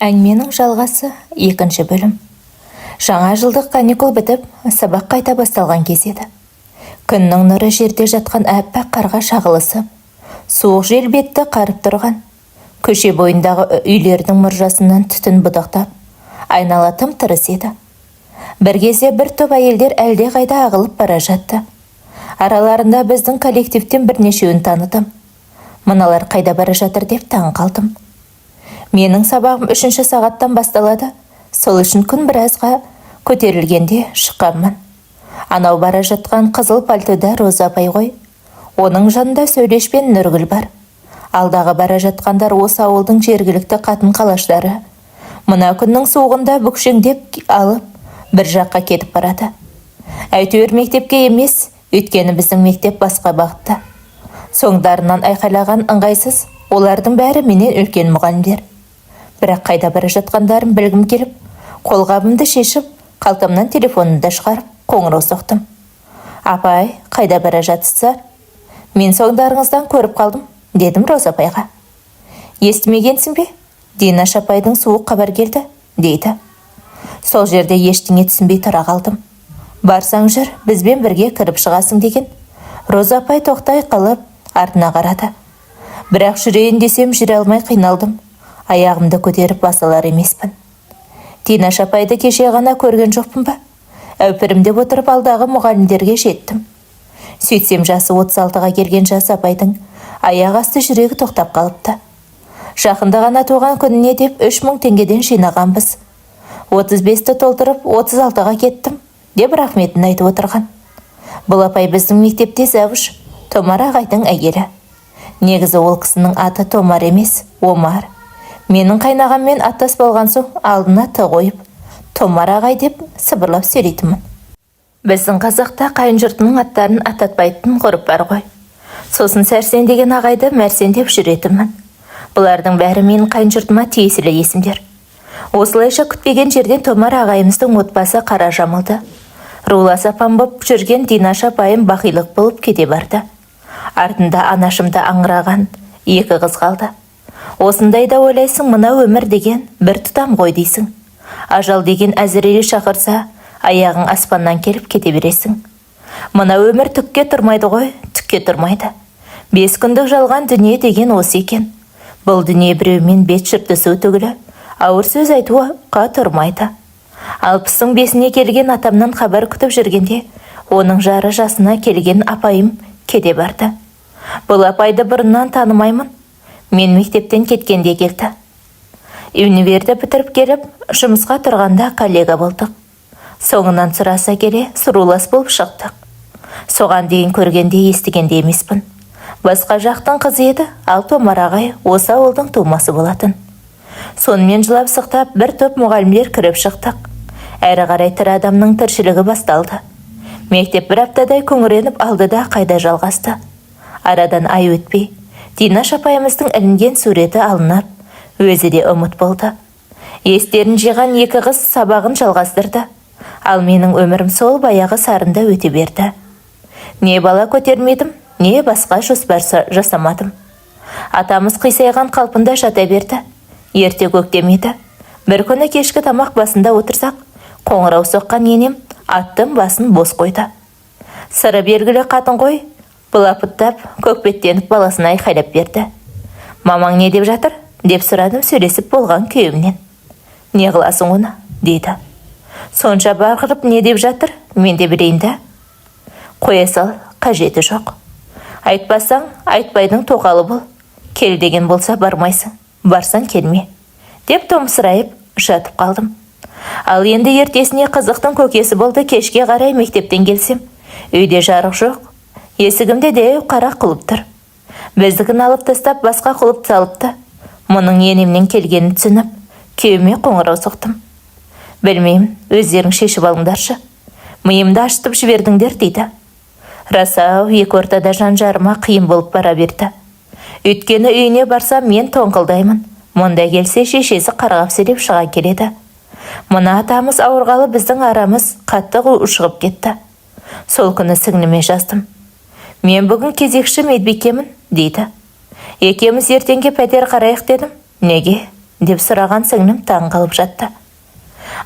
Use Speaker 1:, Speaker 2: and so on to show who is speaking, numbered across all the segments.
Speaker 1: Әңгіменің жалғасы 2 бөлім. Жаңа жылдық каникул бітіп, сабақ қайта басталған кез еді. Күннің нұры жерде жатқан әппақ қарға шағылысып, суық жел бетті қарып тұрған. Көше бойындағы үйлердің мұржасынан түтін будақтап, айнала тым-тырыс еді. Бір кезде бір топ әйелдер әлде қайда ағылып бара жатты. Араларында біздің коллективтен бірнешеуін таныдым. Мыналар қайда бара жатыр деп таң қалдым. Менің сабағым 3 сағаттан басталады. Сол үшін күн біразға көтерілгенде шыққанмын. Анау бара жатқан қызыл пальтода Роза апай ғой. Оның жанында Сөйлеш пен Нұргүл бар. Алдағы бара жатқандар осы ауылдың жергілікті қатын-қалаштары. Мына күннің суығында бүкшеңдеп алып, бір жаққа кетіп барады. Әйтеуір мектепке емес, өйткені біздің мектеп басқа бағытта. Соңдарынан айқайлаған ыңғайсыз, олардың бәрі менен үлкен мұғалімдер. Бірақ қайда бара жатқандарын білгім келіп, қолғабымды шешіп, қалтамнан телефонымды шығарып, қоңырау соқтым. Апай, қайда бара жатсыздар? Мен соңдарыңыздан көріп қалдым, дедім Роза апайға. Естімегенсің бе? Динаш апайдың суық хабар келді, дейді. Сол жерде ештеңе түсінбей тұра қалдым. Барсаң жүр, бізбен бірге кіріп шығасың деген. Роза апай тоқтай қалып, артына қарады. Бірақ жүрейін десем жүре алмай қиналдым. Аяғымды көтеріп басалар емеспін. Динаш апайды кеше ғана көрген жоқпын ба? Әупірімдеп отырып алдағы мұғалімдерге жеттім. Сөйтсем жасы 36-ға келген жас апайдың аяқ асты жүрегі тоқтап қалыпты. Жақында ғана туған күніне деп 3000 теңгеден жинағанбыз. 35-ті толтырып 36-ға кеттім деп рахметін айтып отырған. Бұл апай біздің мектепте завуч, Томар ағайдың әйелі. Негізі ол кісінің аты Томар емес, Омар. Менің қайнағаммен аттас болған соң алдына т қойып, Томар ағай деп сыбырлап сөйлейтінмін. Біздің қазақта қайын жұртының аттарын ататпайтын ғұрып бар ғой. Сосын Сәрсен деген ағайды Мәрсен деп жүретінмін. Бұлардың бәрі менің қайын жұртыма тиесілі есімдер. Осылайша күтпеген жерден Томар ағайымыздың отбасы қара жамылды. Рулас апам боп жүрген Динаш апайым бақилық болып кете барды. Артында анашымды аңыраған 2 қыз қалды. Осындайда ойлайсың, мына өмір деген бір тұтам ғой дейсің. Ажал деген әзірелі шақырса, аяғың аспаннан келіп кете бересің. Мына өмір түкке тұрмайды ғой, түкке тұрмайды. 5 күндік жалған дүние деген осы екен. Бұл дүние біреумен бет шыртысу түгілі, ауыр сөз айтуға тұрмайды. 60-ның 5-іне келген атамнан хабар күтіп жүргенде, оның жары жасына келген апайым кете барды. Бұл апайды бұрыннан танымаймын. Мен мектептен кеткенде келді. Универді бітіріп келіп, жұмысқа тұрғанда коллега болдық. Соңынан сұраса келе, сұрулас болып шықтық. Соған дейін көргенде естігенде емеспін. Басқа жақтың қызы еді, ал Томар ағай осы ауылдың тумасы болатын. Сонымен жылап сықтап, бір топ мұғалімдер кіріп шықтық. Әрі қарай тірі адамның тіршілігі басталды. Мектеп бір аптадай күңіреніп алды да қайда жалғасты. Арадан ай өтпей, Динаш апайымыздың ілінген суреті алынып, өзі де ұмыт болды. Естерін жиған 2 қыз сабағын жалғастырды. Ал менің өмірім сол баяғы сарында өте берді. Не бала көтермедім, не басқа жоспар жасамадым. Атамыз қисайған қалпында жата берді. Ерте көктемеді. Бір күні кешкі тамақ басында отырсақ, қоңырау соққан енем аттың басын бос қойды. Сыры белгілі қатын ғой, бұлапыттап, көкбеттеніп баласына айқайлап берді. Мамаң не деп жатыр? Деп сұрадым сөйлесіп болған күйеуімнен. Не қыласың оны? Дейді. Сонша барғырып не деп жатыр? Мен де білейін да. Қоя сал, қажеті жоқ. Айтпасаң, айтпайдың тоқалы бол. Кел деген болса бармайсың, барсаң келме. Деп томсырайып жатып қалдым. Ал енді ертесіне қызықтың көкесі болды. Кешке қарай мектептен келсем, үйде жарық жоқ. Есігімде дереу қара құлып тұр. Біздігін алып тастап басқа құлып салыпты. Мұның енемнен келгенін түсініп, күйеуіме қоңырау соқтым. Білмеймін, өздерің шешіп алыңдаршы. Миымды ашытып жібердіңдер дейді. Расау, 2 ортада жан жарыма қиын болып бара берді. Өйткені үйіне барсам мен тоңқылдаймын. Мұнда келсе шешесі қарғап сөйлеп шыға келеді. Мына атамыз ауырғалы біздің арамыз қатты ұшығып кетті. Сол күні сіңліме жаздым. Мен бүгін кезекші медбикемін, дейді. Екеуміз ертеңге пәтер қарайық дедім. Неге? деп сұраған сіңлім таң қалып жатты.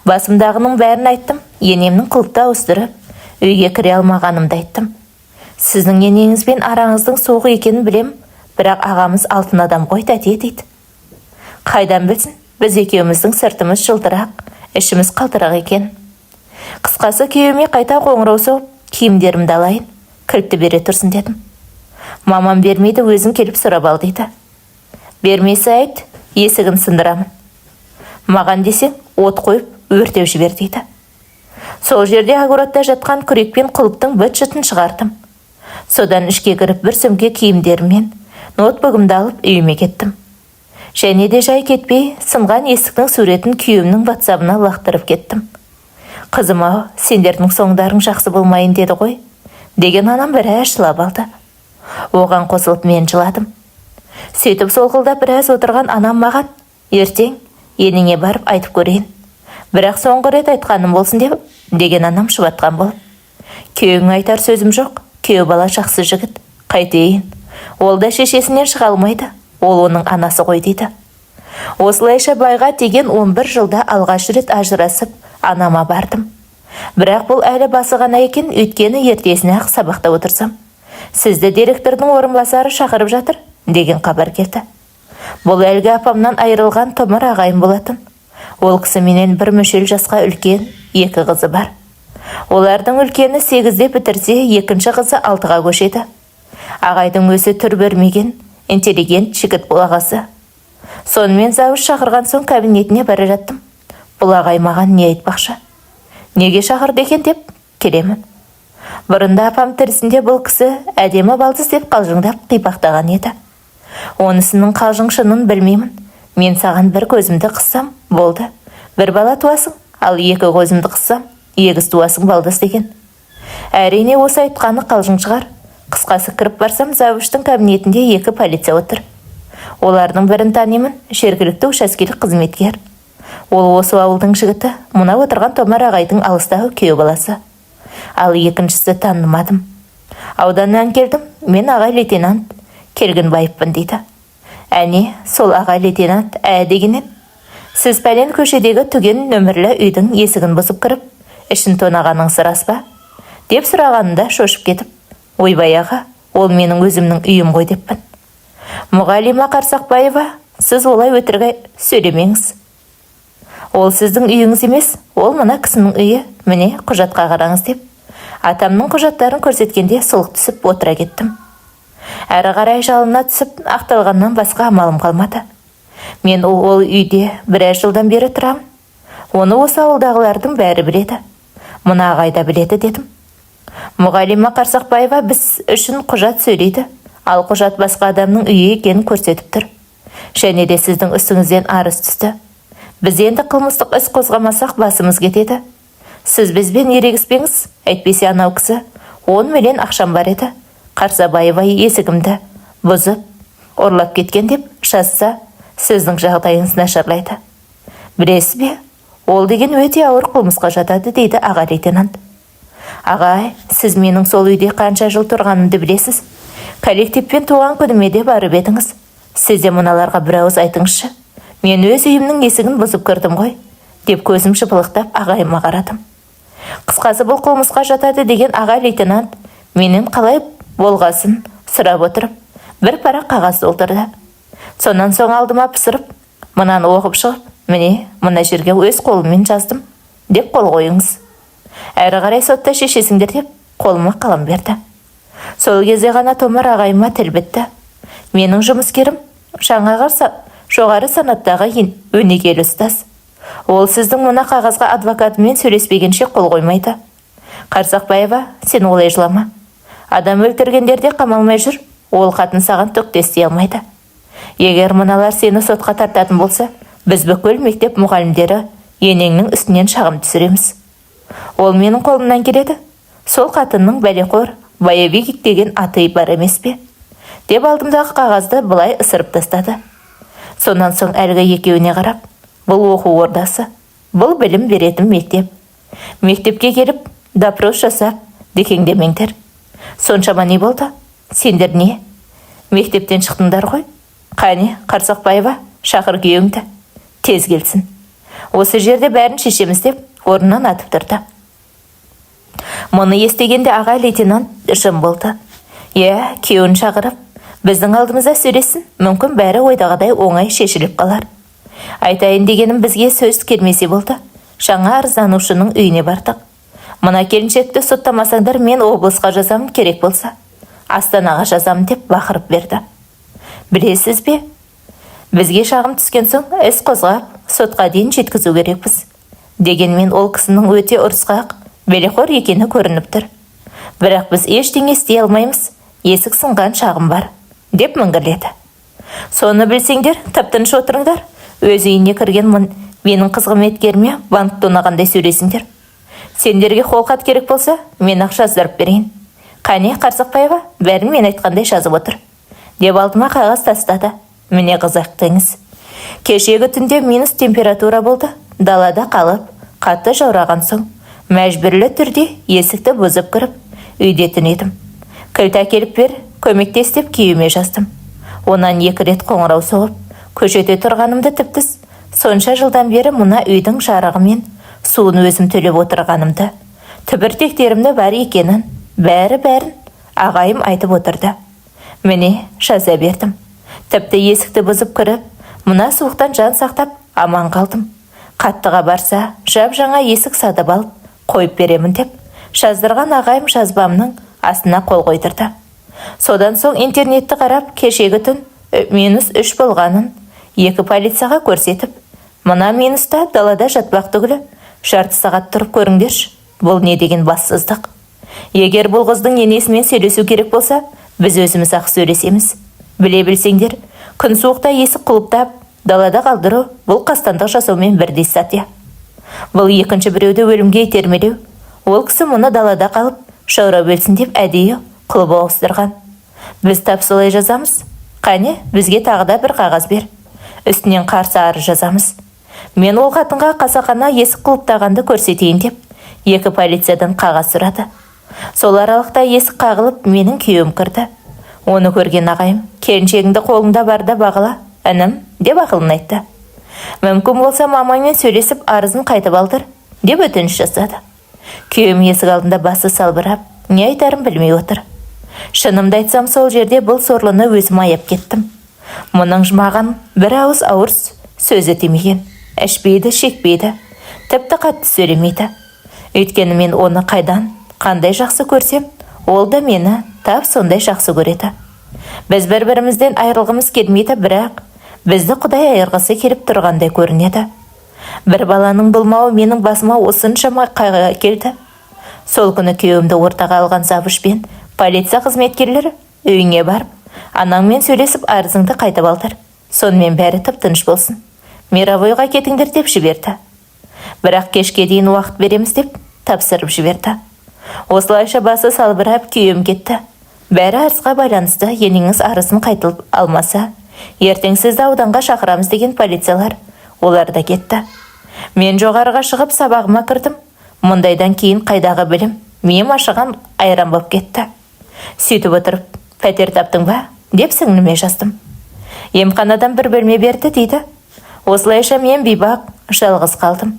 Speaker 1: Басымдағының бәрін айттым, енемнің қылықты ауыстырып, үйге кіре алмағанымды айттым. Сіздің енеңізбен араңыздың суық екенін білем, бірақ ағамыз алтын адам ғой тәте дейді. Қайдан білсін, біз екеуміздің сыртымыз жылтырақ, ішіміз қалтырақ екен. Қысқасы күйеуіме қайта қоңырау соғып, киімдерімді алайын, кілтті бере тұрсын дедім. Мамам бермейді, өзің келіп сұрап ал дейді. Бермесі айт, есігін сындырамын. Маған десең, от қойып, өртеп жібер дейді. Сол жерде агуратта жатқан күрекпен құлыптың быт-шытын шығардым. Содан ішке кіріп бір сөмке киімдеріммен ноутбугымды алып үйіме кеттім. Және де жай кетпей, сынған есіктің суретін күйеуімнің WhatsApp-ына лақтырып кеттім. Қызым-ау, сендердің соңдарың жақсы болмайын деді ғой, деген анам біраз жылап алды. Оған қосылып мен жыладым. Сөйтіп солқылдап біраз отырған анам маған, ертең енеңе барып айтып көрейін. Бірақ соңғы рет айтқаным болсын деген анам шұбатқан болып. Күйеуің айтар сөзім жоқ, күйеу бала жақсы жігіт, қайтейін. Ол да шешесінен шыға алмайды, ол оның анасы ғой дейді. Осылайша байға деген 11 жылда алғаш рет ажырасып, анама бардым. Бірақ бұл әлі басы ғана екен, өйткені ертесіне ақ сабақта отырсам. Сізді директордың орынбасары шақырып жатыр, деген хабар келді. Бұл әлгі апамнан айырылған Томар ағайым болатын. Ол кісі менен бір мүшел жасқа үлкен, 2 қызы бар. Олардың үлкені 8-де бітірсе, екінші қызы 6-ға көшеді. Ағайдың өзі түр бермеген, интеллигент жігіт ағасы. Сонымен завуч шақырған соң кабинетіне бара жаттым. Бұл ағай маған не айтпақшы? Неге шақырды екен деп келемін. Бұрында апам тірісінде бұл кісі әдемі балдыз деп қалжыңдап қипақтаған еді. Онысының қалжың шынын білмеймін. Мен саған бір көзімді қыссам, болды. Бір бала туасың, ал 2 көзімді қыссам, 2 туасың балдыз деген. Әрине осы айтқаны қалжың шығар. Қысқасы кіріп барсам, завуштың кабинетінде 2 полиция отыр. Олардың бірін танимын, жергілікті учаскелік қызметкер. Ол осы ауылдың жігіті, мұна отырған Томар ағайдың алыстағы күйеу баласы. Ал екіншісі танымадым. Ауданнан келдім, мен ағай лейтенант Келгінбаевпын дейді. Әне, сол ағай лейтенант дегенен. Сіз пәлен көшедегі түген нөмірлі үйдің есігін бұзып кіріп, ішін тонағаныңыз рас па? Деп сұрағанында шошып кетіп, ойбай аға, ол менің өзімнің үйім ғой деппін. Мұғалима Қарсақбаева, сіз олай өтірік сөйлемеңіз. Ол сіздің үйіңіз емес, ол мына кісінің үйі, міне құжатқа қараңыз деп. Атамның құжаттарын көрсеткенде сұлық түсіп отыра кеттім. Әрі қарай жалына түсіп, ақталғаннан басқа амалым қалмады. Мен ол үйде біраз жылдан бері тұрамын. Оны осы ауылдағылардың бәрі біледі. Мұна ағай да біледі дедім. Мұғалима Қарсақбаева біз үшін құжат сөйлейді, ал құжат басқа адамның үйі екенін көрсетіп тұр. Және де сіздің үстіңізден арыз түсті. Біз енді қылмыстық іс қозғамасақ басымыз кетеді. Сіз бізбен ерегіспеңіз, әйтпесе анау кісі 10 миллион ақшам бар еді. Қарсабаева есігімді бұзып, ұрлап кеткен деп жазса, сіздің жағдайыңыз нашарлайды. Білесіз бе, ол деген өте ауыр қылмысқа жатады дейді аға лейтенант. Ағай, сіз менің сол үйде қанша жыл тұрғанымды білесіз. Коллективпен туған күніме де барып едіңіз. Сіз де мұналарға бір ауыз айтыңызшы. Мен өз үйімнің есігін бұзып кірдім ғой, деп көзім шыпылықтап ағайыма қарадым. Қысқасы бұл қылмысқа жатады деген аға лейтенант менен қалай болғасын сұрап отырып, бір парақ қағаз толтырды. Сонан соң алдыма пысырып, мынаны оқып шығып, міне, мына жерге өз қолыммен жаздым, деп қол қойыңыз. Әрі қарай сотта шешесіңдер деп қолыма қалам берді. Сол кезде ғана Томар ағайыма тіл бітті. Менің жұмыскерім жоғары санаттағы өнегелі ұстаз. Ол сіздің мына қағазға адвокатымен сөйлеспегенше қол қоймайды. Қарсақбаева, сен олай жылама. Адам өлтіргендерде қамалмай жүр, ол қатын саған түк те істей алмайды. Егер мыналар сені сотқа тартатын болса, біз бүкіл мектеп мұғалімдері енеңнің үстінен шағым түсіреміз. Ол менің қолымнан келеді. Сол қатынның бәлеқор Боевик деген аты бар емес пе? Деп алдымдағы қағазды былай ысырып тастады. Сонан соң әлгі екеуіне қарап, бұл оқу ордасы, бұл білім беретін мектеп. Мектепке келіп, допрос жасап, декеңдемеңдер. Соншама не болды? Сендер не? Мектептен шықтыңдар ғой? Қане, Қарсақбаева, шақыр күйеуіңді. тез келсін. Осы жерде бәрін шешеміз деп орнынан атып тұрды. Мұны естігенде аға лейтенант жым болды. Күйеуін шақырып, біздің алдымызда сөйлесін, мүмкін бәрі ойдағыдай оңай шешіліп қалар. Айтайын дегенім бізге сөз келмесе болды. Жаңа арызданушының үйіне бардық. Мына келіншекті соттамасаңдар, мен облысқа жазамын, керек болса Астанаға жазамын деп бақырып берді. Білесіз бе? Бізге шағым түскен соң іс қозғап, сотқа дейін жеткізу керекпіз. Дегенмен ол кісінің өте ұрысқақ, белеқор екені көрініп тұр. Бірақ біз ештеңе істей алмаймыз, есік сынған шағым бар, деп міңгірледі. Соны білсеңдер, тып-тыныш отырыңдар. Өз үйіне кірген менің қызметкеріме банк тонағандай сөйлесіңдер. Сендерге қолхат керек болса, мен ақша жаздырып берейін. Қане, Қарсақбаева, бәрін мен айтқандай жазып отыр, деп алдыма қағаз тастады. Міне қызықтыңыз. Кешегі түнде минус температура болды. Далада қалып, қатты жаураған соң, мәжбүрлі түрде есікті бұзып кіріп, үйде түнедім. Кілт әкеліп бер, көмектес деп күйеуіме жаздым. Онан 2 рет қоңырау соғып, көшеде тұрғанымды, тіпті сонша жылдан бері мына үйдің жарығы мен суын өзім төлеп отырғанымды, түбіртектерімді бар екенін, бәрін ағайым айтып отырды. Міне, жаза бердім. Тіпті есікті бұзып кіріп, мына суықтан жан сақтап аман қалдым. Қаттыға барса, жап-жаңа есік сатып алып, қойып беремін деп, жаздырған ағайым жазбамның астына қол қойдырды. Содан соң интернетті қарап, кешегі түн -3 болғанын 2 полицияға көрсетіп, мына минуста далада жатпақ түгілі жарты сағат тұрып көріңдерші, бұл не деген бассыздық. Егер бұл қыздың енесімен сөйлесу керек болса, біз өзіміз ақ сөйлесеміз. Біле білсеңдер, күн суықта есік құлыптап, далада қалдыру, бұл қастандық жасаумен бірдей сатия. Бұл екінші біреуді өлімге итермелеу. Ол кісі мұны далада қалып, шаурап өлсін деп әдейі құлып ауыстырған. Біз тап солай жазамыз. Қане, бізге тағы да бір қағаз бер. Үстінен қарсы арыз жазамыз. Мен ол қатынға қасақана есік құлыптағанды көрсетейін деп, 2 полициядан қағаз сұрады. Сол аралықта есік қағылып, менің күйеуім кірді. Оны көрген ағайым, келіншегіңді қолыңда барда бағыла, інім, деп ақылын айтты. Мүмкін болса мамаймен сөйлесіп арызын қайтып алдыр, деп өтініш жасады. Күйеуім есік алдында басы салбырап, не айтарын білмей отыр. Шынымды айтсам, сол жерде бұл сорлыны өзім аяп кеттім. Мұның маған бір ауыз ауыр сөзі тимеген, ішпейді, шекпейді, тіпті қатты сөйлемейді. Өйткені мен оны қандай жақсы көрсем, ол да мені тап сондай жақсы көреді. Біз бір-бірімізден айырылғымыз келмейді, бірақ бізді Құдай айырғысы келіп тұрғандай көрінеді. Бір баланың болмауы менің басыма осыншама қайғы келді. Сол күні күйеуімді ортаға алған завучпен полиция қызметкерлері үйіңе барып, анаңмен сөйлесіп арызыңды қайтып алдыр. Сонымен бәрі тып-тыныш болсын. Мировойға кетіңдер деп жіберді. Бірақ кешке дейін уақыт береміз деп тапсырып жіберді. Осылайша басы салбырап күйеуім кетті. Бәрі арызға байланысты, енеңіз арызын қайтылып алмаса, ертең сізді ауданға шақырамыз деген полициялар, олар да кетті. Мен жоғарыға шығып сабағыма кірдім. Мұндайдан кейін қайдағы білім, миым ашыған айран боп кетті. Сөйтіп отырып, пәтер таптың ба? Деп сіңліме жаздым. Емханадан бір бөлме берді дейді. Осылайша мен бейбақ жалғыз қалдым.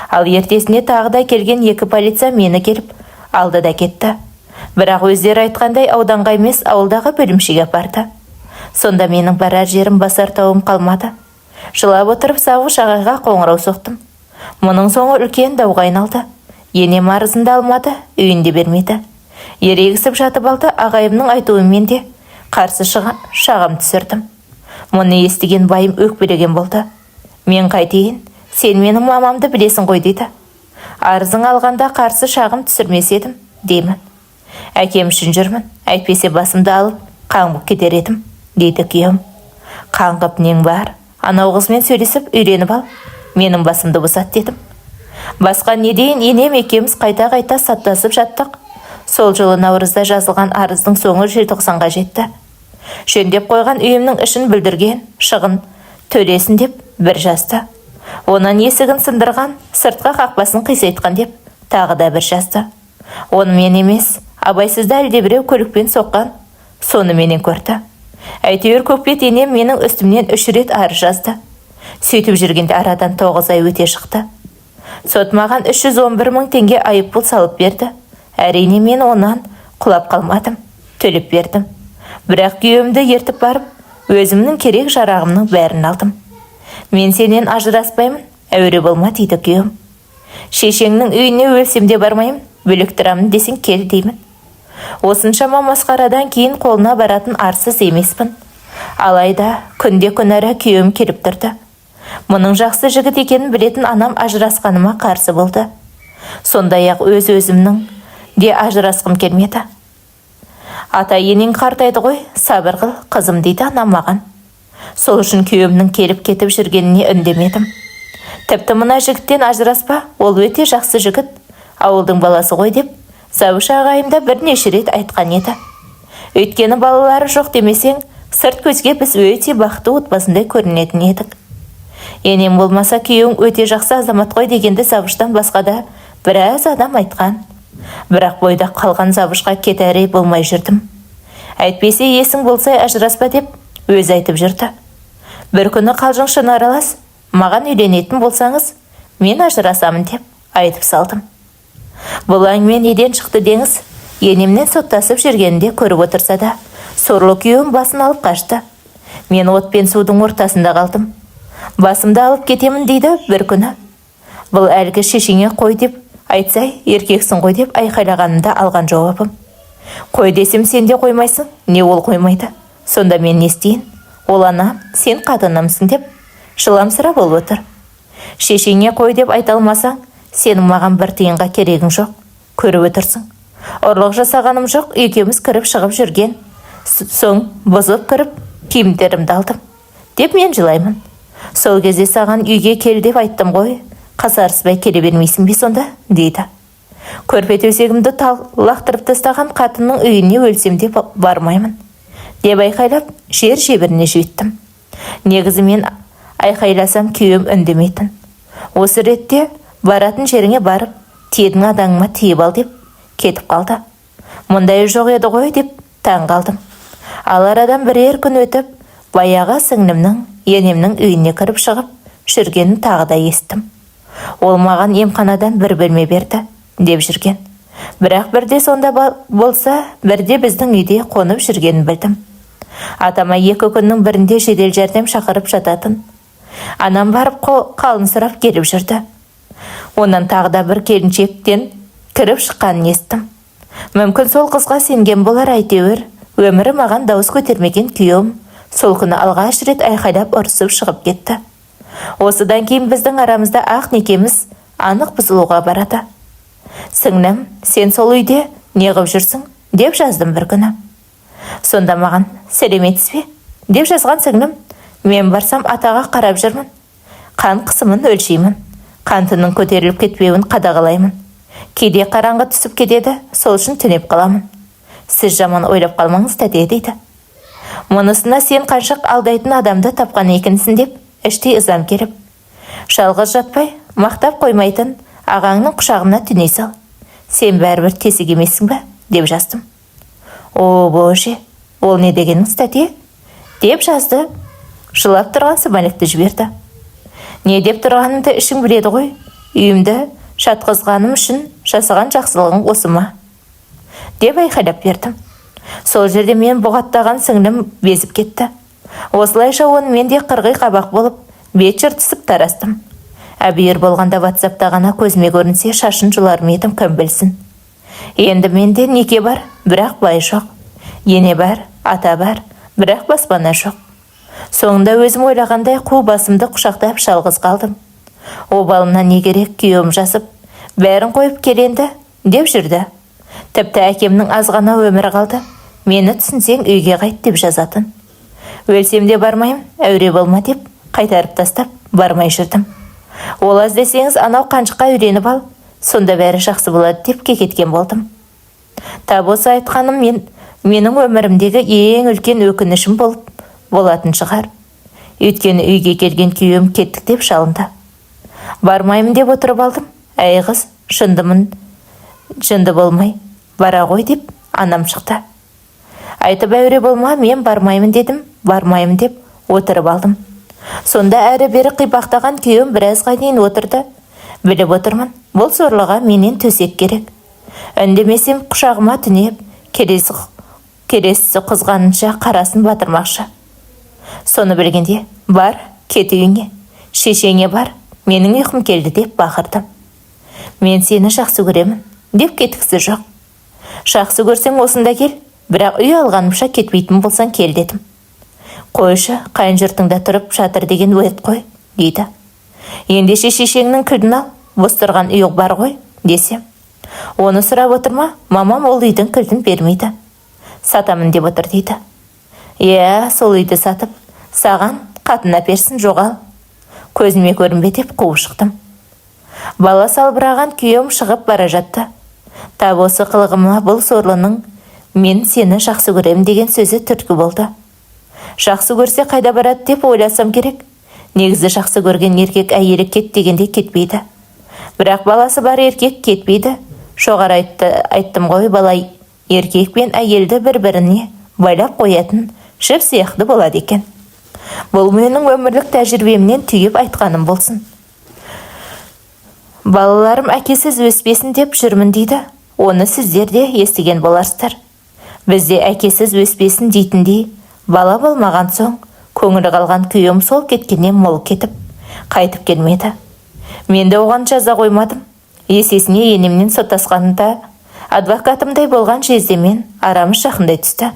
Speaker 1: Ал ертесіне тағы да келген 2 полиция мені келіп алды да кетті. Бірақ өздері айтқандай ауданға емес ауылдағы бөлімшеге апарды. Сонда менің барар жерім басар тауым қалмады. Жылап отырып завуч ағайға қоңырау соқтым. Мұның соңы үлкен дауға айналды. Енем арызында алмады, үйінде бермейді. Ерегісіп жатып алды, ағайымның айтуымен де қарсы шағым түсірдім. Мұны естіген байым өкпелеген болды. Мен қайтейін, сен менің мамамды білесің ғой дейді. Арызың алғанда қарсы шағым түсірмес едім, деймін. Әкем үшін жүрмін, әйтпесе басымды алып, қаңғып кетер едім, дейді күйеуім. Қаңғып нең бар? Анау қызмен сөйлесіп үйреніп ал, менің басымды босат дедім. Басқа не дейін, енем екеуміз қайта-қайта саттасып жаттық. Сол жылы наурызда жазылған арыздың соңы желтоқсанға жетті. Жөндеп қойған үйімнің ішін бүлдірген, шығын төлесін деп бір жазды. Онан есігін сындырған, сыртқа қақпасын қисайтқан деп тағы да бір жазды. Оны мен емес, абайсызда әлдебіреу көлікпен соққан, соны менен көрді. Әйтеуір көкбет енем менің үстімнен 3 рет арыз жазды. Сөйтіп жүргенде арадан 9 ай өте шықты. Сот маған 311 мың теңге айыппұл салып берді. Әрине мен онан құлап қалмадым, төлеп бердім. Бірақ күйеуімді ертіп барып, өзімнің керек жарағымның бәрін алдым. Мен сенен ажыраспаймын, әуре болма дейді күйеуім. Шешеңнің үйіне өлсем де бармаймын, бөлек тұрамын десең кел деймін. Осыншама масқарадан кейін қолына баратын арсыз емеспін. Алайда күнде күнара күйеуім келіп тұрды. Мұның жақсы жігіт екенін білетін анам ажырасқаныма қарсы болды. Сондай-ақ өзімнің де ажырасқым келмеді. Ата енең қартайды ғой, сабыр қыл, қызым дейді анам маған. Сол үшін күйеуімнің келіп кетіп жүргеніне үндемедім. Тіпті мына жігіттен ажыраспа, ол өте жақсы жігіт, ауылдың баласы ғой деп, Завуш ағайым да бірнеше рет айтқан еді. Өйткені балалары жоқ демесең, сырт көзге біз өте бақытты отбасындай көрінетін едік. Енем болмаса күйеуің өте жақсы азамат қой дегенді Завуштан басқа да біраз адам айтқан. Бірақ бойда қалған Завушқа кетәрі болмай жүрдім. Әйтпесе есің болса ажыраспа деп өз айтып жүрді. Бір күні қалжың шын аралас, маған үйленетін болсаңыз, мен ажырасамын деп айтып салдым. Бұл әңгіме неден шықты деңіз, енемнен соттасып жүргенінде көріп отырса да, сорлы күйеуім басын алып қашты. Мен от пен судың ортасында қалдым. Басымды алып кетемін дейді бір күні. Бұл әлгі шешеңе қой деп айтсай, еркексің ғой деп айқайлағанымда алған жауабым. Қой десем сен де қоймайсың, не ол қоймайды. Сонда мен не істейін? Ол ана, сен қатынымсың деп жыламсырап болып отыр. Шешеңе қой деп айта алмасаң, сенің маған бір тиынға керегің жоқ, көріп отырсың. Ұрлық жасағаным жоқ, екеуміз кіріп шығып жүрген. Соң бұзып кіріп, киімдерімді алдым деп мен жылаймын. Сол кезде саған үйге кел деп айттым ғой, қасарыспай келе бермейсің бе сонда, дейді. Көрпе төсегімді лақтырып тастаған қатынның үйіне өлсем деп бармаймын деп айқайлап, жер жебіріне жеттім. Негізі мен айқайласам күйеуім үндемейтін. Осы ретте баратын жеріңе барып, тидің адаңыма тиіп ал деп кетіп қалды. Мұндай жоқ еді ғой деп таң қалдым. Ал арадан бірер күн өтіп, баяғы сіңлімнің, енемнің үйіне кіріп шығып, жүргенін тағы да естім. Ол маған емханадан бір бөлме берді деп жүрген. Бірақ бірде сонда болса, бірде біздің үйде қонып жүргенін білдім. Атама 2 күннің бірінде жедел жәрдем шақырып жататын. Анам барып қалын сұрап келіп жүрді. Онан тағы да бір келіншектен кіріп шыққанын естім. Мүмкін сол қызға сенген болар, әйтеуір өмірі маған дауыс көтермеген күйеуім сол күні алғаш рет айқайлап ұрысып шығып кетті. Осыдан кейін біздің арамызда ақ некеміз анық бұзылуға барады. Сіңлім, сен сол үйде не қып жүрсің деп жаздым бір күні. Сонда маған сәлеметсіз бе деп жазған сіңлім, мен барсам атаға қарап жүрмін. Қан қысымын өлшеймін. Қантының көтеріліп кетпеуін қадағалаймын. Кейде қараңғы түсіп кетеді, сол үшін түнеп қаламын. Сіз жаман ойлап қалмаңыз тәте дейді. Мұнысына сен қаншық алдайтын адамды тапқан екенсің деп іштей ызам келіп. Жалғыз жатпай, мақтап қоймайтын ағаңның құшағына түней сал. Сен бәрібір тесік емессің бе деп жаздым. О, боже, ол не дегеніңіз тәте? Деп жазды. Жылап тұрған Смайликті жіберді. Не деп тұрғанымды ішің біледі ғой. Үйімді шатқызғаным үшін жасаған жақсылығың осы ма? Деп айқайлап бердім. Сол жерде мен бұғаттаған сіңлім безіп кетті. Осылайша онымен де қырғи қабақ болып, бет жыртысып тарастым. Әбүйір болғанда WhatsApp'та ғана көзіме көрінсе шашын жұлар едім, кім білсін. Енді менде неке бар, бірақ бай жоқ. Ене бар, ата бар, бірақ баспана жоқ. Соңында өзім ойлағандай қу басымды құшақтап жалғыз қалдым. Обалымнан не керек, күйеуім жасып, бәрін қойып келенді деп жүрді. Тіпті әкемнің азғана өмірі қалды. Мені түсінсең үйге қайт деп жазатын. Өлсем де бармайым, әуре болма деп қайтарып тастап бармай жүрдім. Ол аз десеңіз анау қаншыққа үйреніп ал, сонда бәрі жақсы болады деп кекеткен болдым. Тап осы айтқаным менің өмірімдегі ең үлкен өкінішім болатын шығар. Өйткені үйге келген күйеуім кеттік деп жалынды. Бармаймын деп отырып алдым. Әй қыз, жынды болмай, бара ғой деп анам шықты. Айтып әуре болма, мен бармаймын дедім, бармаймын деп отырып алдым. Сонда әрі-бері қипақтаған күйеуім біразға дейін отырды. Біліп отырмын, бұл сорлыға менен төсек керек. Үндемесем құшағыма түнеп, келесі қызғанынша қарасын батырмақшы. Соны білгенде, бар, кет үйіңе, шешеңе бар, менің ұйқым келді деп бақырдым. Мен сені жақсы көремін, деп кеткісі жоқ. Жақсы көрсең осында кел, бірақ үй алғанымша кетпейтін болсаң кел дедім. Қойшы, қайын жұртыңда тұрып жатыр деген өт қой, дейді. Ендеше шешеңнің кілтін ал, бос тұрған үй бар ғой, десем. Оны сұрап отырма, мамам ол үйдің кілтін бермейді. Сатамын деп отыр, дейді. Сол үйді сатып, саған қатына персін, жоғал. Көзіме көрінбе деп қуып шықтым. Бала салбыраған күйеуім шығып бара жатты. Тап осы қылығыма бұл сорлының мен сені жақсы көрем деген сөзі түрткі болды. Жақсы көрсе қайда барады деп ойласам керек. Негізі жақсы көрген еркек әйелі кет дегенде кетпейді. Бірақ баласы бар еркек кетпейді. Жоғары айттым ғой, бала еркек пен әйелді бір-біріне байлап қоятын жіп сияқты болады екен. Бұл менің өмірлік тәжірибемнен түйіп айтқаным болсын. Балаларым әкесіз өспесін деп жүрмін дейді. Оны сіздер де естіген боларсыздар. Бізде әкесіз өспесін дейтіндей, бала болмаған соң, көңілі қалған күйеуім сол кеткеннен мол кетіп, қайтып келмеді. Мен де оған жаза қоймадым. Есесіне енемнен соттасқанында адвокатымдай болған жездемен арамыз жақындай түсті.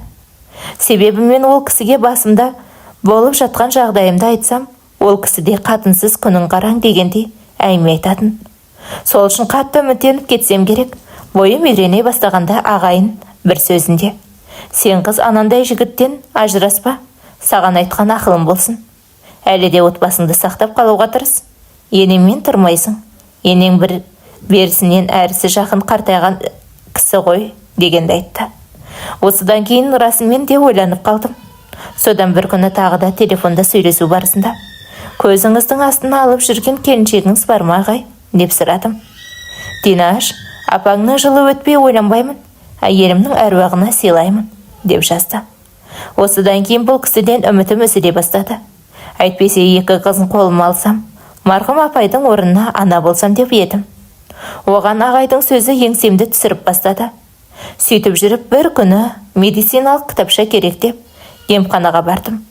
Speaker 1: Себебі мен ол кісіге басымда болып жатқан жағдайымды айтсам, ол кісіде қатынсыз күнің қараң дегендей әңгіме айтатын. Сол үшін қатты үміттеніп кетсем керек. Бойым үйрене бастағанда ағайын бір сөзінде: сен қыз анандай жігіттен ажыраспа, саған айтқан ақылым болсын. Әлі де отбасыңды сақтап қалуға тырыс. Енеңмен тұрмайсың. Енең бір берісінен әрісі жақын қартайған кісі ғой, дегенді айтты. Осыдан кейін расымен де ойланып қалдым. Содан бір күні тағы да телефонда сөйлесу барысында: көзіңіздің астына алып жүрген келіншегіңіз бар ма ағай, деп сұрадым. Динаш, апаңның жылы өтпей ойланбаймын, әйелімнің әруағына сыйлаймын, деп жазды. Осыдан кейін бұл кісіден үмітім үзіле бастады. Әйтпесе екі қызын қолыма алсам, марқұм апайдың орнына ана болсам деп едім. Оған ағайдың сөзі еңсемді түсіріп бастады. Сөйтіп жүріп бір күні медициналық кітапша керек деп емханаға бардым.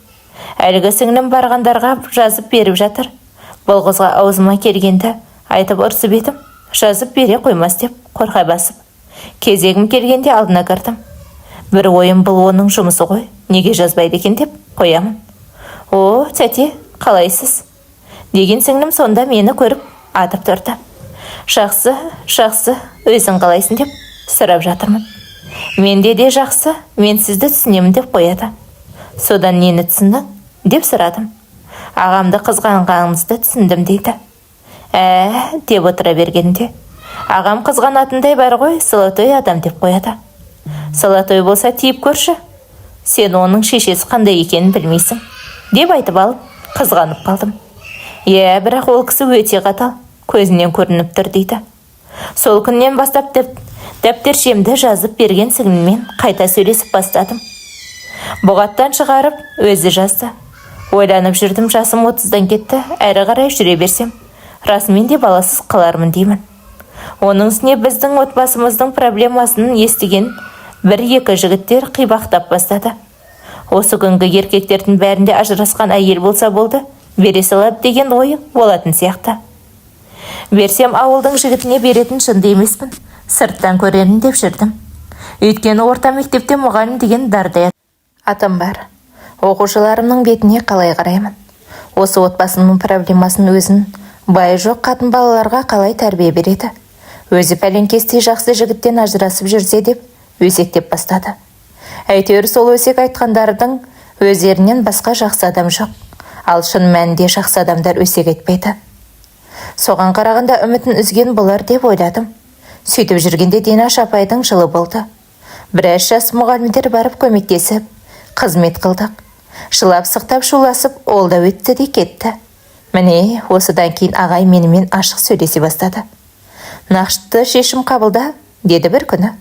Speaker 1: Әлгі сіңлім барғандарға жазып беріп жатыр. Бұл қызға аузыма келгенді айтып ұрсып едім, жазып бере қоймас деп қорқай басып. Кезегім келгенде алдына кірдім. Бір ойым, бұл оның жұмысы ғой, неге жазбайды екен деп қоямын. О, тәте, қалайсыз? Деген сіңлім сонда мені көріп атып тұрды. Жақсы, өзің қалайсың деп сұрап жатырмын. Менде де жақсы, мен сізді түсінемін деп қояды. Содан нені түсіндің? деп сұрадым. Ағамды қызғанғаныңызды түсіндім, дейді. Деп отыра бергенде, ағам қызғанатындай бар ғой, Солотой адам деп қояды. Солотой болса тиіп көрші, сен оның шешесі қандай екенін білмейсің, деп айтып алып, қызғанып қалдым. Бірақ ол кісі өте қатал, көзінен көрініп тұр, дейді. Сол күннен бастап дәптершемді жазып берген сіңліммен қайта сөйлесіп бастадым. Бұғаттан шығарып, өзі жазды. Ойланып жүрдім, жасым 30-дан кетті, әрі қарай жүре берсем, расымен де баласыз қалармын деймін. Оның үстіне біздің отбасымыздың проблемасын естіген бір-екі жігіттер қибақтап бастады. Осы күнгі еркектердің бәрінде ажырасқан әйел болса болды, бере салады деген ой болатын сияқты. Берсем ауылдың жігітіне беретін шынды емеспін, сырттан көрерін деп жүрдім. Өйткені орта мектепте мұғалім деген дардай атым бар. Оқушыларымның бетіне қалай қараймын? Осы отбасының проблемасын өзін байы жоқ қатын балаларға қалай тәрбие береді? Өзі пәленкестей жақсы жігіттен ажырасып жүрсе деп өсектеп бастады. Әйтеуір сол өсек айтқандардың өздерінен басқа жақсы адам жоқ. Ал шын мәнінде жақсы адамдар өсек айтпайды. Соған қарағанда үмітін үзген болар деп ойладым. Сөйтіп жүргенде Динаш апайдың жылы болды. Біраз жас мұғалімдер барып көмектесіп, қызмет қылдық. Жылап сықтап шуласып, ол да өтті де кетті. Міне, осыдан кейін ағай менімен ашық сөйлесе бастады. Нақты шешім қабылда, деді бір күні.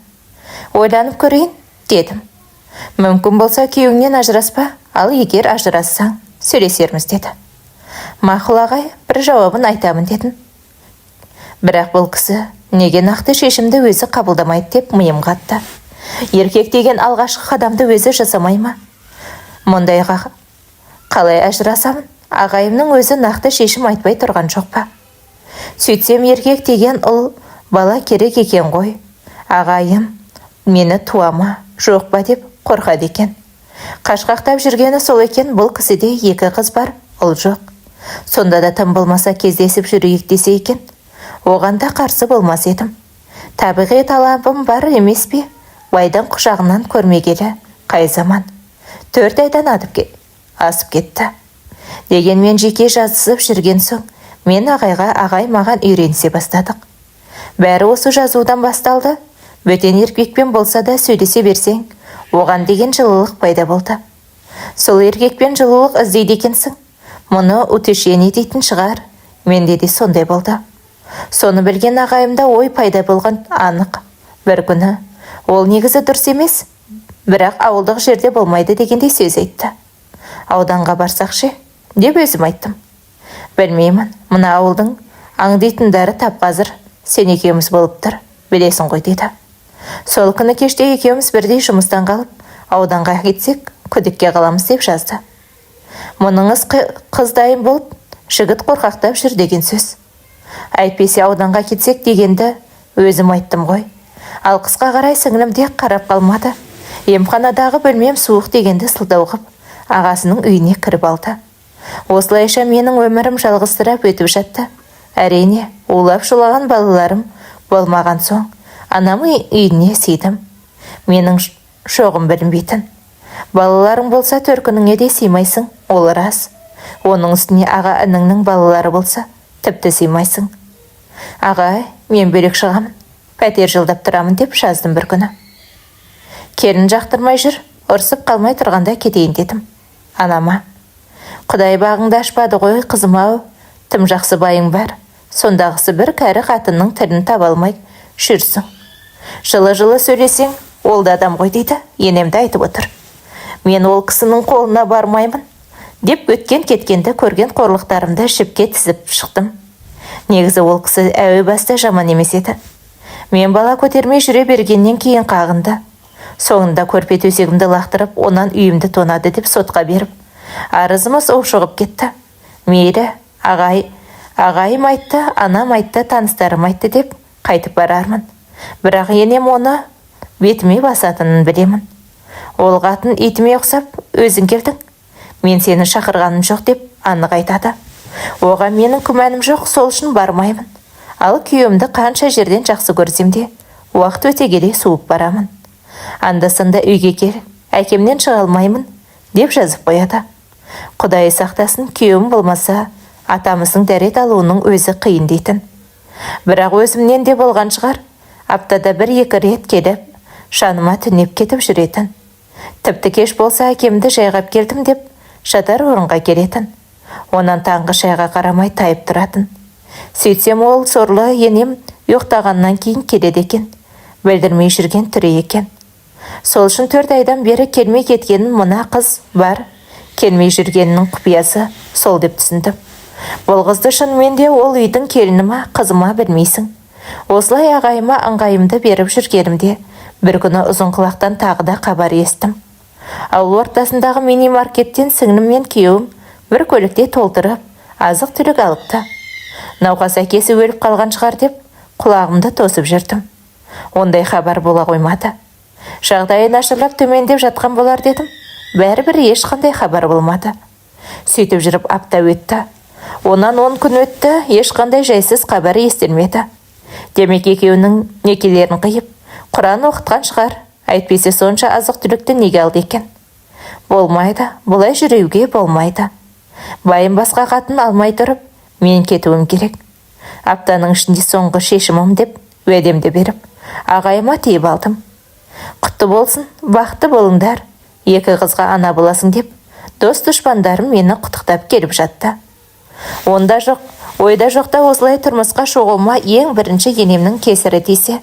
Speaker 1: Ойланып көрейін, дедім. Мүмкін болса күйеуіңнен ажыраспа, ал егер ажырассаң, сөйлесерміз, деді. Мақұл ағай, бір жауабын айтамын дедім. Бірақ бұл кісі неге нақты шешімді өзі қабылдамайды деп миым қатты. Еркек деген алғашқы қадамды өзі жасамай ма? Мұндайға қалай ажырасамын? Ағайымның өзі нақты шешім айтпай тұрған жоқ па? Сөйтсем еркек деген ұл бала керек екен ғой. Ағайым мені туама жоқ па деп қорқады екен. Қашқақтап жүргені сол екен. Бұл кісіде 2 қыз бар, ұл жоқ. Сонда да тым болмаса кездесіп жүрейік десе екен, оған да қарсы болмас едім. Табиғи талабым бар емес пе? Байдың құшағынан көрмегелі қай заман. 4 айдан асып кетті. Дегенмен жеке жазысып жүрген соң, мен ағайға, ағай маған үйренісе бастадық. Бәрі осы жазудан басталды. Бөтен еркекпен болса да сөйлесе берсең, оған деген жылылық пайда болды. Сол еркекпен жылылық іздейді екенсің. Мұны утешение дейтін шығар. Менде де сондай болды. Соны білген ағайымда ой пайда болған анық. Бір күні ол негізі дұрыс емес, бірақ ауылдық жерде болмайды дегендей сөз айтты. Ауданға барсақшы деп өзім айттым. Білмеймін, мына ауылдың аңдитындары тап қазір сен екеуміз болып тұр, білесің ғой деді. Сол күні кеште екеуміз бірдей жұмыстан қалып, ауданға кетсек, күдікке қаламыз деп жазды. Мұныңыз қыз дайын болып, жігіт қорқақтап жүр деген сөз. Әйтпесе ауданға кетсек дегенді өзім айттым ғой. Ал қысқа қарай сіңілім де қарап қалмады. Емханадағы бөлмем суық дегенді сылтау қып, ағасының үйіне кіріп алды. Осылайша менің өмірім жалғызсырап өтіп жатты. Әрине, улап шулаған балаларым болмаған соң, анамның үйіне сыйдым. Менің шоғым білінбейтін. Балаларың болса төркініңе де сыймайсың, ол рас. Оның үстіне аға ініңнің балалары болса, тіпті сыймайсың. Ағай, мен бөлек шығамын, пәтер жылдап тұрамын деп жаздым бір күні. Келін жақтырмай жүр, ұрсып қалмай тұрғанда кетейін дедім. Анама, құдай бағыңды ашпады ғой қызым-ау, тым жақсы байың бар, сондағысы бір кәрі қатынның тілін таба алмай жүрсің. Жылы-жылы сөйлесең, ол да адам ғой дейді, енемді айтып отыр. Мен ол кісінің қолына бармаймын деп өткен-кеткенді көрген қорлықтарымды жіпке тізіп шықтым. Негізі ол кісі әуе баста жаман емес еді. Мен бала көтермей жүре бергеннен кейін қағынды. Соңында көрпе төсегімді лақтырып, онан үйімді тонады деп сотқа беріп, арызымыз шығып кетті. Мейлі, ағайым айтты, анам айтты, таныстарым айтты деп қайтып барармын. Бірақ енем оны бетіме басатынын білемін. Ол қатын итіме ұқсап, өзің келдің. Мен сені шақырғаным жоқ деп анық айтады. Оған менің күмәнім жоқ, сол үшін бармаймын. Ал күйеуімді қанша жерден жақсы көрсем де, уақыт өте келе суып барамын. Анда-санда үйге кел, әкемнен шыға алмаймын деп жазып қояды. Құдай сақтасын, күйеуім болмаса, атамыздың дәрет алуының өзі қиын дейтін. Бірақ өзімнен де болған шығар, аптада 1-2 рет келіп, жаныма түнеп кетіп жүретін. Тіпті кеш болса әкемді жайғап келдім деп, жатар орынға келетін. Онан таңғы шайға қарамай тайып тұратын. Сөйтсем ол сорлы енем ұйықтағаннан кейін келеді екен. Білдірмей жүрген түрі екен. Сол үшін 4 айдан бері келмей кеткенін мына қыз бар. Келмей жүргенінің құпиясы сол деп түсіндім. Бұл қызды шынымен де ол үйдің келіні ма, қызыма білмейсің. Осылай ағайыма ыңғайымды беріп жүргенімде бір күні Ұзынқұлақтан тағы да хабар естім. Ауыл ортасындағы мини-маркеттен сіңлім мен күйеуім бір көлікте толтырып, азық-түлік алыпты. Науқас әкесі өліп қалған шығар деп құлағымды тосып жүрдім. Ондай хабар бола қоймады. Жағдайы нашарлап төмендеп жатқан болар дедім. Бәрібір ешқандай хабар болмады. Сөйтіп жүріп апта өтті. Онан 10 күн өтті, ешқандай жайсыз хабар естілмеді. Демек екеуінің некелерін қиып, Құран оқытқан шығар. Әйтпесе сонша азық-түлікті неге алды екен? Болмайды, бұлай жүреуге болмайды. Байым басқа қатын алмай тұрып, мен кетуім керек. Аптаның ішінде соңғы шешімім деп уәдемді беріп, ағайыма тиіп алдым. Құтты болсын, бақытты болыңдар, 2 қызға ана боласың деп, дос-дұшпандарым мені құттықтап келіп жатты. Онда жоқ, ойда жоқта осылай тұрмысқа шығуыма ең бірінші енемнің кесірі тисе,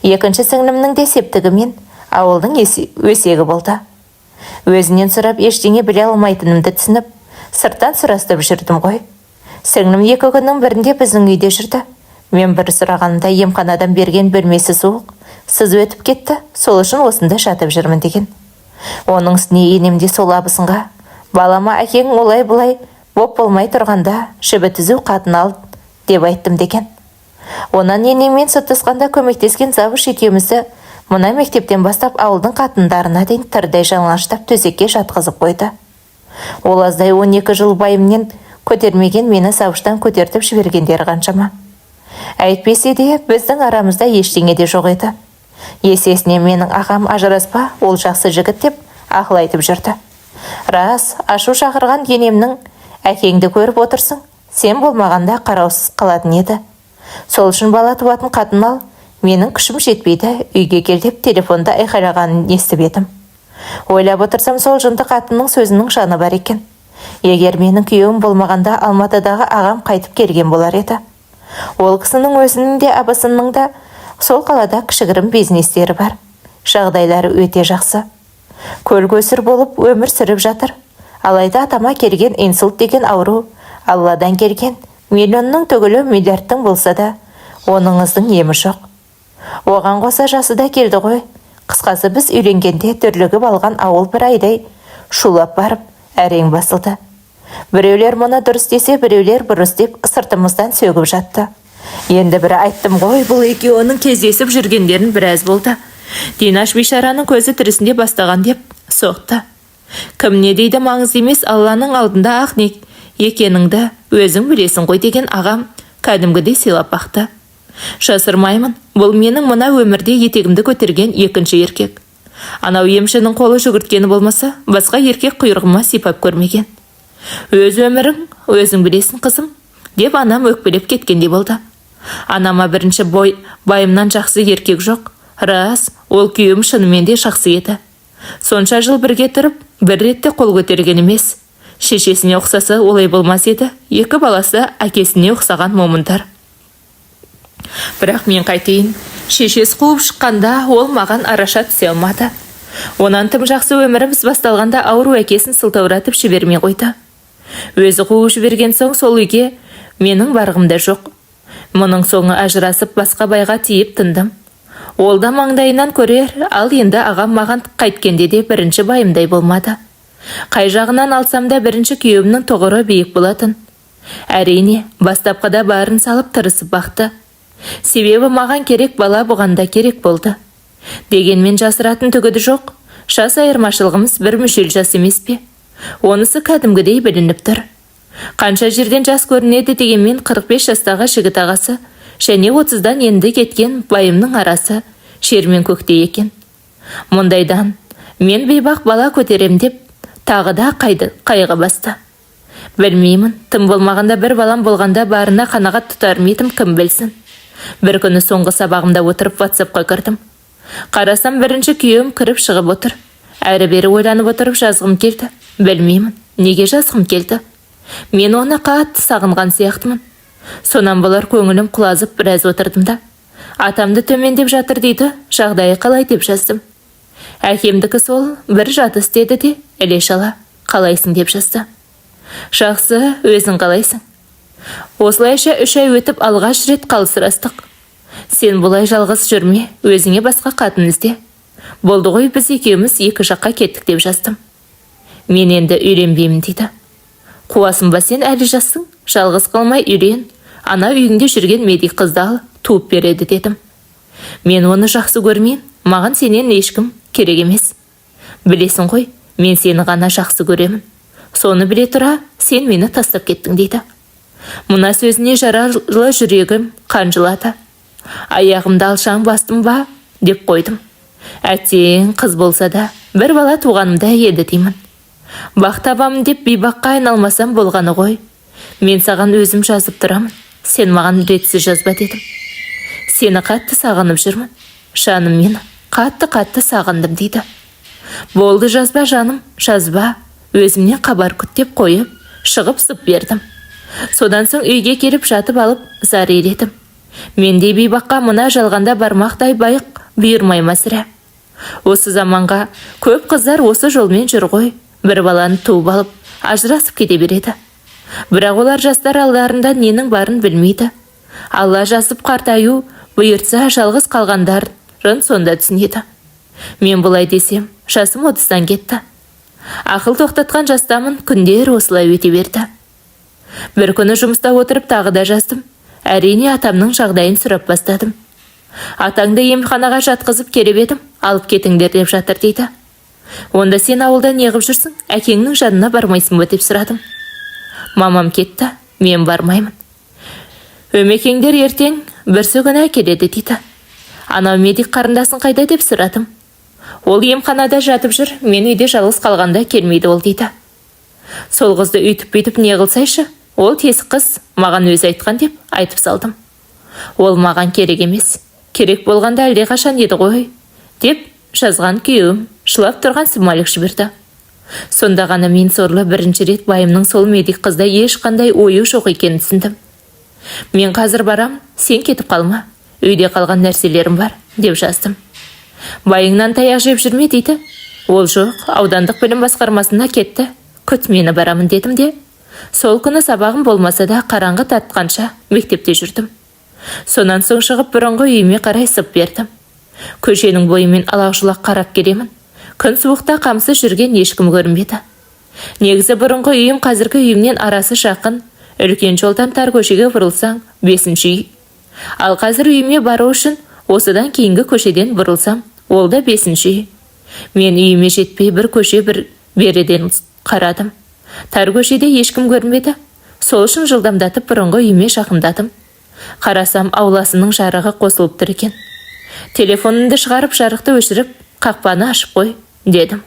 Speaker 1: екінші сіңлімнің де септігі мен ауылдың өсегі болды. Өзінен сұрап ештеңе біле алмайтынымды түсініп, Сырттан сұрастып жүрдім ғой. Сіңлім 2 күннің бірінде біздің үйде жүрді. Мен бір сұрағанымда емханадан берген бөлмесі суық, сыз өтіп кетті, сол үшін осында жатып жүрмін деген. Оның үстіне енемде сол абысынға, балама әкең олай бұлай боп болмай тұрғанда жібі түзу қатын ал деп айттым деген. Онан енеммен соттасқанда көмектескен завуч екеумізді мына мектептен бастап ауылдың қатындарына дейін тырдай жалаңаштап төсекке жатқызып қойды. Ол аздай 12 жыл байымнен көтермеген мені завуштан көтертіп жібергендері қаншама. Әйтпесе де біздің арамызда ештеңе де жоқ еді. Есесіне менің ағам ажыраспа, ол жақсы жігіт деп ақыл айтып жүрді. Рас, ашу шақырған енемнің әкеңді көріп отырсың, сен болмағанда қараусыз қалатын еді. Сол үшін бала туатын қатын ал, менің күшім жетпейді, үйге кел деп телефонда айқайлағанын естіп едім. Ойлап отырсам, сол жынды қатынның сөзінің жаны бар екен. Егер менің күйеуім болмағанда Алматыдағы ағам қайтып келген болар еді. Ол кісінің өзінің де абысынның да сол қалада кішігірім бизнестері бар. Жағдайлары өте жақсы. Көл-көсір болып өмір сүріп жатыр. Алайда атама келген инсульт деген ауру, Алладан келген, миллионның түгілі миллиардтың болса да, оныңыздың емі жоқ. Оған қоса жасы да келді ғой. Қысқасы біз үйленгенде дүрлігіп алған ауыл бір айдай шулап барып, әрең басылды. Біреулер мұны дұрыс десе, біреулер бұрыс деп сыртымыздан сөгіп жатты. Енді бірі айттым ғой, бұл екеуінің кездесіп жүргендерін біраз болды. Динаш бейшараның көзі тірісінде бастаған деп соқты. Кім не дейді маңызды емес, Алланың алдында ақ не екеніңді өзің білесің ғой деген ағам кәдімгідей сыйлап бақты. Жасырмаймын, бұл менің мына өмірде етегімді көтерген екінші еркек. Анау емшінің қолы жүгірткені болмаса, басқа еркек құйрығыма сипап көрмеген. Өз өмірің, өзің білесің қызым, деп анам өкпелеп кеткендей болды. Анама бірінші байымнан жақсы еркек жоқ. Рас, ол күйеуім шынымен де жақсы еді. Сонша жыл бірге тұрып, бір ретте қол көтерген емес. Шешесіне ұқсаса олай болмас еді. 2 баласы әкесіне ұқсаған момындар. Бірақ мен қайтейін, шешесі қуып шыққанда ол маған араша түсе алмады. Онан тым жақсы өміріміз басталғанда ауру әкесін сылтауратып жібермей қойды. Өзі қуып жіберген соң сол үйге менің барғымда жоқ. Мұның соңы ажырасып басқа байға тиіп тындым. Ол да маңдайынан көрер, ал енді ағам маған қайткенде де бірінші байымдай болмады. Қай жағынан алсам да бірінші күйеуімнің тұғыры биік болатын. Әрине, бастапқыда барын салып тырысып бақты. Себебі маған керек бала бұғанда керек болды. Дегенмен жасыратын түгіді жоқ. Жас айырмашылығымыз бір мүшел жас емес пе? Онысы кәдімгідей білініп тұр. Қанша жерден жас көрінеді дегенмен 45 жастағы жігіт ағасы және 30-дан енді кеткен байымның арасы жер мен көктей екен. Мұндайдан мен бейбақ бала көтерем деп тағы да қайғы басты. Білмеймін, тым болмағанда бір балам болғанда барына қанағат тұтар едім, кім білсін. Бір күні соңғы сабағымда отырып WhatsApp-қа кірдім. Қарасам бірінші күйеуім кіріп шығып отыр. Әрі-бері ойланып отырып жазғым келді. Білмеймін, неге жазғым келді. Мен оны қатты сағынған сияқтымын. Сонан болар көңілім құлазып біраз отырдым да. Атамды төмендеп жатыр дейді, жағдайы қалай деп жаздым. Әкемдікі сол, бір жаты істеді де, іле-шала, қалайсың деп жазды. Жақсы, өзің қалайсың? Осылайша 3 ай өтіп алғаш рет қалысырастық. Сен бұлай жалғыз жүрме, өзіңе басқа қатын ізде. Болды ғой, біз екеуміз 2 жаққа кеттік деп жаздым. Мен енді үйленбеймін дейді. Қуасың ба сен, әлі жассың? Жалғыз қалмай үйлен. Ана үйіңде жүрген медик қызды ал, туып береді дедім. Мен оны жақсы көрмеймін, маған сенен ешкім керек емес. Білесің ғой, мен сені ғана жақсы көремін. Соны біле тұра, сен мені тастап кеттің дейді. Мұна сөзіне жаралы жүрегім қанжылады. Аяғымды алшаң бастым ба, деп қойдым. Әттең қыз болса да, бір бала туғанымда еді деймін. Бақ табамын деп бейбаққа айналмасам болғаны ғой. Мен саған өзім жазып тұрамын, сен маған ретсіз жазба дедім. Сені қатты сағынып жүрмін. Жаным, мені қатты сағындым дейді. Болды, жазба жаным, жазба. Өзімнен хабар күт деп қойып, шығып сып бердім. Содан соң үйге келіп жатып алып зар еледім. Менде бейбаққа мына жалғанда бармақтай байық бұйырмай масыра. Осы заманға көп қыздар осы жолмен жүр ғой. Бір баланы туып алып, ажырасып кете береді. Бірақ олар жастар алдарында ненің барын білмейді. Алла жазып қартаю бұйыртса жалғыз қалғандарын сонда түсінеді. Мен бұлай десем, жасым 30-тан кетті. Ақыл тоқтатқан жастамын, күндер осылай өте берді. Бір күні жұмыста отырып тағы да жаздым. Әрине атамның жағдайын сұрап бастадым. Атаңды емханаға жатқызып келіп едім, алып кетіңдер деп жатыр дейді. Онда сен ауылда неғып жүрсің? Әкеңнің жанына бармайсың ба деп сұрадым. Мамам кетті, мен бармаймын. Өмекеңдер ертең бірсі күні әкеледі дейді. Анау медик қарындасын қайда деп сұрадым. Ол емханада жатып жүр, мен үйде жалғыз қалғанда келмейді ол дейді. Сол қызды үйтіп-бүйтіп не қылсайшы? Ол тесік қыз маған өзі айтқан деп айтып салдым. Ол маған керек емес. Керек болғанда әлде қашан еді ғой, деп жазған күйеуім шылап тұрған смайлик жіберді. Сонда ғана мен сорлы бірінші рет байымның сол медик қызда ешқандай ойы жоқ екенін түсіндім. Мен қазір барам, сен кетіп қалма. Үйде қалған нәрселерім бар, деп жаздым. Байыңнан таяқ жеп жүрме дейді. Ол жоқ, аудандық білім басқармасына кетті. Күт, мені барамын дедім де. Сол күні сабағым болмаса да қараңғы тартқанша мектепте жүрдім. Сонан соң шығып бұрынғы үйіме қарай сып бердім. Көшенің бойымен алақ-жұлақ қарап келемін. Күн суықта қамсыз жүрген ешкім көрінбеді. Негізі бұрынғы үйім қазіргі үйімнен арасы жақын. Үлкен жолдан тар көшеге бұрылсаң 5-ші үй. Ал қазір үйіме бару үшін осыдан кейінгі көшеден бұрылсам, ол да 5-ші үй. Мен үйіме жетпей бір көше бір береден қарадым. Тар көшеде ешкім көрінбеді. Сол үшін жылдамдатып бұрынғы үйіме жақындадым. Қарасам ауласының жарығы қосылып тұр екен. Телефонымды шығарып жарықты өшіріп, қақпаны ашып қой, дедім.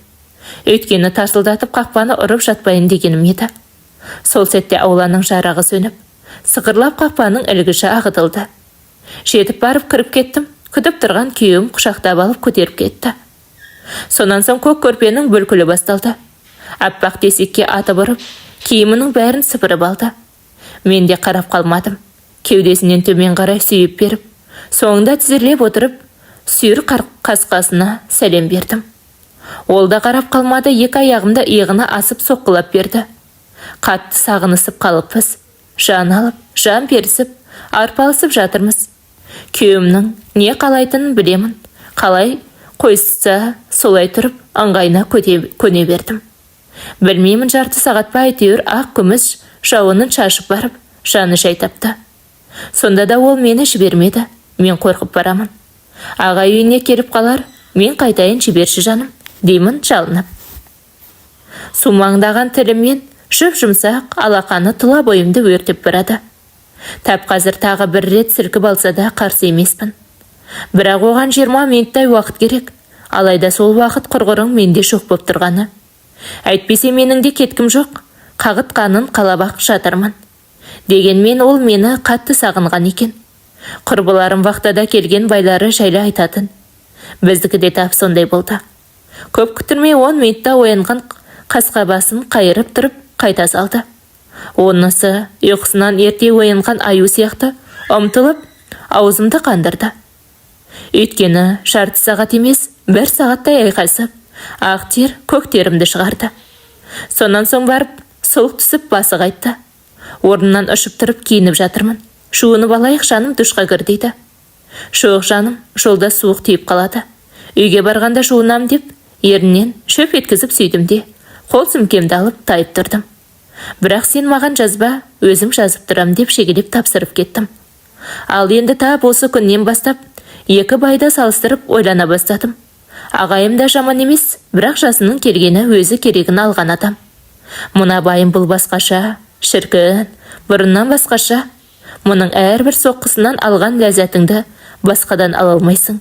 Speaker 1: Өйткені тарсылдатып қақпаны ұрып жатпайын дегенім еді. Сол сәтте ауланың жарығы сөніп, сықырлап қақпаның ілгіші ағытылды. Жетіп барып кіріп кеттім. Күтіп тұрған күйеуім құшақтап алып көтеріп кетті. Сонан соң көк көрпенің бүлкілі басталды. Аппақ тесекке атып ұрып, киімінің бәрін сыпырып алды. Мен де қарап қалмадым. Кеудесінен төмен қарай сүйіп беріп, соңында тізерлеп отырып, сүйір қасқасына сәлем бердім. Ол да қарап қалмады, екі аяғымда иығына асып соққылап берді. Қатты сағынысып қалыппыз. Жан алып, жан берісіп, арпалысып жатырмыз. Күйеуімнің не қалайтынын білемін. Қалай қойса солай тұрып, ыңғайына көне бердім. Білмеймін, жарты сағат па әйтеуір ақ күміс жауынын шашып барып, жаны жай тапты. Сонда да ол мені жібермеді. Мен қорқып барамын. Аға үйіне келіп қалар, мен қайтайын, жіберші жаным, деймін жалынып. Сумаңдаған тіліммен жұп-жұмсақ алақаны тұла бойымды өртеп барады. Тап қазір тағы бір рет сілкіп алса да қарсы емеспін. Бірақ оған 20 минуттай уақыт керек. Алайда сол уақыт құрғырың менде жоқ боп тұрғаны. Әйтпесе менің де кеткім жоқ. Қағытқанын қалабақ жатырмын. Дегенмен ол мені қатты сағынған екен. Құрбыларым вақтада келген байлары жайлы айтатын. Біздікі де тап сондай болды. Көп күттірмей 10 минутта оянған қасқа басын қайырып тұрып қайта салды. Онысы ұйқысынан ерте оянған аю сияқты ұмтылып, аузымды қандырды. Өйткені жарты сағат емес, 1 сағаттай айқасып, ақ тер көк терімді шығарды. Сонан соң барып, сұлық түсіп басы қайтты. Орнынан ұшып тұрып киініп жатырмын. Жуынып алайық жаным, душқа кір дейді. Жоқ жаным, жолда суық тиіп қалады. Үйге барғанда жуынам деп, ерінен шөп еткізіп сүйдім де, қол сөмкемді алып тайып тұрдым. Бірақ сен маған жазба, өзім жазып тұрам деп шегелеп тапсырып кеттім. Ал енді тап осы күннен бастап, екі байды салыстырып ойлана бастадым. Ағайым да жаман емес, бірақ жасының келгені өзі керегін алған адам. Мұна байым бұл басқаша, шіркін, бұрыннан басқаша. Мұның әрбір соққысынан алған ләззатыңды басқадан ала алмайсың.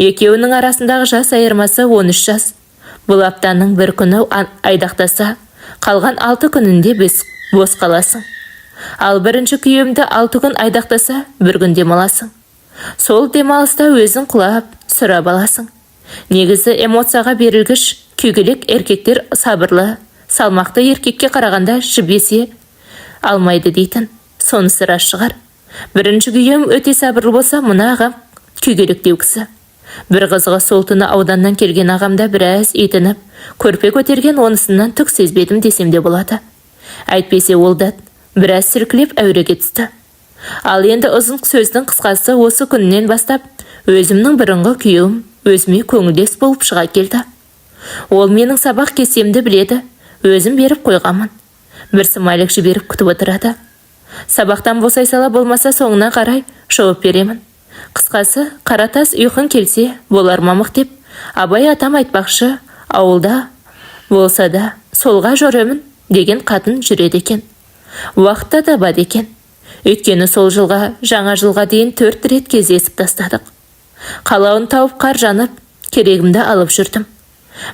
Speaker 1: Екеуінің арасындағы жас айырмасы 13 жас. Бұл аптаның бір күні айдақтаса, қалған 6 күнінде бос қаласың. Ал бірінші күйеуімді 6 күн айдақтаса, бір күн демаласың. Сол демалыста өзің құлап, сұрап аласың. Негізі эмоцияға берілгіш, күйгелек еркектер сабырлы, салмақты еркекке қарағанда жібесе алмайды дейтін. Сонысы рас шығар. Бірінші күйеуім өте сабырлы болса, мұна ағам күйгелек деу кісі. Бір қызығы сол түні ауданнан келген ағамда біраз етініп, Көрпе көтерген онысынан түк сезбедім десем де болады. Әйтпесе ол да біраз сіркілеп әуреге түсті. Ал енді ұзын сөздің қысқасы осы күннен бастап өзімнің бұрынғы күйеуім өзіме көңілдес болып шыға келді. Ол менің сабақ кесемді біледі, өзім беріп қойғанмын. Бір смайлик жіберіп күтіп отырады. Сабақтан босай сала болмаса соңына қарай жауап беремін. Қысқасы, Қаратас ұйқың келсе болар мамық деп, абай атам айтпақшы, ауылда болса да солға жүремін деген қатын жүреді екен. Уақытта да бад екен. Өйткені сол жылға, жаңа жылға дейін 4 рет кездесіп тастадық. Қалауын тауып қар жанып, керегімді алып жүрдім.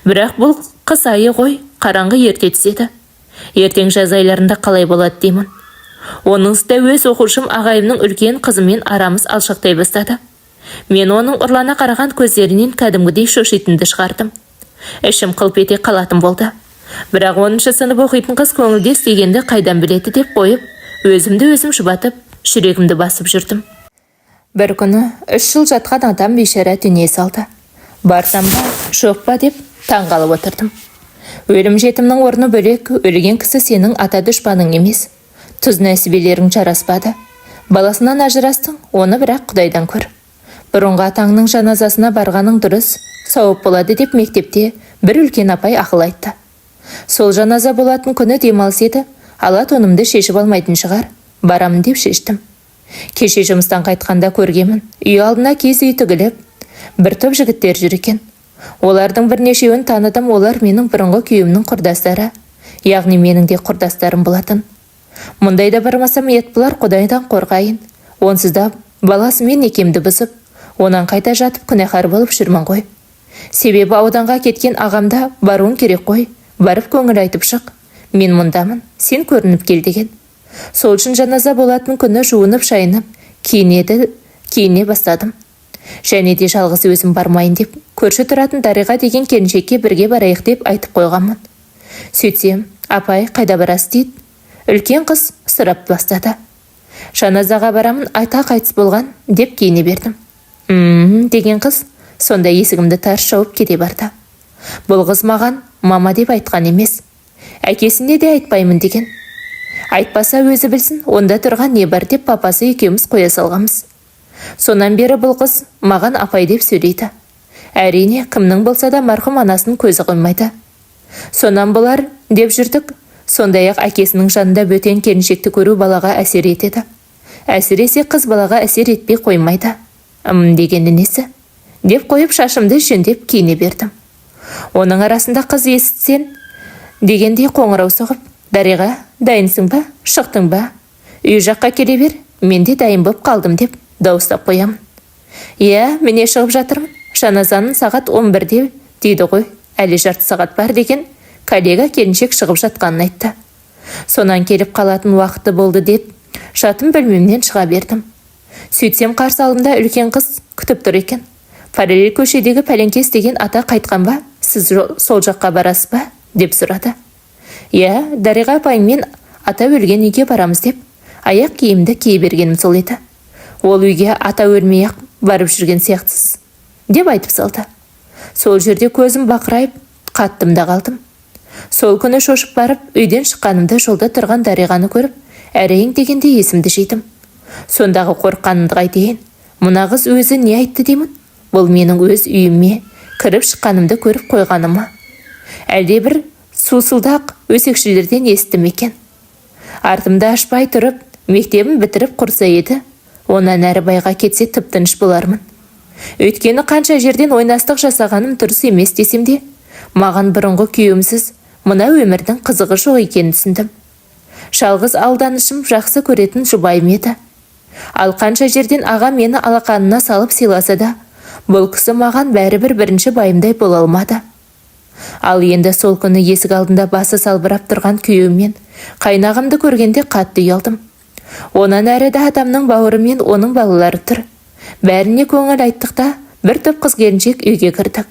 Speaker 1: Бірақ бұл қыс айы ғой, қараңғы ерте түседі. Ертең жаз айларында қалай болады деймін. Оныңызда өз оқушым ағайымның үлкен қызымен арамыз алшақтай бастады. Мен оның ұрлана қараған көздерінен кәдімгідей шошитынды шығардым. Ішім қылп ете қалатын болды. Бірақ 10-шы сынып оқитын қыз көңілдес дегенді қайдан біледі деп қойып, өзімді өзім жұбатып, жүрегімді басып жүрдім. Бір күні 3 жыл жатқан адам бейшара дүние салды. Барсам ба, жоқ па деп таңғалып отырдым. Өлім жетімнің орны бөлек, өлген кісі сенің ата дұшпаның емес. Тұз нәсібелерің жараспады. Баласынан ажырастың, оны бірақ Құдайдан көр. Бұрынғы атаңның жаназасына барғаның дұрыс, сауап болады деп мектепте бір үлкен апай ақыл айтты. Сол жаназа болатын күні демалыс еді, ала тонымды шешіп алмайтын шығар, барамын деп шештім. Кеше жұмыстан қайтқанда көргемін, үй алдына киіз үй тігіліп, бір топ жігіттер жүр екен. Олардың бірнешеуін таныдым, олар менің бұрынғы күйеуімнің құрдастары, яғни менің де құрдастарым болатын. Мұндайда бармасам ет бұлар Құдайдан қорғайын. Онсыз да баласымен некемді бұзып, онан қайта жатып күнәһар болып жүрмін ғой. Себебі ауданға кеткен ағамда баруын керек қой, барып көңіл айтып шық. Мен мұндамын, сен көрініп кел деген. Сол үшін жаназа болатын күні жуынып шайынып, киіне бастадым. Және де жалғыз өзім бармайын деп, көрші тұратын Дариға деген келіншекке бірге барайық деп айтып қойғанмын. Сөйтсем, апай қайда барасыз дейді. Үлкен қыз сұрап бастады. Жаназаға барамын, айта қайтыс болған деп киіне бердім. Деген қыз сонда есігімді тарс жауып кете барды. Бұл қыз маған мама деп айтқан емес, әкесіне де айтпаймын деген. Айтпаса өзі білсін, онда тұрған не бар деп папасы екеуміз қоя салғамыз. Сонан бері бұл қыз маған апай деп сөйлейді. Әрине, кімнің болса да марқұм анасын көзі қоймайды. Сонан болар деп жүрдік. Сондай-ақ әкесінің жанында бөтен келіншекті көру балаға әсер етеді. Әсіресе қыз балаға әсер етпей қоймайды. Дегенді несі? Деп қойып шашымды жөндеп киіне бердім. Оның арасында қыз естісен дегендей қоңырау соғып, Дариға, дайынсың ба, шықтың ба? Үй жаққа келе бер, мен де дайын боп қалдым деп дауыстап қоямын. Иә, міне шығып жатырмын. Жаназаның сағат 11-де дейді ғой, әлі жарты сағат бар деген коллега келіншек шығып жатқанын айтты. Сонан келіп қалатын уақыты болды деп, жатым бөлмемнен шыға бердім. Сөйтсем қарсы алдымда үлкен қыз күтіп тұр екен. Параллель көшедегі пәленкес деген ата қайтқан ба, сіз сол жаққа барасыз ба? Деп сұрады. Иә, Дариға апаймен ата өлген үйге барамыз деп, аяқ киімді кие бергенім сол еді. Ол үйге ата өлмей-ақ барып жүрген сияқтысыз, деп айтып салды. Сол жерде көзім бақырайып, қаттым да қалдым. Сол күні шошып барып, үйден шыққанымда жолда тұрған Дариғаны көріп, әрең дегенде есімді жидым. Сондағы қорыққанымды қайтейін. Мұна қыз өзі не айтты деймін? Бұл менің өз үйіме кіріп шыққанымды көріп қойғаныма. Әлде бір сусылдақ өсекшілерден естім екен. Артымда ашпай тұрып, мектебін бітіріп құрса еді, онан әрі байға кетсе тып-тыныш болармын. Өйткені қанша жерден ойнастық жасағаным дұрыс емес десем де, маған бұрынғы күйеуімсіз мына өмірдің қызығы жоқ екенін түсіндім. Жалғыз алданышым жақсы көретін жұбайым еді. Ал қанша жерден аға мені алақанына салып сыйласа да, бұл кісі маған бәрібір бірінші байымдай бола алмады. Ал енді сол күні есік алдында басы салбырап тұрған күйеуіммен қайнағымды көргенде қатты ұялдым. Онан әрі де адамның бауыры мен оның балалары тұр. Бәріне көңіл айттық та, бір топ қыз келіншек үйге кірдік.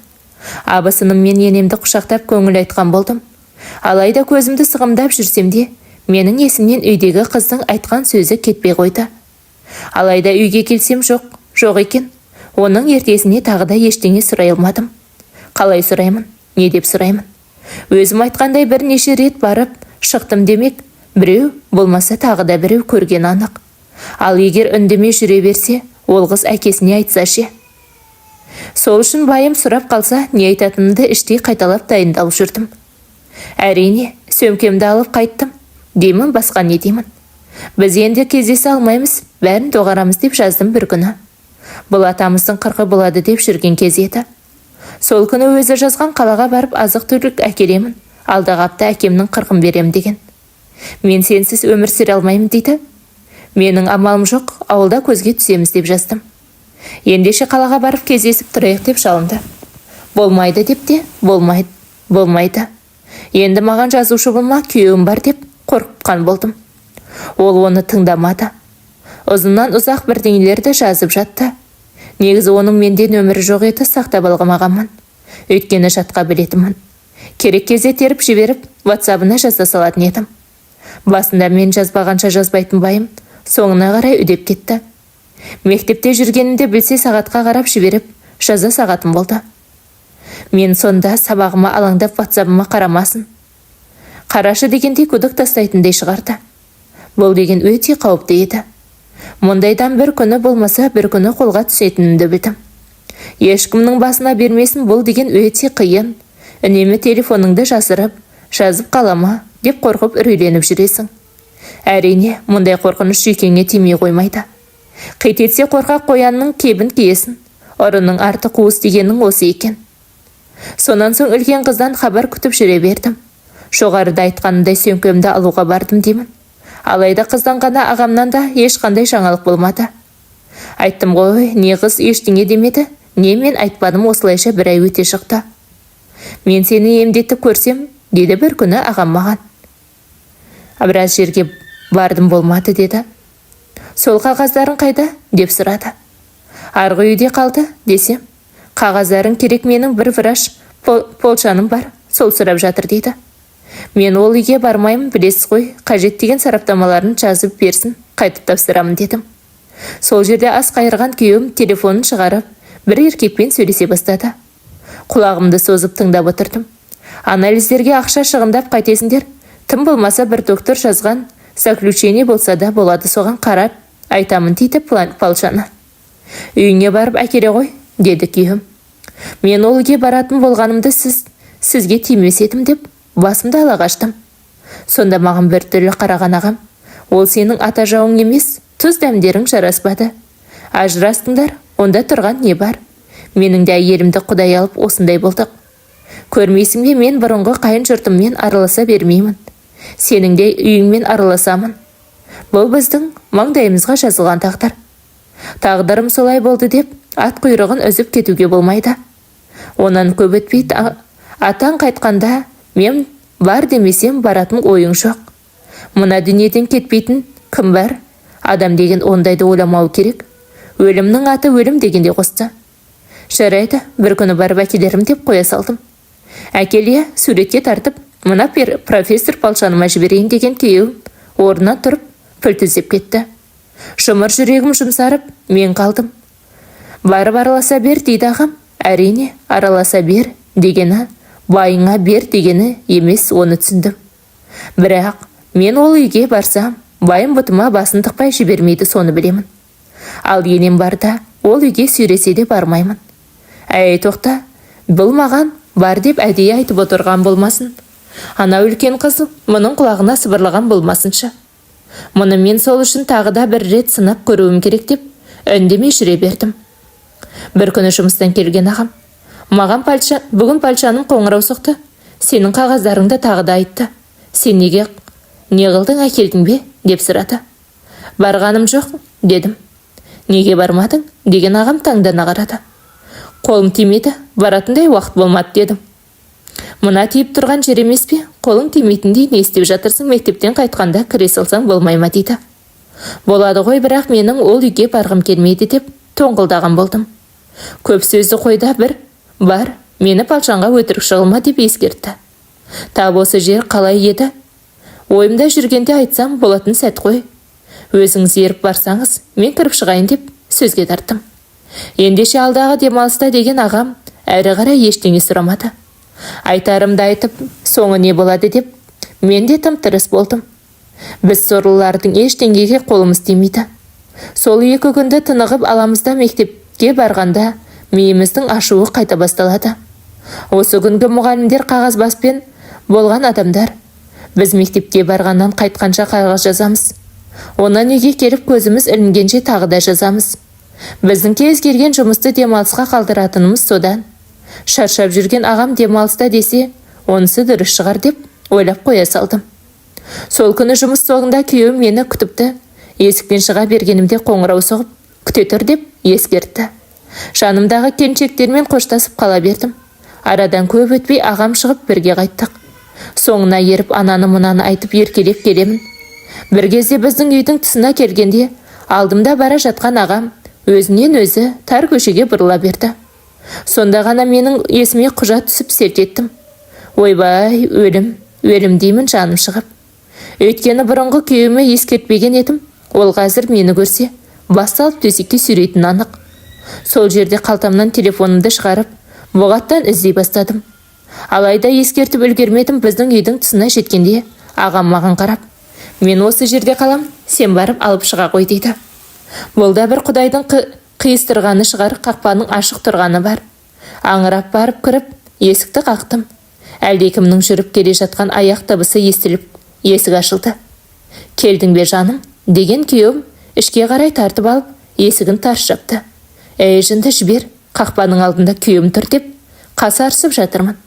Speaker 1: Абысыным мен енемді құшақтап көңіл айтқан болдым. Алайда көзімді сығымдап жүрсем де, менің есімнен үйдегі қыздың айтқан сөзі кетпей қойды. Алайда үйге келсем жоқ екен. Оның ертесіне тағы да ештеңе сұрай алмадым. Қалай сұраймын? Не деп сұраймын? Өзім айтқандай бірнеше рет барып шықтым демек, біреу болмаса тағы да біреу көрген анық. Ал егер үндемей жүре берсе, ол қыз әкесіне айтса ше. Сол үшін байым сұрап қалса, не айтатынымды іштей қайталап дайындалып жүрдім. Әрине, сөмкемді алып қайттым. Деймін, басқа не деймін. Біз енді кездесе алмаймыз, бәрін доғарамыз деп жаздым бір күні. Бұл атамыздың 40 болады деп жүрген кез еді. Сол күні өзі жазған қалаға барып азық-түлік әкелемін. Алдағы апта әкемнің 40-ын берем деген. Мен сенсіз өмір сүре алмаймын дейді. Менің амалым жоқ, ауылда көзге түсеміз деп жаздым. Ендеше қалаға барып кездесіп тұрайық деп жалынды. Болмайды деп те, болмайды. Енді маған жазушы болма, күйеуім бар деп қорққан болдым. Ол оны тыңдамады. Ұзыннан ұзақ бірдеңелерді жазып жатты. Негізі оның менден өмірі жоқ еді, сақтап алғамағанмын. Өйткені жатқа білетімін. Керек кезде теріп жіберіп, WhatsApp-ына жаза салатын едім. Басында мен жазбағанша жазбайтын байым, соңына қарай үдеп кетті. Мектепте жүргенімде білсе сағатқа қарап жіберіп, жаза сағатым болды. Мен сонда сабағыма алаңдап WhatsApp-ыма қарамасын. Қарашы дегенде күдік тастайтындай шығарды. Бұл деген өте қауіпті еді. Мұндайдан бір күні болмаса бір күні қолға түсетінімді білдім. Ешкімнің басына бермесін, бұл деген өте қиын. Үнемі телефоныңды жасырып, жазып қалама деп қорқып үрейленіп жүресің. Әрине, мұндай қорқыныш жүйкеңе тимей қоймайды. Қит етсе қорқақ қоянның кебін киесін. Ұрының арты қуыс дегеннің осы екен. Сонан соң үлкен қыздан хабар күтіп жүре бердім. Жоғарыда айтқанындай сөмкемді алуға бардым деймін. Алайда қыздан ғана ағамнан да ешқандай жаңалық болмады. Айттым ғой, не қыз ештеңе демеді, не мен айтпадым, осылайша бір ай өте шықты. Мен сені емдетіп көрсем, деді бір күні ағам маған. Біраз жерге бардым, болмады деді. Сол қағаздарың қайда? Деп сұрады. Арғы үйде қалды десем, қағаздарың керек, менің бір врач полчаным бар, сол сұрап жатыр дейді. Мен ол үйге бармаймын, білесіз ғой, қажет деген сараптамаларын жазып берсін, қайтып тапсырамын дедім. Сол жерде ас қайырған күйеуім телефонын шығарып, бір еркекпен сөйлесе бастады. Құлағымды созып тыңдап отырдым. Анализдерге ақша шығындап қайтесіңдер, тым болмаса бір доктор жазған заключение болса да болады, соған қарап айтамын дейді палшаны. Үйіне барып әкеле ғой, деді күйеуім. Мен ол үйге баратын болғанымды сізге тимес едім деп басымды ала қаштым. Сонда маған бір түрлі қараған ағам, ол сенің ата жауың емес, тұз дәмдерің жараспады. Ажырастыңдар, онда тұрған не бар? Менің де әйелімді құдай алып осындай болдық. Көрмейсің бе, мен бұрынғы қайын жұртыммен араласа бермеймін. Сенің де үйіңмен араласамын. Бұл біздің маңдайымызға жазылған тағдыр. Тағдырым солай болды деп, ат құйрығын үзіп кетуге болмайды. Онан көп өтпей, атаң қайтқанда, мен бар демесем баратын ойың жоқ. Мына дүниеден кетпейтін кім бар? Адам деген ондайды ойламау керек. Өлімнің аты өлім дегенде қосты. Жарайды, бір күні барып әкелерім деп қоя салдым. Әкеле суретке тартып, мына профессор палшаныма жіберейін деген күйеу орнынан тұрып пілтізеп кетті. Жұмыр жүрегім жұмсарып, мен қалдым. Барып араласа бер дейді ағам. Әрине, араласа бер дегені, байыңа бер дегені емес, оны түсіндім. Бірақ мен ол үйге барсам, байым бұтыма басын тықпай жібермейді, соны білемін. Ал енем барда, ол үйге сүйресе де бармаймын. Әй, тоқта, бұл маған бар деп әдейі айтып отырған болмасын. Ана үлкен қызым мұның құлағына сыбырлаған болмасыншы. Мұны мен сол үшін тағы да бір рет сынап көруім керек деп үндемей жүре бердім. Бір күні жұмыстан келген ағам, маған бүгін палшаным қоңырау соқты. Сенің қағаздарыңды тағы да айтты. Сен не қылдың, әкелдің бе? Деп сұрады. Барғаным жоқ, дедім. Неге бармадың? Деген ағам таңдана қарады. Қолым тимейді, баратындай уақыт болмады дедім. Мұна тиіп тұрған жер емес пе? Қолың тимейтіндей не істеп жатырсың, мектептен қайтқанда кіре салсаң болмай ма дейді. Болады ғой, бірақ менің ол үйге барғым келмейді деп тоңғылдаған болдым. Көп сөзді қойда бір бар, мені палшанға өтірік шығылма деп ескертті. Тап осы жер қалай еді? Ойымда жүргенде айтсам болатын сәт қой. Өзіңіз еріп барсаңыз, мен кіріп шығайын деп сөзге тарттым. Ендеше алдағы демалыста деген ағам әрі қарай ештеңе сұрамады. Айтарымды айтып, соңы не болады деп, мен де тым-тырыс болдым. Біз сорлылардың ештеңеге қолымыз тимейді. Сол 2 күнді тынығып аламызда мектепке барғанда миымыздың ашуы қайта басталады. Осы күнгі мұғалімдер қағазбаспен болған адамдар. Біз мектепке барғаннан қайтқанша қағаз жазамыз. Онан үйге келіп көзіміз ілінгенше тағы да жазамыз. Біздің кез келген жұмысты демалысқа қалдыратынымыз содан. Шаршап жүрген ағам демалыста десе, онысы дұрыс шығар деп ойлап қоя салдым. Сол күні жұмыс соңында күйеуім мені күтіпті. Есіктен шыға бергенімде қоңырау соғып, күте тұр деп ескертті. Жанымдағы келіншектермен қоштасып қала бердім. Арадан көп өтпей ағам шығып бірге қайттық. Соңына еріп ананы мұнаны айтып еркелеп келемін. Бір кезде біздің үйдің тұсына келгенде, алдымда бара жатқан ағам өзінен өзі тар көшеге бұрыла берді. Сонда ғана менің есіме құжат түсіп селт еттім. Ойбай, өлім деймін жаным шығып. Өйткені бұрынғы күйеуіме ескертпеген едім. Ол қазір мені көрсе, бас салып төсекке сүйрейтін анық. Сол жерде қалтамнан телефонымды шығарып, бұғаттан іздей бастадым. Алайда ескертіп үлгермедім. Біздің үйдің тұсына жеткенде ағам маған қарап, мен осы жерде қалам, сен барып алып шыға қой дейді. Бұл да бір құдайдың қиыстырғаны шығар, қақпаның ашық тұрғаны бар. Аңырап барып кіріп, есікті қақтым. Әлдекімнің жүріп келе жатқан аяқ дыбысы естіліп, есік ашылды. Келдің бе жаным, деген күйеуім ішке қарай тартып алып, есігін тарс жапты. Жынды жібер, қақпаның алдында күйеуім тұр деп, қасарысып жатырмын.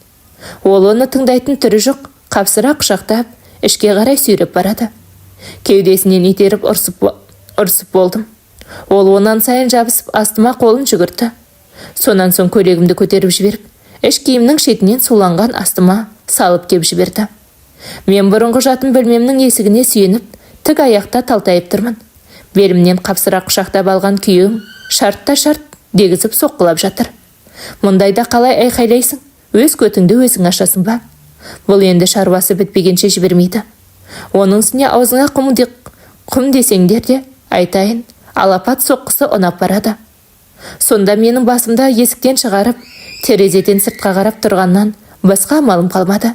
Speaker 1: Ол оны тыңдайтын түрі жоқ, қапсыра құшақтап, ішке қарай сүйреп барады. Кеудесінен итеріп ұрсып болдым. Ол онан сайын жабысып астыма қолын жүгірді. Сонан соң көйлегімді көтеріп жіберіп, іш киімнің шетінен суланған астыма салып кеп жіберді. Мен бұрынғы жатын бөлмемнің есігіне сүйеніп, тік аяқта талтайып тұрмын. Белімнен қапсыра құшақтап алған күйеуім шартта-шарт дегізіп соққылап жатыр. Мұндайда қалай айқайлайсың? Өз көтіңді өзің ашасың ба? Бұл енді шаруасы бітпегенше жібермейді. Оның үстіне аузыңа құм десеңдер де, айтайын, алапат соққысы ұнап барады. Сонда менің басымда есіктен шығарып, терезеден сыртқа қарап тұрғаннан басқа амалым қалмады.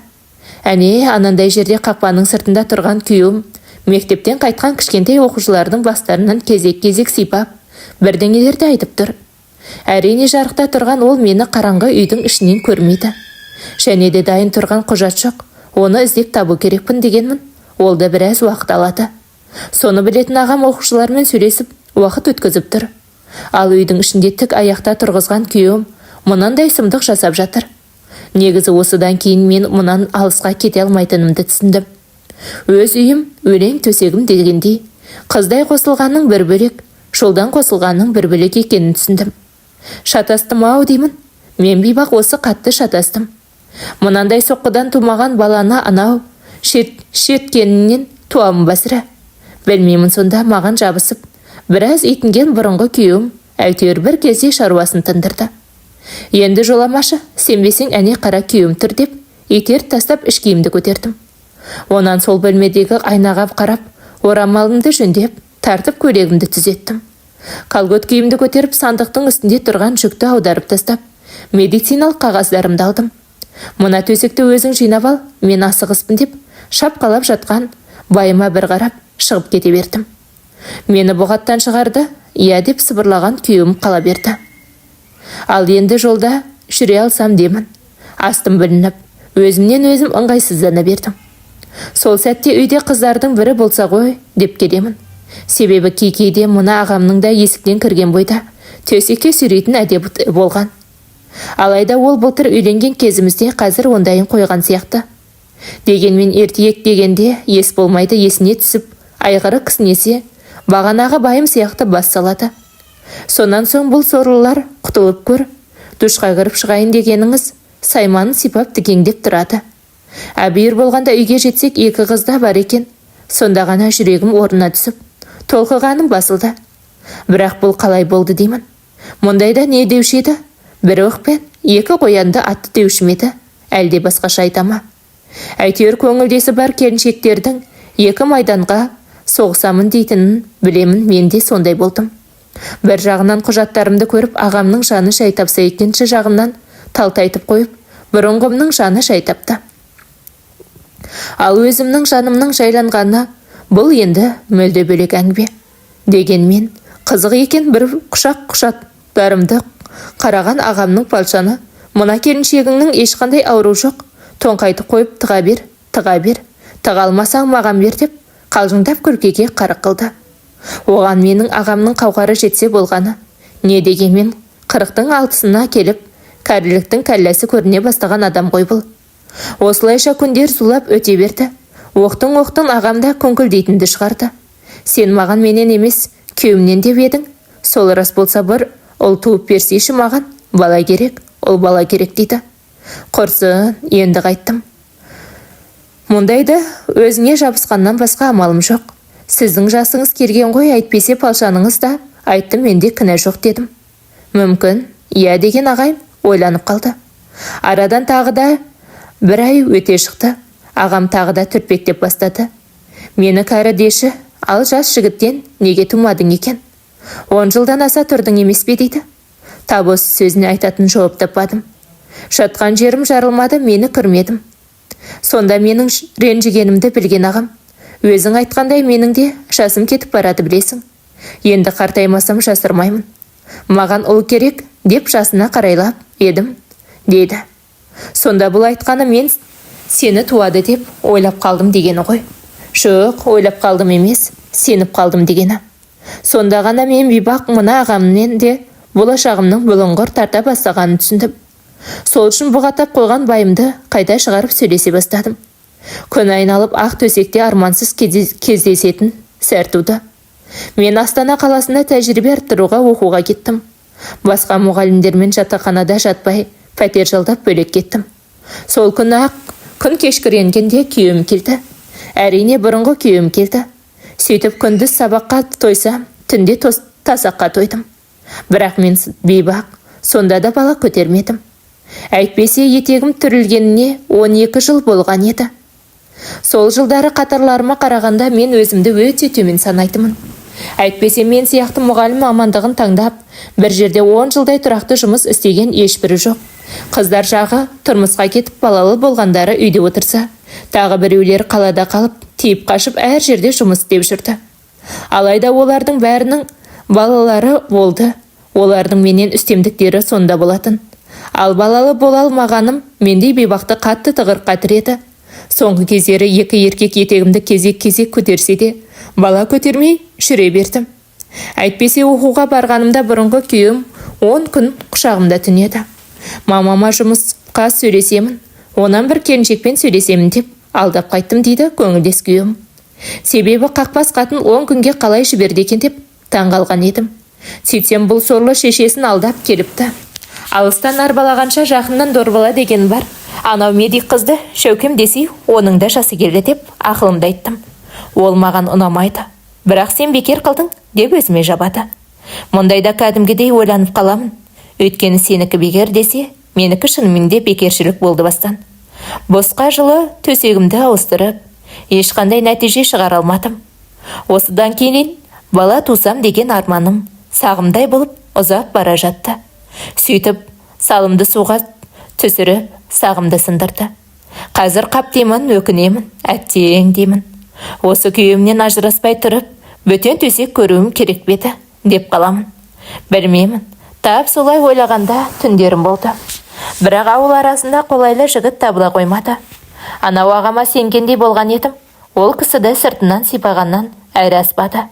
Speaker 1: Анандай жерде қақпаның сыртында тұрған күйеуім мектептен қайтқан кішкентай оқушылардың бастарынан кезек-кезек сипап, бірдеңелерді айтып тұр. Әрине жарықта тұрған ол мені қараңғы үйдің ішінен көрмейді. Және де дайын тұрған құжат жоқ, оны іздеп табу керекпін дегенмін. Ол да біраз уақыт алады. Соны білетін ағам оқушылармен сөйлесіп, уақыт өткізіп тұр. Ал үйдің ішінде тік аяқта тұрғызған күйеуім мұнандай сұмдық жасап жатыр. Негізі осыдан кейін мен мұнан алысқа кете алмайтынымды түсіндім. Өз үйім, өлең төсегім дегендей, қыздай қосылғанның бір бөлек, жолдан қосылғанның бір бөлек екенін түсіндім. Шатастым ау деймін. Мен бейбақ осы қатты шатастым. Мұнандай соққыдан тумаған баланы анау шерткенінен туамын басыра. Білмеймін, сонда маған жабысып, біраз итінген бұрынғы күйеуім әйтеуір бір кезде шаруасын тындырды. Енді жоламашы, сенбесең әне қара күйеуім тұр деп, етер тастап іш киімді көтердім. Онан сол бөлмедегі айнаға қарап, орамалымды жөндеп, тартып көйлегімді түзеттім. Қалгөт киімді көтеріп, сандықтың үстінде тұрған жүкті аударып тастап, медициналық қағаздарымды алдым. Мына төсекті өзің жинап ал, мен асығыспын деп, шапқалап жатқан байыма бір қарап, шығып кете бердім. Мені бұғаттан шығарды, иә деп сыбырлаған күйеуім қала берді. Ал енді жолда жүре алсам демін. Астым білініп, өзімнен өзім ыңғайсыздана бердім. Сол сәтте үйде қыздардың бірі болса ғой деп келемін. Себебі кейде мына ағамның да есіктен кірген бойда төсекке сүйрейтін әдеті болған. Алайда ол былтыр үйленген кезімізде қазір ондайын қойған сияқты. Дегенмен ертиек дегенде ес болмайды, есіне түсіп, айғыры кісінесе, бағанағы байым сияқты бас салады. Сонан соң бұл сорлылар құтылып көр, душқа кіріп шығайын дегеніңіз сайманын сипап тікеңдеп тұрады. Әбүйір болғанда үйге жетсек екі қызда бар екен. Сонда ғана жүрегім орнына түсіп, толқығаным басылды. Бірақ бұл қалай болды деймін. Мұндайда не деуші еді? Бір оқпен екі қоянды атты деуші ме еді? Әлде басқаша айтама? Әйтеуір көңілдесі бар келіншектердің екі майданға соғысамын дейтінін білемін, мен де сондай болдым. Бір жағынан құжаттарымды көріп, ағамның жаны шай тапса, екінші жағынан талтайтып қойып,
Speaker 2: бұрынғымның жаны жай тапты. Ал өзімнің жанымның жайланғаны бұл енді мүлде бөлек әңгіме. Дегенмен қызық екен, бір құшақ құшақтарымды қараған ағамның палшаны, мына келіншегіңнің ешқандай ауру жоқ, тоңқайтып қойып тыға бер, тыға алмасаң маған бер деп қалжыңдап күлкіге қарық қылды. Оған менің ағамның қауқары жетсе болғаны. Не дегенмен 40-тың алтысына келіп, кәріліктің кәлләсі көріне бастаған адам ғой бұл. Осылайша күндер зулап өте берді. Оқтың ағамда күңкілдейтінді шығарды. Сен маған менен емес, күйеуімнен деп едің. Сол рас болса бір ұл туып берсейші маған. Бала керек, ол бала керек дейді. Құрсын, енді қайттым. Мұндайды өзіңе жабысқаннан басқа амалым жоқ. Сіздің жасыңыз келген ғой, әйтпесе палшаныңыз да. Айттым, менде кінә жоқ дедім. Мүмкін, иә деген ағайым ойланып қалды. Арадан тағы да бір ай өте шықты. Ағам тағы да түртпектеп бастады. Мені кәрі деші, ал жас жігіттен неге тумадың екен? 10 жылдан аса тұрдың емес пе дейді. Тап осы сөзіне айтатын жауап таппадым. Жатқан жерім жарылмады, мені кірмедім. Сонда менің ренжігенімді білген ағам. Өзің айтқандай менің де жасым кетіп барады білесің. Енді қартаймасам жасырмаймын. Маған ұл керек деп жасына қарайлап едім, деді. Сонда бұл айтқаны мен сені туады деп ойлап қалдым дегені ғой. Жоқ, ойлап қалдым емес, сеніп қалдым дегені. Сонда ғана мен бейбақ мына ағаммен де болашағымның бұлыңғыр тарта бастағанын түсіндім. Сол үшін бұғаттап қойған байымды қайта шығарып сөйлесе бастадым. Күн айналып ақ төсекте армансыз кездесетін сәр туды. Мен Астана қаласында тәжірибе арттыруға оқуға кеттім. Басқа мұғалімдермен жатақханада жатпай, пәтер жалдап бөлек кеттім. Сол күні ақ күн кешкіренгенде күйеуім келді. Әрине бұрынғы күйеуім келді. Сөйтіп күндіз сабаққа тойсам, түнде тасаққа тойдым. Бірақ мен бейбақ, сонда да бала көтермедім. Әйтпесе етегім түрілгеніне 12 жыл болған еді. Сол жылдары қатарларыма қарағанда мен өзімді өте төмен санайтымын. Әйтпесе мен сияқты мұғалім мамандығын таңдап, бір жерде 10 жылдай тұрақты жұмыс істеген ешбірі жоқ. Қыздар жағы тұрмысқа кетіп балалы болғандары үйде отырса, тағы біреулер қалада қалып, тиіп қашып әр жерде жұмыс істеп жүрді. Алайда олардың бәрінің балалары болды. Олардың менен үстемдіктері сонда болатын. Ал балалы бола алмағаным мендей бейбақты қатты тығыр қатыреді. Соңғы кездері екі еркек етегімді кезек-кезек көтерсе де, бала көтермей жүре бердім. Әйтпесе оқуға барғанымда бұрынғы күйеуім 10 күн құшағымда түнеді. Мамама жұмысқа сөйлесемін, онан бір келіншекпен сөйлесемін деп алдап қайттым дейді көңілдес күйеуім. Себебі қақпас қатын 10 күнге қалай жіберді екен деп таңғалған едім. Сөйтсем бұл сорлы шешесін алдап келіпті. Алыстан арбалағанша жақыннан дорбала деген бар. Анау медик қызды шәукем десей, оның да жасы келді деп ақылымды айттым. Ол маған ұнамайды. Бірақ сен бекер қылдың деп өзіме жабады. Мұндайда кәдімгідей ойланып қаламын. Өйткені сенікі бекер десе, менікі шынымен де бекершілік болды бастан. Босқа жылы төсегімді ауыстырып, ешқандай нәтиже шығара алмадым. Осыдан кейін бала тусам деген арманым сағымдай болып ұзап бара жатты. Сөйтіп, салымды суға түсіріп, сағымды сындырды. Қазір қап деймін, өкінемін, әттең деймін. Осы күйеуімнен ажыраспай тұрып, бөтен төсек көруім керек беді, деп қаламын. Білмеймін, тап солай ойлағанда түндерім болды. Бірақ ауыл арасында қолайлы жігіт табыла қоймады. Анау ағама сенгендей болған едім. Ол кісіді сыртынан сипағаннан әрі аспады.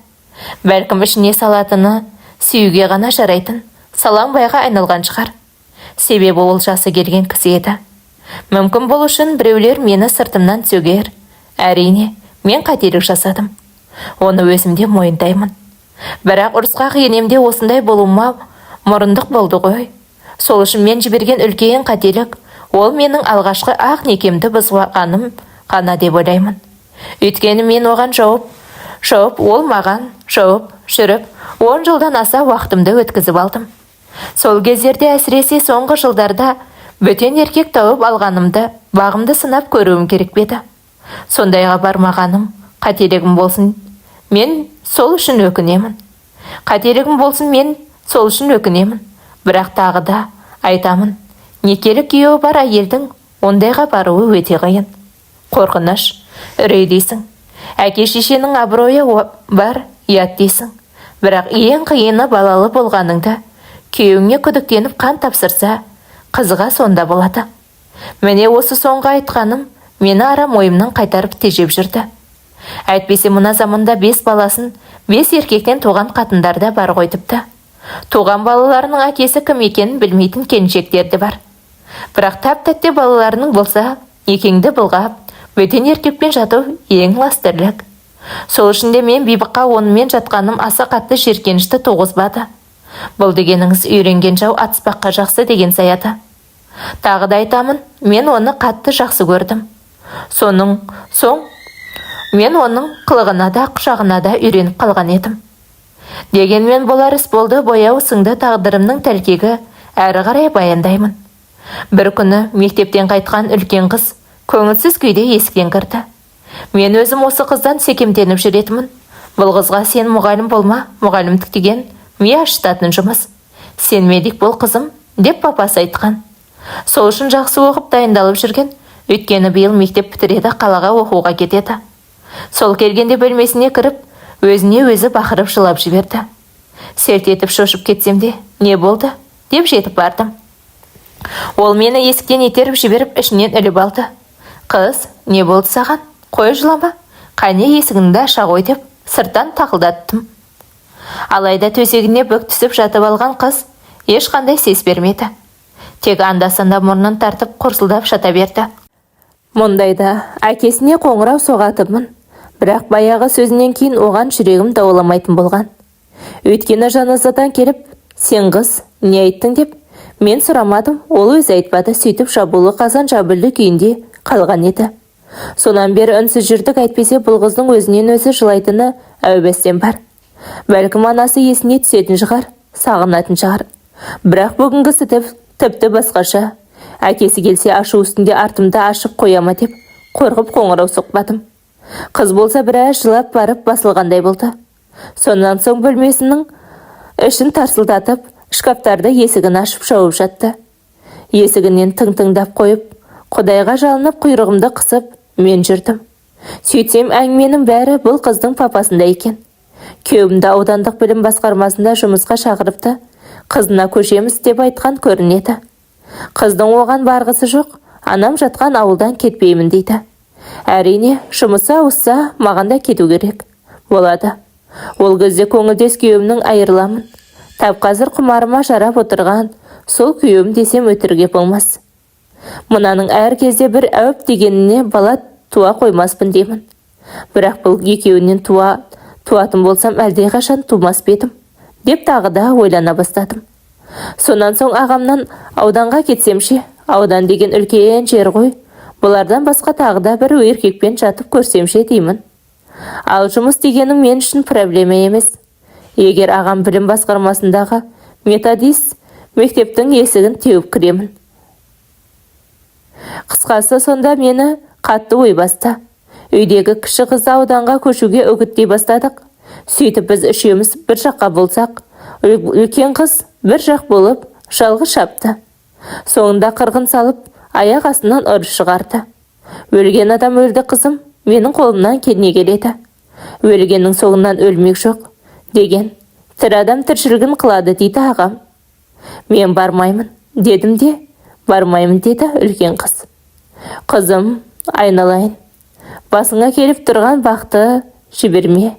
Speaker 2: Бәлкім ішіне салатыны, сүйуге ғана жарайтын салаңбайға айналған шығар. Себебі ол жасы келген кісі еді. Мүмкін бұл үшін біреулер мені сыртымнан сөгер. Әрине, мен қателік жасадым. Оны өзімде мойындаймын. Бірақ ұрысқақ енемде осындай болуыма мұрындық болды ғой. Сол үшін мен жіберген үлкен қателік, ол менің алғашқы ақ некемді бұзғаным ғана деп ойлаймын. Өйткені мен оған жауып, ол маған жауып жүріп, 10 жылдан аса уақытымды өткізіп алдым. Сол кездерде әсіресе соңғы жылдарда бөтен еркек тауып алғанымды, бағымды сынап көруім керек беді. Сондайға бармағаным қателігім болсын, мен сол үшін өкінемін. Қателігім болсын, мен сол үшін өкінемін. Бірақ тағы да айтамын,
Speaker 1: некелі күйеуі бар әйелдің ондайға баруы өте қиын. Қорқыныш, үрей дейсің. Әке шешенің абыройы бар, ұят дейсің. Бірақ ең қиыны балалы болғаныңда, күйеуіңе күдіктеніп қан тапсырса, қызға сонда болады. Міне осы соңғы айтқаным мені арам ойымнан қайтарып тежеп жүрді. Әйтпесе мына заманда 5 баласын 5 еркектен туған қатындарда бар ғой тіпті. Туған балаларының әкесі кім екенін білмейтін келіншектер де бар. Бірақ тәп-тәтті балаларының болса, екеңді былғап, бөтен еркекпен жату ең ластырлық. Сол үшін де мен Бибіққа онымен жатқаным аса қатты жеркенішті туғызбады. Бұл дегеніңіз үйренген жау атыспаққа жақсы деген саяды. Тағы да айтамын, мен оны қатты жақсы көрдім. Мен оның қылығына да, құшағына да үйреніп қалған едім. Дегенмен болар іс болды, бояу сыңды тағдырымның тәлкегі әрі қарай баяндаймын. Бір күні мектептен қайтқан үлкен қыз көңілсіз күйде есіктен кірді. Мен өзім осы қыздан секемденіп жүретімін. Бұл қызға сен мұғалім болма, мұғалімдік деген мие ашытатын жұмыс. Сен медик бол қызым, деп папасы айтқан. Сол үшін жақсы оқып дайындалып жүрген, өйткені биыл мектеп бітіреді, қалаға оқуға кетеді. Сол келгенде бөлмесіне кіріп, өзіне өзі бақырып жылап жіберді. Селт етіп шошып кетсем де, не болды, деп жетіп бардым. Ол мені есіктен итеріп жіберіп, ішінен іліп алды. Қыз, не болды саған? Қой жылама, қане есігіңді аша ғой деп сырттан тақылдаттым. Алайда төсегіне бүк түсіп жатып алған қыз ешқандай сес бермеді. Тек анда-санда мұрнын тартып құрсылдап жата берді. Мұндайда әкесіне қоңырау соғатынмын, бірақ баяғы сөзінен кейін оған жүрегім дауаламайтын болған. Өйткені жаназадан келіп, сен қыз, не айттың деп, мен сұрамадым, ол өзі айтпады, сөйтіп жабулы қазан жабылды күйінде қалған еді. Сонан бері үнсіз жүрдік, әйтпесе бұл қыздың өзінен өзі жылайтыны әубестен бар. Бәлкім анасы есіне түсетін шығар, сағынатын шығар. Бірақ бүгінгісі тіпті басқаша. Әкесі келсе ашу үстінде артымда ашып қояма деп қорқып қоңырау соқпадым. Қыз болса біраз жылап барып басылғандай болды. Сонан соң бөлмесінің ішін тарсылдатып, шкаптарды есігін ашып жауып жатты. Есігінен тың-тыңдап қойып, Құдайға жалынып құйрығымды қысып, мен жүрдім. Сөйтсем әңгіменің бәрі бұл қыздың папасында екен. Күйеуімді аудандық білім басқармасында жұмысқа шақырыпты. Қызына көшеміз деп айтқан көрінеді. Қыздың оған барғысы жоқ, анам жатқан ауылдан кетпеймін дейді. Әрине, жұмысы ауысса, маған да кету керек. Болады. Ол кезде көңілдес күйеуімнің айырыламын. Тап қазір құмарыма жарап отырған, сол күйеуім десем өтірге болмас. Мұнаның әр кезде бір әуіп дегеніне бала туа қоймаспын деймін. Бірақ бұл екеуінен туатын болсам әлдеқашан тумас бедім, деп тағы да ойлана бастадым. Сонан соң ағамнан ауданға кетсемше, аудан деген үлкен жер ғой, бұлардан басқа тағы да бір еркекпен жатып көрсемше деймін. Ал жұмыс дегенің мен үшін проблема емес. Егер ағам білім басқармасындағы методист мектептің есігін теуіп кіремін. Қысқасы, сонда мені қатты ой басты. Үйдегі кіші қызды ауданға көшуге үгіттей бастадық. Сөйтіп біз үшеуміз бір жаққа болсақ, үлкен қыз бір жақ болып жалғыз шапты. Соңында қырғын салып, аяқ астынан ұры шығарды. Өлген адам өлді қызым, менің қолымнан келіне келеді. Өлгеннің соңынан өлмек жоқ, деген. Тірі адам тіршілігін қылады дейді ағам. Мен бармаймын, дедім де, бармаймын деді үлкен қыз. Қызым, айналайын, басыңа келіп тұрған бақты жіберме.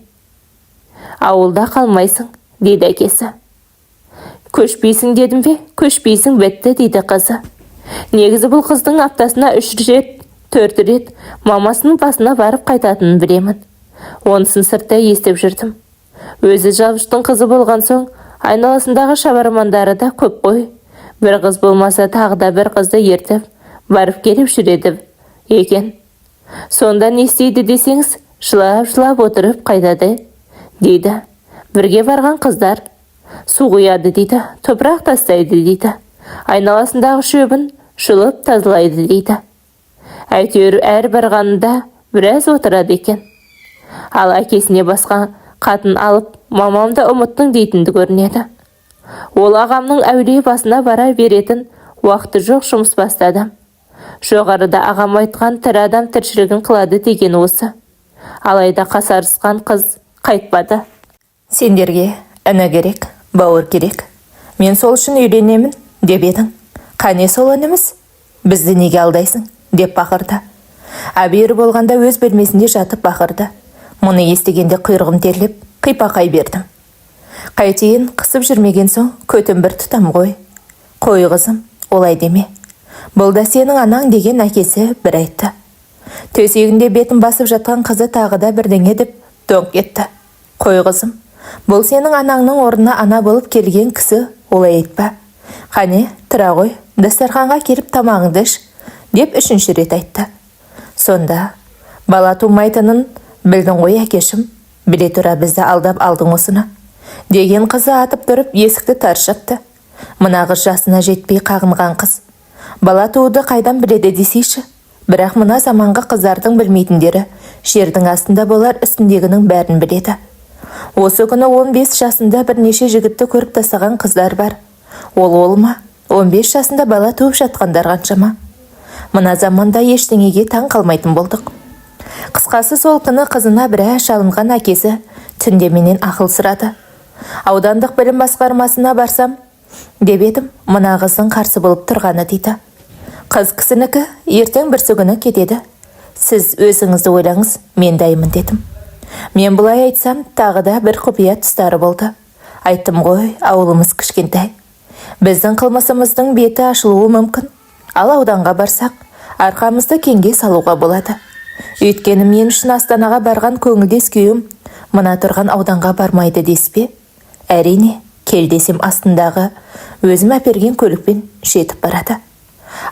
Speaker 1: Ауылда қалмайсың, дейді әкесі. Көшпейсің дедім бе? Көшпейсің бітті, дейді қызы. Негізі бұл қыздың аптасына 3 рет, 4 рет мамасының басына барып қайтатынын білемін. Онысын сыртта естіп жүрдім. Өзі жалғыштың қызы болған соң, айналасындағы шабармандары да көп қой. Бір қыз болмаса тағы да бір қызды ертіп, барып келіп жүреді екен. Сонда не істейді десеңіз, жылап отырып қайтады, дейді. Бірге барған қыздар су құяды дейді, топырақ тастайды дейді. Айналасындағы шөбін жұлып тазалайды дейді. Әйтеуір әр барғанында біраз отырады екен. Ал әкесіне басқа қатын алып, мамамды ұмыттың дейтінді көрінеді. Ол ағамның әулие басына бара беретін
Speaker 2: уақыты жоқ жұмыс бастадым. Жоғарыда ағам айтқан тірі адам тіршілігін қылады деген осы. Алайда қасарысқан қыз қайтпады.
Speaker 1: Сендерге іні керек, бауыр керек. Мен сол үшін үйленемін деп едің. Қане сол ініміз? Бізді неге алдайсың? Деп бақырды. Әбері болғанда өз бөлмесінде жатып бақырды. Мұны естігенде құйрығым терлеп, қипақай бердім. Қайтейін, қысып жүрмеген соң көтім бір тұтам ғой. Қой қызым, олай деме. Бұл да сенің анаң деген әкесі бір айтты. Төсегінде бетін басып жатқан қызы тағы да бірдеңе деп доңқ етті. Қой қызым, бұл сенің анаңның орнына ана болып келген кісі, олай айтпа. Қане, тұра ғой, дастарханға келіп тамағыңды іш, деп үшінші рет айтты. Сонда, бала тумайтынын білдің ғой әкешім, біле тұра бізді алдап алдың осыны. Деген қызы атып тұрып есікті тарс жапты. Мына қыз жасына жетпей қағынған қыз. Бала тууды қайдан біледі десейші. Бірақ мына заманғы қыздардың білмейтіндері жердің астында болар, үстіндегінің бәрін біледі. Осы күні 15 жасында бірнеше жігітті көріп тастаған қыздар бар. Ол ма? 15 жасында бала туып жатқандар қаншама. Мына заманда ештеңеге таң қалмайтын болдық. Қысқасы сол күні қызына біраз шалынған әкесі түнде менен ақыл сұрады. Аудандық білім басқармасына барсам деп едім, мына қыздың қарсы болып тұрғаны дейді. Қыз кісінікі ертең бірсігүні кетеді. Сіз өзіңізді ойлаңыз, мен дайымын дедім. Мен бұлай айтсам, тағы да бір құпия тұстары болды. Айттым ғой, ауылымыз кішкентай. Біздің қылмысымыздың беті ашылуы мүмкін. Ал ауданға барсақ, арқамызды кеңге салуға болады. Өйткені мен үшін Астанаға барған көңілдес күйім мына тұрған ауданға бармайды деспе? Әрине, кел десем астындағы өзім әперген көлікпен жетіп барады.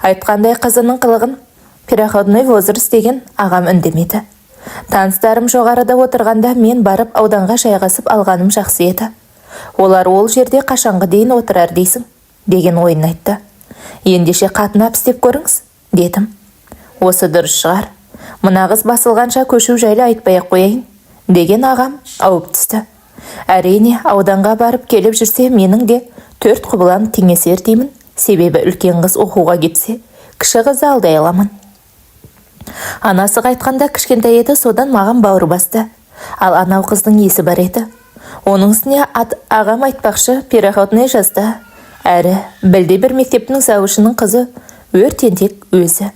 Speaker 1: Айтқандай қызының қылығын переходной возраст деген ағам үндемеді. Таныстарым жоғарыда отырғанда мен барып ауданға жайғасып алғаным жақсы еді. Олар ол жерде қашанғы дейін отырар дейсің, деген ойын айтты. Ендеше қатынап істеп көріңіз, дедім. Осы дұрыс шығар. Мына қыз басылғанша көшу жайлы айтпай-ақ қояйын, деген ағам ауып түсті. Әрине, ауданға барып келіп жүрсе, менің де 4 құбылам теңесер деймін. Себебі үлкен қыз оқуға кетсе, кіші қызды алдай аламын. Анасы қайтқанда кішкентай еді, содан маған бауыр басты. Ал анау қыздың есі бар еді. Оның үстіне ағам айтпақшы переходный жазда. Әрі білде бір мектептің завучының қызы өртентек өзі.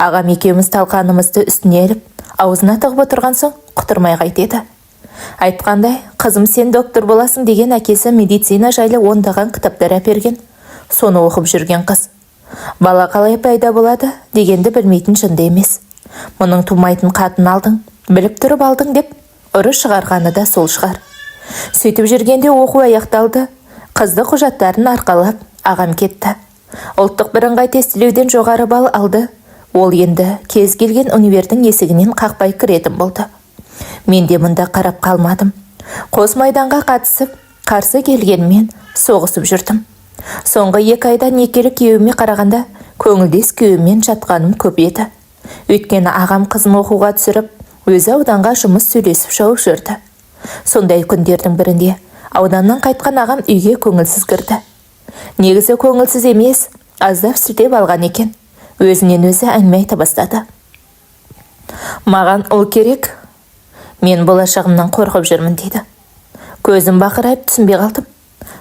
Speaker 1: Ағам екеуміз талқанымызды үстіне іліп, аузына тығып отырған соң құтырмай қайтеді. Айтқандай, қызым сен доктор боласың деген әкесі медицина жайлы ондаған кітаптар әперген. Соны оқып жүрген қыз. Бала қалай пайда болады дегенді білмейтін жынды емес. Мұның тумайтын қатын алдың, біліп тұрып алдың деп ұры шығарғаны да сол шығар. Сөйтіп жүргенде оқу аяқталды. Қызды құжаттарын арқалап ағам кетті. Ұлттық бірыңғай тестілеуден жоғары балл алды. Ол енді кез келген универдің есігінен қақпай кіретін болды. Мен де мұнда қарап қалмадым. Қос майданға қатысып, қарсы келгенмен соғысып жүрдім. Соңғы 2 айда некелі күйеуіме қарағанда көңілдес күйеуімен жатқаным көп еді. Өйткені ағам қызын оқуға түсіріп, өзі ауданға жұмыс сөйлесіп шауып жүрді. Сондай күндердің бірінде ауданнан қайтқан ағам үйге көңілсіз кірді. Негізі көңілсіз емес, аздап сілтеп алған екен. Өзінен өзі әңгіме айта бастады. Маған ол керек. Мен болашағымнан қорқып жүрмін дейді. Көзім бақырайып түсінбей қалдым.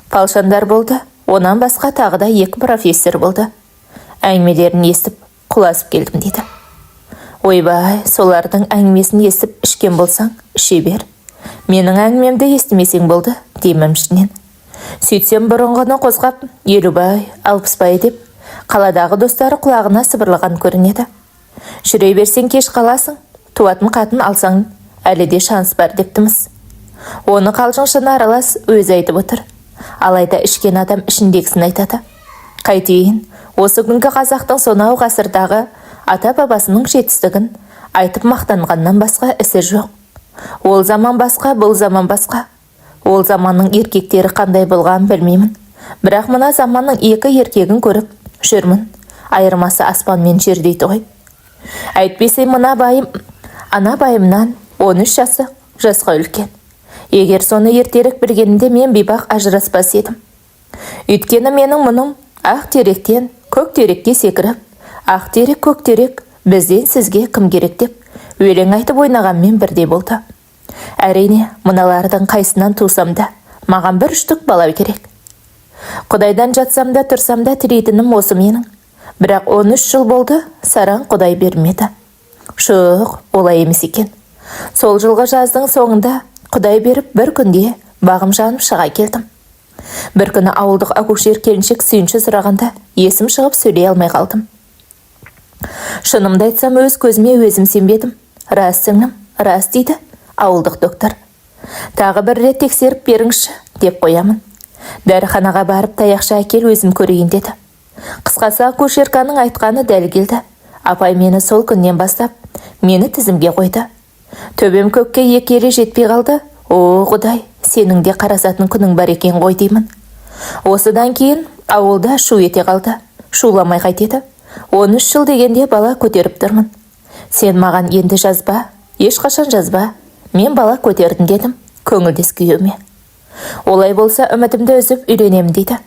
Speaker 1: Палшандар болды, онан басқа тағы да 2 профессор болды. Әңгімелерін естіп, құласып келдім дейді. Ойбай, солардың әңгімесін естіп ішкен болсаң, іше бер. Менің әңгімемді естімесең болды, деймін ішінен. Сөйтсем бұрынғыны қозғап, 50-бай, 60-бай деп, қаладағы достары құлағына сыбырлаған көрінеді. Жүре берсең кеш қаласың, туатын қатын алсаң, әлі де шанс бар дептіміз. Оны қалжыңшыны аралас өзі айтып отыр. Алайда ішкен адам ішіндегісін айтады. Қайтейін, осы күнгі қазақтың сонау ғасырдағы ата-бабасының жетістігін айтып мақтанғаннан басқа ісі жоқ. Ол заман басқа, бұл заман басқа. Ол заманның еркектері қандай болған білмеймін. Бірақ мына заманның 2 еркегін көріп жүрмін. Айырмасы аспан мен жер дейді ғой. Әйтпесе мына байым, ана байымнан 13 жасқа үлкен. Егер соны ертерек білгенімде мен бейбақ ажыраспас едім. Өйткені менің мұным ақ теректен көк терекке секіріп, ақ терек, көк терек, бізден сізге кім керек деп, өлең айтып ойнағанмен бірдей болды. Әрине, мыналардың қайсынан тусам да, маған бір үштік бала керек. Құдайдан жатсам да, тұрсам да тілейтінім осы менің. Бірақ 13 жыл болды, саран Құдай бермеді. Шық, олай емес екен. Сол жылғы жаздың соңында Құдай беріп, бір күнде бағым жанып шыға келдім. Бір күні ауылдық акушер келіншек сүйінші сұрағанда есім шығып сөйлей алмай қалдым. Шынымды айтсам, өз көзіме өзім сенбедім. Рас сіңлім, рас дейді ауылдық доктор. Тағы бір рет тексеріп беріңізші деп қоямын. Дәріханаға барып таяқша әкел, өзім көрейін деді. Қысқасы, акушерканың айтқаны дәл келді. Апай мені сол күннен бастап мені тізімге қойды. Төбем көкке екі еле жетпей қалды. О, Құдай, сенің де қарасатын күнің бар екен ғой деймін. Осыдан кейін ауылда шу ете қалды. Шуламай қайтеді. 13 жыл дегенде бала көтеріп тұрмын. Сен маған енді жазба, ешқашан жазба. Мен бала көтердім дедім, көңілдес күйеуіме. Олай болса үмітімді үзіп үйленемін дейді.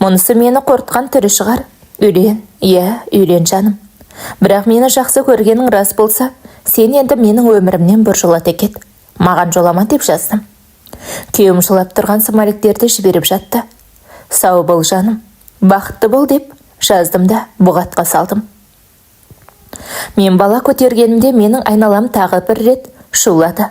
Speaker 1: Мұнысы мені қорытқан түрі шығар. Үйлен, үйлен жаным. Бірақ мені жақсы көргенің рас болса, сен енді менің өмірімнен біржолата кет. Маған жолама деп жаздым. Күйеуім жылап тұрған самалектерді жіберіп жатты. Сау бол жаным, бақытты бол деп жаздым да бұғатқа салдым. Мен бала көтергенімде менің айналам тағы бір рет шулады.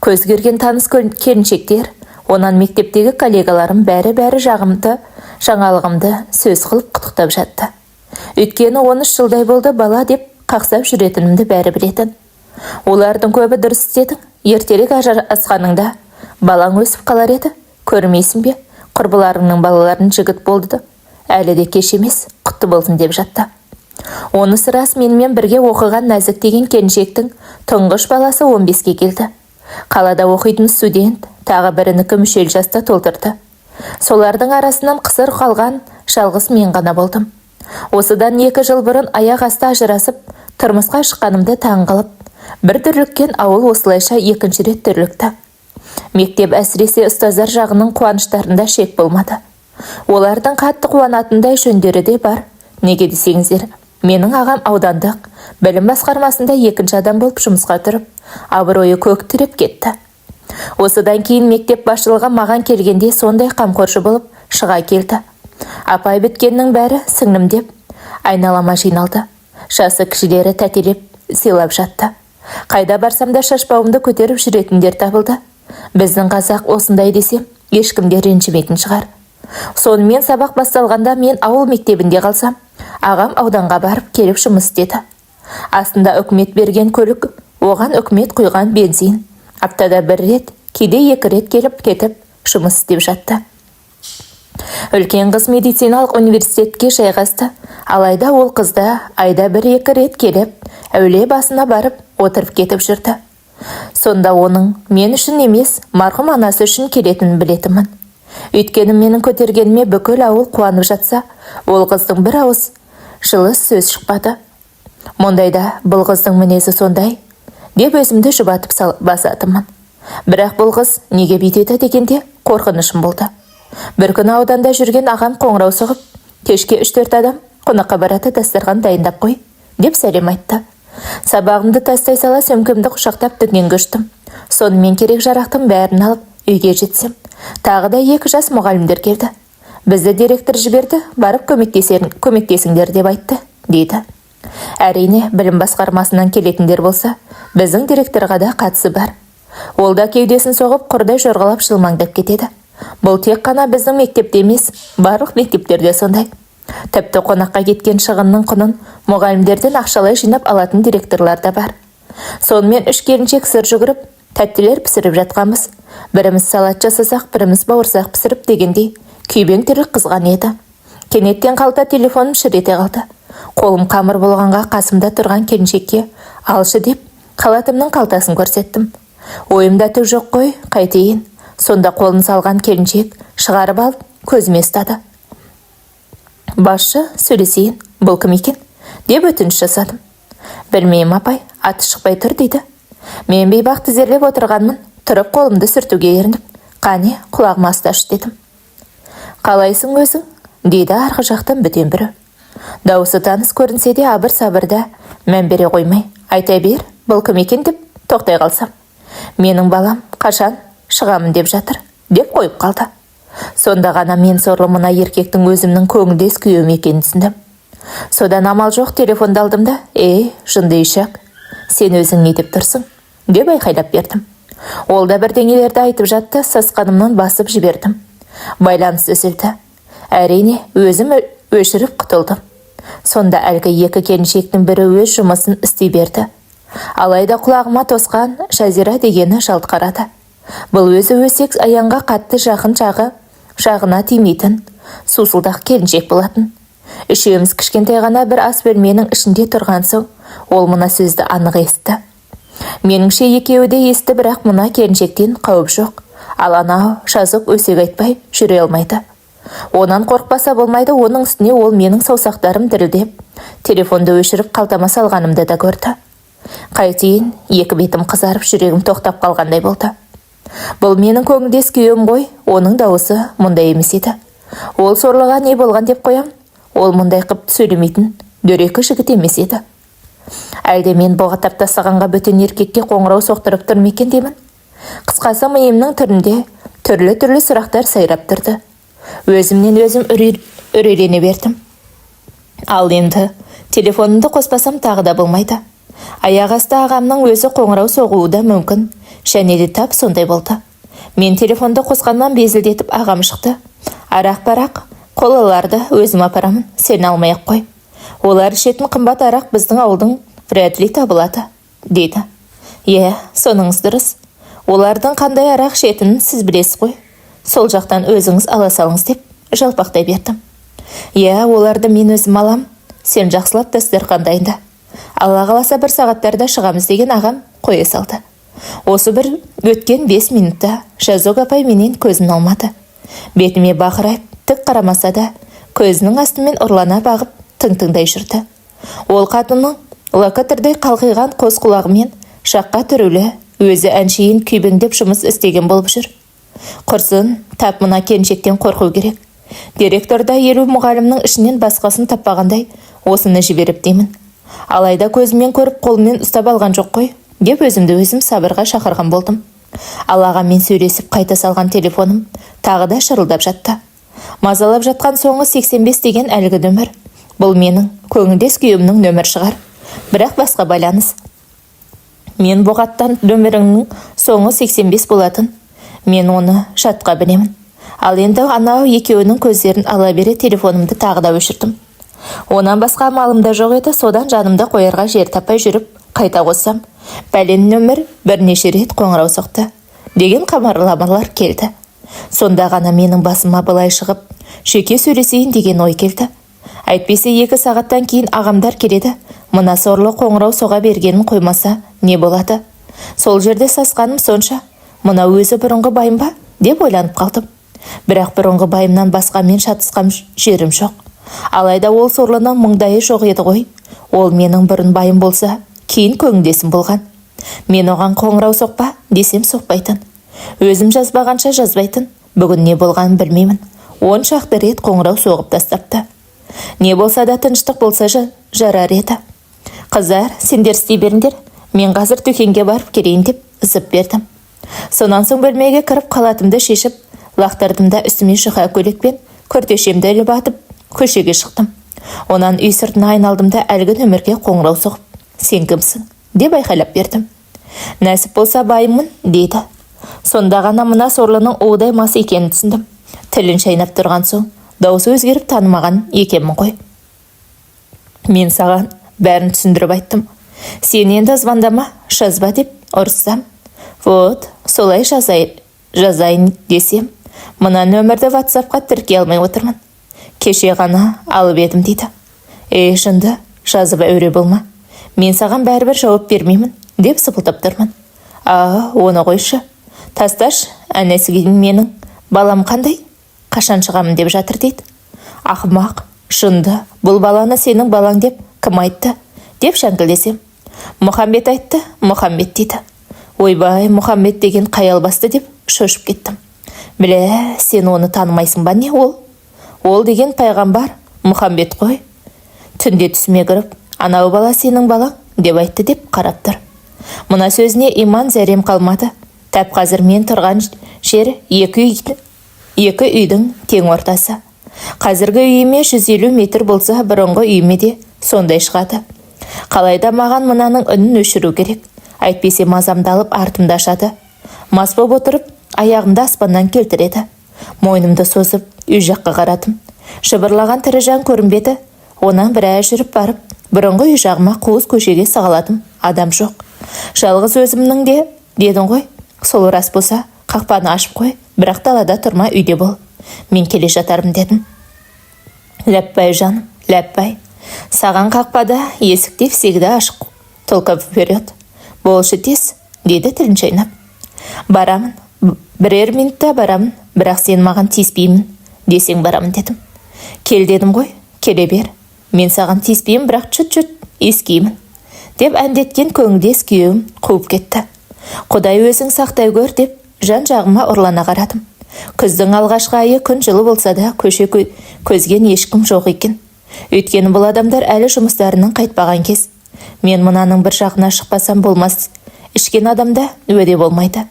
Speaker 1: Көз көрген таныс келіншектер, онан мектептегі коллегаларым бәрі жағымды, жаңалығымды сөз қылып құттықтап жатты. Өйткені 13 жылдай болды бала деп қақсап жүретінімді бәрі білетін. Олардың көбі дұрыс істедің, ертелік асқаныңда балаң өсіп қалар еді, көрмейсің бе? Құрбыларыңның балаларын жігіт болды, әлі де кеш емес, құтты болсын деп жатты. Онысы рас, менімен бірге оқыған Нәзік деген келіншектің тұңғыш баласы 15-ке келді. Қалада оқитын студент, тағы бірінікі мүшел жаста толтырды. Солардың арасынан қысыр қалған жалғыз мен ғана болдым. Осыдан 2 жыл бұрын аяқ асты ажырасып, тұрмысқа шыққанымды таң қалып, бір дүрліккен ауыл осылайша 2-ші рет дүрлікті. Мектеп әсіресе ұстаздар жағының қуаныштарында шек болмады. Олардың қатты қуанатындай жөндері де бар. Неге десеңіздер, менің ағам аудандық білім басқармасында 2-ші адам болып жұмысқа тұрып, абыройы көктіріп кетті. Осыдан кейін мектеп басшылығы маған келгенде сондай қамқоршы болып шыға келді. Апай біткеннің бәрі сіңлім деп айналама жиналды. Жасы кішілері тәтелеп сыйлап жатты. Қайда барсам да шашбауымды көтеріп жүретіндер табылды. Біздің қазақ осындай десем, ешкімде ренжімейтін шығар. Сонымен сабақ басталғанда мен ауыл мектебінде қалсам, ағам ауданға барып келіп жұмыс істеді. Астында үкімет берген көлік, оған үкімет құйған бензин. Аптада 1 рет, кейде 2 рет келіп кетіп жұмыс істеп жатты. Үлкен қыз медициналық университетке жайғасты. Алайда ол қызда айда 1-2 рет келіп, әулие басына барып отырып кетіп жүрді. Сонда оның мен үшін емес, марқұм анасы үшін келетінін білетімін. Өйткені менің көтергеніме бүкіл ауыл қуанып жатса, ол қыздың бір ауыз жылы сөз шықпады. Мұндайда бұл қыздың мінезі сондай, деп өзімді жұбатып басатымын. Бірақ бұл қыз неге бүйтеді дегенде қорқынышым болды. Бір күні ауданда жүрген ағам қоңырау соғып, кешке 3-4 адам қонаққа барады, дастархан дайындап қой, деп сәлем айтты. Сабағымды тастай сала сөмкемді құшақтап дүкенге ұштым. Сонымен керек жарақтың бәрін алып үйге жетсем, тағы да 2 жас мұғалімдер келді. Бізді директор жіберді, барып көмектесіңдер деп айтты, дейді. Әрине, білім басқармасынан келетіндер болса, біздің директорға да қатысы бар. Ол да кеудесін соғып, құрдай жорғалап жылмаңдап кетеді. Бұл тек қана біздің мектепте емес, барлық мектептерде сондай. Тіпті қонаққа кеткен шығынның құнын мұғалімдерден ақшалай жинап алатын директорлар да бар. Сонымен 3 келіншек сыр жүгіріп, тәттілер пісіріп жатқанбыз. Біріміз салат жасасақ, біріміз бауырсақ пісіріп дегендей, күйбең тірлік қызған еді. Кенеттен қалта телефоным шыр ете қалды. Қолым қамыр болғанға қасымда тұрған келіншекке алшы деп халатымның қалтасын көрсеттім. Ойымда түк жоқ қой, қайтейін. Сонда қолын салған келіншек шығарып алып көзіме ұстады. Басшы, сөйлесейін, бұл кім екен? Деп өтініш жасадым. Білмеймін апай, аты шықпай тұр дейді. Мен бейбақ тізерлеп отырғанмын, тұрып қолымды сүртуге ерініп, қане, құлағыма ұсташы дедім. Қалайсың өзің? Дейді арғы жақтан бөтен бірі. Дауысы таныс көрінсе де абыр-сабырда мән бере қоймай, айта бер, бұл кім екен деп тоқтай қалсам. Менің балам қашан шығамын деп жатыр, деп қойып қалды. Сонда ғана мен сорлы мына еркектің өзімнің көңілдес күйеуім екенін түсіндім. Содан амал жоқ телефонды алдым да, жынды ишак, сен өзің не деп тұрсың, деп айқайлап бердім. Ол да бірдеңелерді айтып жатты, сасқанымнан басып жібердім. Байланыс үзілді. Әрине, өзім өшіріп құтылдым. Сонда әлгі екі келіншектің бірі өз жұмысын істей берді. Алайда құлағыма тосқан Жазира дегені жалт қарады. Бұл өзі өсек аяңға қатты жақын жағына тимейтін, сусылдақ келіншек болатын. Үшеуміз кішкентай ғана бір ас бөлменің ішінде тұрған соң, ол мына сөзді анық естті. Меніңше екеуі де естті, бірақ мына келіншектен қауіп жоқ. Ал анау жазып өсек айтпай жүре алмайды. Онан қорықпаса болмайды, оның үстіне ол менің саусақтарым дірілдеп, телефонды өшіріп қалтама салғанымды да көрді. Қайтейін, екі бетім қызарып, жүрегім тоқтап қалғандай болды. Бұл менің көңілдес күйеуім ғой, оның дауысы мұндай емес еді. Ол сорлыға не болған деп қоям, ол мұндай қып сөйлемейтін дөрекі жігіт емес еді. Әлде мен боғатап тастағанға бөтен еркекке қоңырау соқтырып тұр ма екен деймін. Қысқасы миымның түрінде түрлі сұрақтар сайрап тұрды. Өзімнен өзім үрейлене бердім. Ал енді телефонымды қоспасам тағы да болмайды. Аяқ асты ағамның өзі қоңырау соғуы да мүмкін, және де тап сондай болды. Мен телефонды қосқаннан безілдетіп ағам шықты. Арақ-парақ, қолаларды өзім апарамын, сен алмай-ақ қой. Олар ішетін қымбат арақ біздің ауылдың вряд ли табылады, дейді. Соныңыз дұрыс. Олардың қандай арақ ішетінін сіз білесіз ғой. Сол жақтан өзіңіз ала салыңыз деп жалпақтай бердім. Оларды мен өзім алам, сен жақсылап дастархан дайында. Алла қаласа бір сағаттарда шығамыз деген ағам қоя салды. Осы бір өткен 5 минутта Жазок апай менен көзін алмады. Бетіме бақырайып, тік қарамаса да, көзінің астымен ұрлана бағып тың-тыңдай жүрді. Ол қатынның локатордай қалқиған қос құлағымен шаққа түрулі, өзі әншейін күйбеңдеп жұмыс істеген болып жүр. Құрсын, тап мына келіншектен қорқу керек. Директорда 50 мұғалімнің ішінен басқасын таппағандай осыны жіберіп деймін. Алайда көзімен көріп қолымен ұстап алған жоқ қой, деп өзімді өзім сабырға шақырған болдым. Аллаға мен сөйлесіп қайта салған телефоным тағы да шырылдап жатты. Мазалап жатқан соңы 85 деген әлгі нөмір. Бұл менің көңілдес күйеуімнің нөмір шығар, бірақ басқа байланыс. Мен боғаттан нөміріңнің соңы 85 болатын. Мен оны жатқа білемін. Ал енді анау екеуінің көздерін ала бере телефонымды тағы да өшірдім. Онан басқа амалым да жоқ еді, содан жанымда қоярға жер таппай жүріп, қайта қоссам, бәлен нөмір бірнеше рет қоңырау соқты деген хабарламалар келді. Сонда ғана менің басыма былай шығып, жеке сөйлесейін деген ой келді. Әйтпесе 2 сағаттан кейін ағамдар келеді. Мына сорлы қоңырау соға бергенін қоймаса не болады? Сол жерде сасқаным сонша, мына өзі бұрынғы байым ба деп ойланып қалдым. Бірақ бұрынғы байымнан басқа мен шатысқан жерім жоқ. Алайда ол сорлының мыңдайы жоқ еді ғой. Ол менің бұрын байым болса, кейін көңілдесім болған. Мен оған қоңырау соқпа десем соқпайтын. Өзім жазбағанша жазбайтын. Бүгін не болғанын білмеймін. 10 шақты рет қоңырау соғып тастапты. Не болса да тыныштық болса жарар еді. Қыздар, сендер істей беріңдер. Мен қазір дүкенге барып келейін деп ызып бердім. Сонан соң бөлмеге кіріп қалатымды шешіп, лақтырдым да үстіме жұқа көйлекпен күртешемді іліп атып, көшеге шықтым. Онан үй сыртына айналдым да әлгі нөмірге қоңырау соғып, сен кімсің деп айқайлап бердім. Нәсіп болса байымын дейді. Сонда ғана мына сорлының удай мас екенін түсіндім. Тілін шайнап тұрған соң, дауысы өзгеріп танымаған екенмін ғой. Мен саған бәрін түсіндіріп айттым. Сен енді звондама, жазба деп ұрыссам, солай жазайын десем, мына нөмірді WhatsApp-қа тіркей алмай отырмын. Кеше ғана алып едім дейді. Жынды, жазып әуре болма. Мен саған бәрібір жауап бермеймін деп сыпылтап тұрмын. Оны қойшы. Тасташ, әнесі менің балам қандай? Қашан шығамын деп жатыр дейді. Ақымақ, жынды, бұл баланы сенің балаң деп кім айтты? Деп шәңкілдесем. Мұхаммед айтты, Мұхаммед дейді. Ойбай, Мұхаммед деген қай албасты деп шошып кеттім. Біле, сен оны танымайсың ба не ол? Ол деген пайғамбар, Мұхаммед қой. Түнде түсіме кіріп, анау бала сенің балаң деп айтты деп қарап тұр. Мына сөзіне иман зәрем қалмады. Тап қазір мен тұрған жер екі үйдің тең ортасы. Қазіргі үйіме 150 метр болса, бұрынғы үйіме де сондай шығады. Қалайда маған мынаның үнін өшіру керек. Әйтпесе мазамдалып артымда ашады. Мас боп отырып, аяғымды аспаннан келтіреді. Мойнымды созып, үй жаққа қарадым. Шыбырлаған тірі жан көрінбеді. Онан біраз жүріп барып, бұрынғы үй жағыма қуыс көшеге сығаладым. Адам жоқ. Жалғыз өзімнің де, дедің ғой. Сол рас болса, қақпаны ашып қой, бірақ далада тұрма, үйде бол. Мен келе жатармын дедім. Ләппай жаным, ләппай. Саған қақпада есікте всегда ашық, только вперед. Болшы тез, деді тілін шайнап. Барамын, бірер минутта барамын, бірақ сен маған тиіспеймін, десең барамын дедім. Кел дедім ғой, келе бер. Мен саған тиіспеймін, бірақ чүт-чүт ескеймін, деп әндеткен көңілдес күйеуім қуып кетті. Құдай өзің сақтай көр деп жан жағыма ұрлана қарадым. Күздің алғашқы айы күн жылы болса да көше көзген ешкім жоқ екен. Өйткені бұл адамдар әлі жұмыстарынан қайтпаған кез. Мен мынаның бір жағына шықпасам болмас. Ішкен адамда өде болмайды.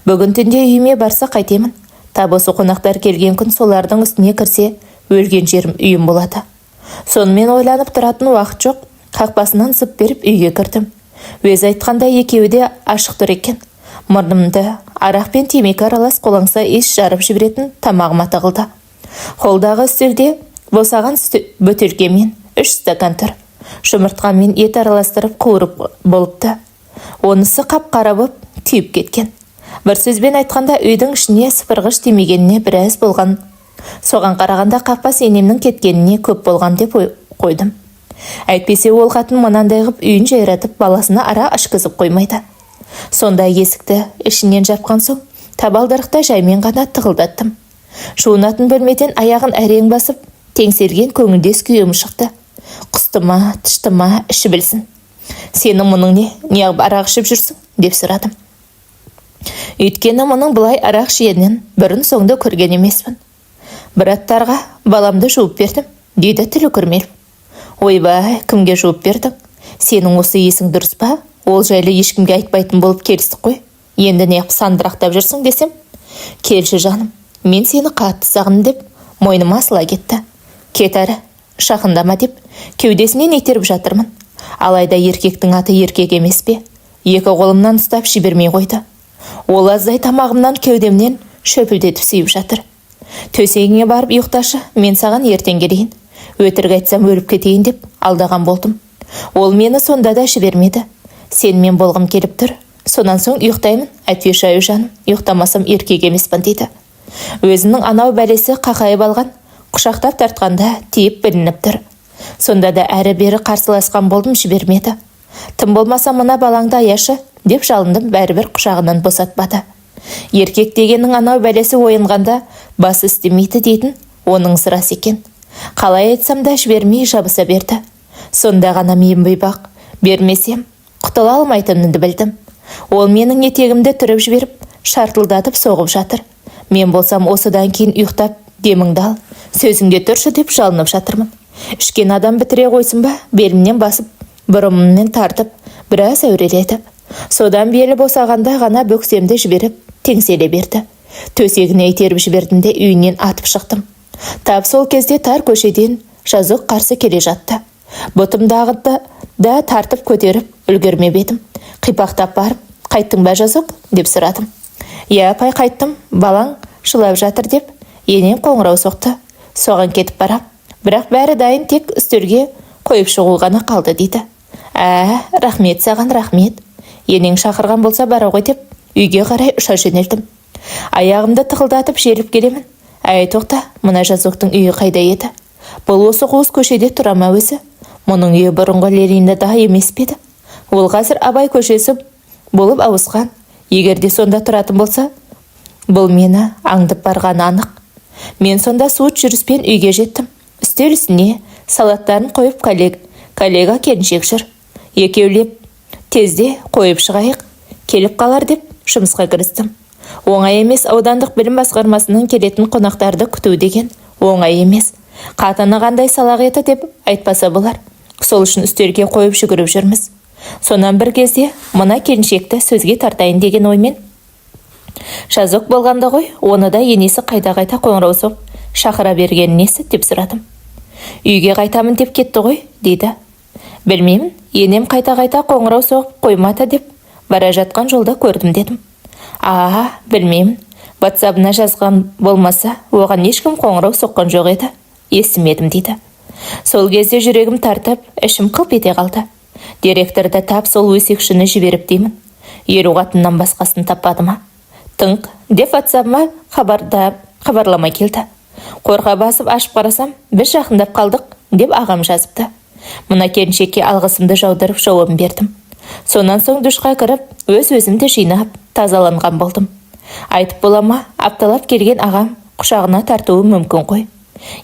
Speaker 1: Бүгін түнде үйіме барса қайтемін. Тап осы қонақтар келген күн солардың үстіне кірсе, өлген жерім үйім болады. Сонымен ойланып тұратын уақыт жоқ. Қақпасынан зып беріп үйге кірдім. Өз айтқанда екеуі де ашық тұр екен. Мұрнымды арақ пен темекі аралас қолаңса иіс жарып жіберетін тамағыма тығылды. Холдағы үстелде босаған бөтелкемен 3 стакан тұр. Жұмыртқа мен ет араластырып қуырып болыпты. Онысы қап-қара боп күйіп кеткен. Бір сөзбен айтқанда үйдің ішіне сыпырғыш тимегеніне біраз болған. Соған қарағанда қақпас енемнің кеткеніне көп болған деп қойдым. Әйтпесе ол қатын мынандай ғып үйін жайратып баласына ара ашқызып қоймайды. Сонда есікті ішінен жапқан соң, табалдырықта жаймен ғана тығылдаттым. Жуынатын бөлмеден аяғын әрең басып, теңселген көңілдес күйеуім шықты. Құстыма, тыштыма, іші білсін. Сенің мұның не? Неғып арақ ішіп жүрсің? Деп сұрадым. Өйткені мұның бұлай арақ ішкенін бұрын соңды көрген емеспін. Бір аттарға баламды жуып бердім, деді тілі күрмеліп. Ойбай, кімге жуып бердің? Сенің осы есің дұрыс па? Ол жайлы ешкімге айтпайтын болып келістік қой. Енді неғып сандырақтап жүрсің десем? Келші жаным, мен сені қатты сағындым деп мойныма асыла кетті. Кет әрі, шақындама деп кеудесінен итеріп жатырмын. Алайда еркектің аты еркек емес пе? Екі қолымнан ұстап жібермей қойды. Ол аздай тамағымнан кеудемнен шөпілдетіп сүйіп жатыр. Төсегіңе барып ұйықташы, мен саған ертең келейін. Өтірік айтсам өліп кетейін деп алдаған болдым. Ол мені сонда да жібермеді. Сенімен болғым келіп тұр. Сонан соң ұйықтаймын, әйтпесе аю жаным, ұйықтамасам еркек емеспін дейді. Өзінің анау бәлесі қақайып алған, құшақтап тартқанда тиіп білініп тұр. Сонда да әрі-бері қарсыласқан болдым, жібермеді. Тым болмаса мына балаңды аяшы деп жалындым, бәрібір құшағынан босатпады. Еркек дегеннің анау бәлесі ойынғанда басы істемейді дейтін оның сырасы екен. Қалай айтсам да жібермей жабыса берді. Сонда ғана мен бейбақ бермесем құтыла алмайтынымды білдім. Ол менің етегімді түріп жіберіп, шартылдатып соғып жатыр. Мен болсам осыдан кейін ұйықтап, деміңді ал, сөзіңде тұршы деп жалынып жатырмын. Ішкен адам бітіре қойсын ба, белімнен басып, бұрымымнен тартып, біраз әурелетіп. Содан белі босағанда ғана бөксемді жіберіп, теңселе берді. Төсегіне итеріп жібердім де үйінен атып шықтым. Тап сол кезде тар көшеден жазық қарсы келе жатты. Бұтымдағы да тартып көтеріп үлгермеп едім. Қипақтап барып, қайттың ба жазық? Деп сұрадым. Я, апай, қайттым, балаң жылап жатыр деп, енем қоңырау соқты. Соған кетіп барам. Бірақ бәрі дайын, тек үстелге қойып шығу ғана қалды дейді. Рахмет саған, рахмет. Енең шақырған болса бара ғой деп, үйге қарай ұша жөнелдім. Аяғымды тықылдатып желіп келемін. Әй, тоқта, мына жазықтың үйі қайда еді? Бұл осы қуыс көшеде тұра ма өзі? Мұның үйі бұрынғы Леринда емес педі? Ол қазір Абай көшесі болып ауысқан. Егерде сонда тұратын болса, бұл мені аңдып барғаны анық. Мен сонда суыт жүріспен үйге жеттім. Үстел үстіне салаттарын қойып коллега келіншек жүр. Екеулеп тезде қойып шығайық, келіп қалар деп жұмысқа кірістім. Оңай емес, аудандық білім басқармасынан келетін қонақтарды күту деген оңай емес. Қатыны қандай салақ еді деп айтпаса болар. Сол үшін үстелге қойып жүгіріп жүрміз. Сонан бір кезде мына келіншекті сөзге тартайын деген оймен. Жазок болғанда ғой, оны да енесі қайта-қайта қоңырау соғып шақыра бергені несі деп сұрадым. Үйге қайтамын деп кетті ғой, дейді. Білмеймін, енем қайта-қайта қоңырау соғып қоймады деп бара жатқан жолда көрдім дедім. Білмеймін. WhatsApp-ына жазған болмаса, оған ешкім қоңырау соққан жоқ еді. Естімедім дейді. Сол кезде жүрегім тартып, ішім қылп ете қалды. Директорды тап сол өсекшіні жіберіп деймін. 50 қатыннан басқасын таппады ма? Тыңқ деп WhatsApp-ма хабарлама келді. Қорқа басып ашып қарасам, біз жақындап қалдық деп ағам жазыпты. Мына келіншекке алғысымды жаудырып жауабын бердім. Сонан соң душқа кіріп, өз-өзімді жинап, тазаланған болдым. Айтып болама, апталап келген ағам құшағына тартуы мүмкін қой.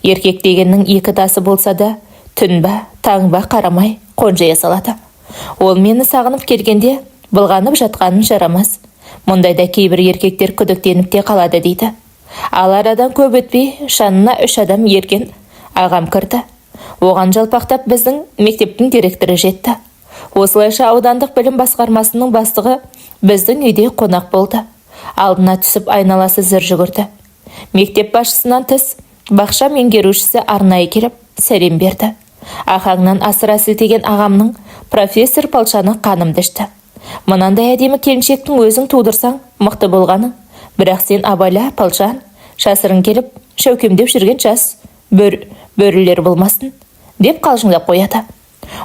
Speaker 1: Еркек дегеннің екі тасы болса да, түн ба, таң ба қарамай қонжая салады. Ол мені сағынып келгенде былғанып жатқанын жарамас. Мұндайда кейбір еркектер күдіктеніп те қалады дейді. Ал арадан көп өтпей, жанына 3 адам ерген ағам кірді. Оған жалпақтап біздің мектептің директоры жетті. Осылайша аудандық білім басқармасының бастығы біздің үйде қонақ болды. Алдына түсіп айналасы зыр жүгірді. Мектеп басшысынан тыс, бақша меңгерушісі арнайы келіп сәлем берді. Ахаңнан асыра сілтеген ағамның профессор Палшаны қанымды ішті. Мынандай әдемі келіншектің өзің тудырсаң мықты болғаның. Бірақ сен абайла, Палшан, жасырын келіп, шәукемдеп жүрген жас бөрілер болмасын, деп қалжыңдап қояды.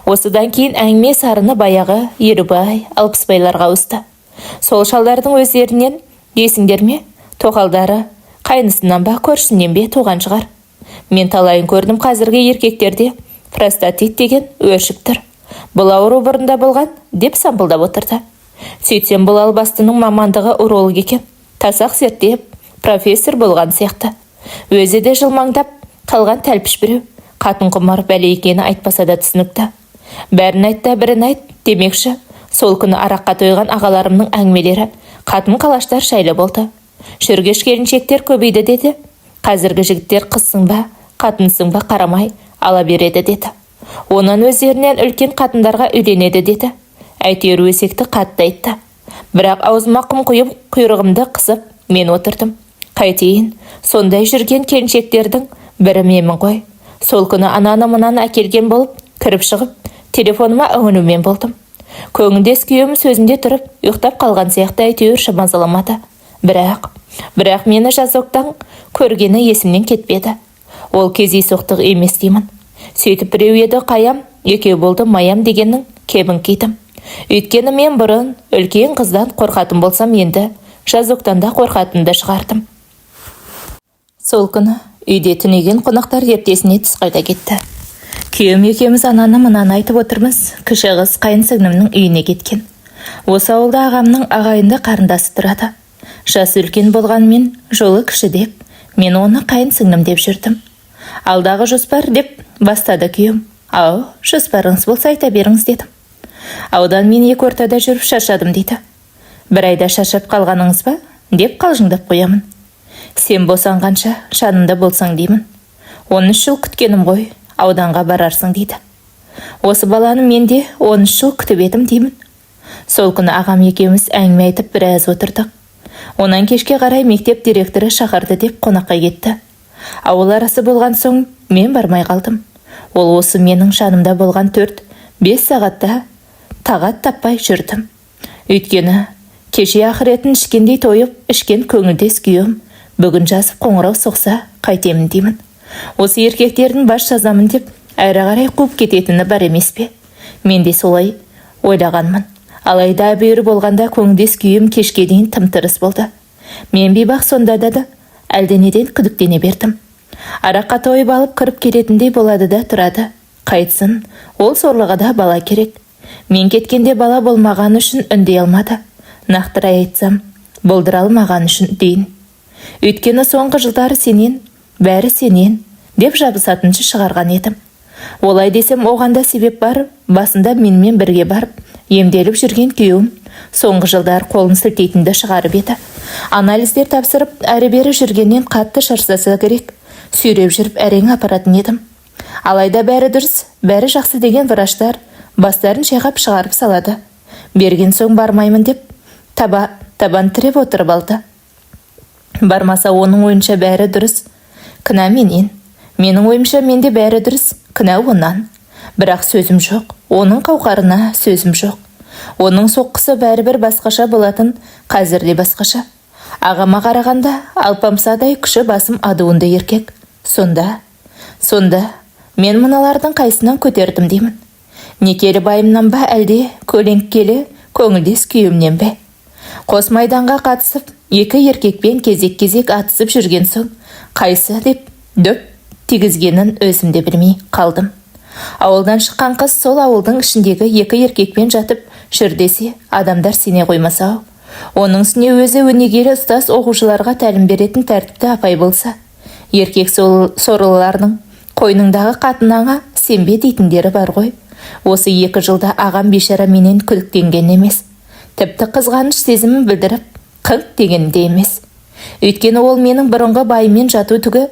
Speaker 1: Осыдан кейін әңгіме сарыны баяғы Елубай, Алпысбайларға ауысты. Сол шалдардың өздерінен есіңдер ме? Тоқалдары қайнысынан ба, көршісінен бе туған шығар. Мен талайын көрдім, қазіргі еркектерде простатит деген өршіп тұр. Бұл ауру бұрында болған деп сампылдап отырды. Сөйтсем бұл албастының мамандығы уролог екен. Тасақ зерттеп профессор болған сияқты. Өзі де жылмаңдап қалған тәлпіш біреу. Қатын құмар бәле екені айтпаса да түсінікті. Бәрін айтта бірін айт демекші. Сол күні араққа тойған ағаларымның әңгімелері қатын қалаштар шайлы болды. Жүргеш келіншектер көбейді деді. Қазіргі жігіттер қызсың ба, қатынсың ба қарамай ала береді деді. Онан өздерінен үлкен қатындарға үйленеді деді. Әйтеуір өсекті қатты айтты. Бірақ аузыма құм құйып құйрығымды қысып мен отырдым. Қайтейін, сондай жүрген келіншектердің бірі менмін ғой. Сол күні ананы мынаны әкелген болып, кіріп шығып, телефоныма үңілумен болдым. Көңілдес күйеуім сөзінде тұрып, ұйықтап қалған сияқты әйтеуір шабазаламады. Бірақ мені жазоқтан көргені есімнен кетпеді. Ол кездейсоқтық емес деймін. Сөйтіп біреу еді қаям, екеу болды маям дегеннің кебін кидім. Өйткені мен бұрын үлкен қыздан қорқатын болсам, енді жазоқтан да қорқатынды шығардым. Сол күні үйде түнеген қонақтар ертесіне түс қайта кетті. Күйеуім екеуміз ананы мынаны айтып отырмыз. Кіші қыз қайынсіңлімнің үйіне кеткен. Осы ауылда ағамның ағайынды қарындасы тұрады. Жасы үлкен болғанмен жолы кіші деп, мен оны қайынсіңлім деп жүрдім. Алдағы жоспар деп бастады күйеуім. Жоспарыңыз болса айта беріңіз дедім. Аудан мен екі ортада жүріп шаршадым дейді. Бір айда шаршап қалғаныңыз ба? Деп қалжыңдап қоямын. Сен босанғанша жанымда болсаң деймін. 13 жыл күткенім ғой, ауданға барарсың дейді. Осы баланы мен де 13 жыл күтіп едім деймін. Сол күні ағам екеуміз әңгіме айтып біраз отырдық. Онан кешке қарай мектеп директоры шақырды деп қонаққа кетті. Ауыл арасы болған соң мен бармай қалдым. Ол осы менің жанымда болған 4-5 сағатта тағат таппай жүрдім. Өйткені кеше ақыретін ішкендей тойып, ішкен көңілдес күйеуім бүгін жазып қоңырау соқса қайтемін деймін. Осы еркектердің бас жазамын деп әрі қарай қуып кететіні бар емес пе? Мен де солай ойлағанмын. Алайда бүйір болғанда көңілдес күйеуім кешке дейін тым-тырыс болды. Мен бейбақ сонда да әлденеден күдіктене бердім. Араққа тойып алып кіріп келетіндей болады да тұрады. Қайтсын, ол сорлыға да бала керек. Мен кеткенде бала болмаған үшін үндей алмады. Нақтырақ айтсам, болдыра алмаған үшін дейін. Өйткені соңғы жылдары сенен, бәрі сенен деп жабысатыншы шығарған едім. Олай десем оған да себеп бар. Басында менімен бірге барып, емделіп жүрген күйеуім соңғы жылдар қолын сілтейтінді шығарып еді. Анализдер тапсырып, әрі-бері жүргеннен қатты шаршаса керек. сүйреп жүріп әрең апаратын едім. Алайда бәрі дұрыс, бәрі жақсы деген врачтар бастарын шайқап шығарып салады. Берген соң бармаймын деп табан тіреп отырып алды. Бармаса оның ойынша бәрі дұрыс, кінә менен. Менің ойымша менде бәрі дұрыс, кінә онан. Бірақ сөзім жоқ, оның қауқарына сөзім жоқ. Оның соққысы бәрібір басқаша болатын, қазір де басқаша. Ағама қарағанда алпамсадай күші басым адуынды еркек. Сонда мен мыналардың қайсынан көтердім деймін. Некелі байымнан ба әлде көлеңкелі көңілдес күйімнен бе? Қос майданға қатысып, екі еркекпен кезек-кезек атысып жүрген соң, қайсы деп дөп тигізгенін өзім де білмей қалдым. Ауылдан шыққан қыз сол ауылдың ішіндегі екі еркекпен жатып жүр десе, адамдар сене қоймаса-ау. Оның үстіне өзі өнегелі ұстаз оқушыларға тәлім беретін тәртіпті апай болса, еркек сорлылардың қойныңдағы қатынаңа сенбе дейтіндері бар ғой. Осы 2 жылда ағам бейшара менен күдіктенген емес. Тіпті қызғаныш сезімін білдіріп, қыңқ деген де емес. Өйткені ол менің бұрынғы байымен жату түгі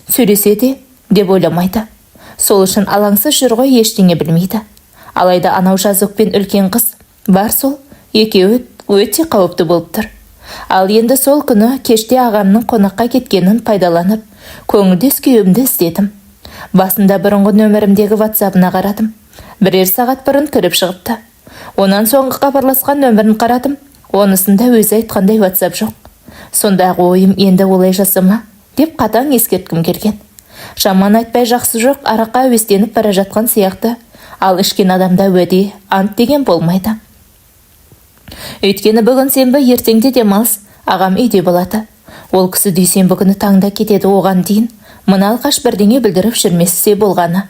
Speaker 1: сөйлесе де деп ойламайды. Сол үшін алаңсыз жүр ғой, ештеңе білмейді. Алайда анау жазықпен үлкен қыз бар, сол екеуі өте қауіпті болып тұр. Ал енді сол күні кеште ағамның қонаққа кеткенін пайдаланып, көңілдес күйімді іздедім. Басында бұрынғы нөмірімдегі WhatsApp-ына қарадым. Бірер сағат бұрын кіріп шығыпты. Онан соңғы хабарласқан нөмірін қарадым. Онысында өзі айтқандай WhatsApp жоқ. Сондағы ойым енді олай жасама деп қатаң ескерткім келген. Жаман айтпай жақсы жоқ, араққа әуестеніп бара жатқан сияқты. Ал ішкен адамда уәде, ант деген болмайды. Өйткені бүгін сенбі, ертеңде демалыс, ағам үйде болады. Ол кісі дүйсенбі күні таңда кетеді, оған дейін мына алқаш бірдеңе білдіріп жүрмесе болғаны.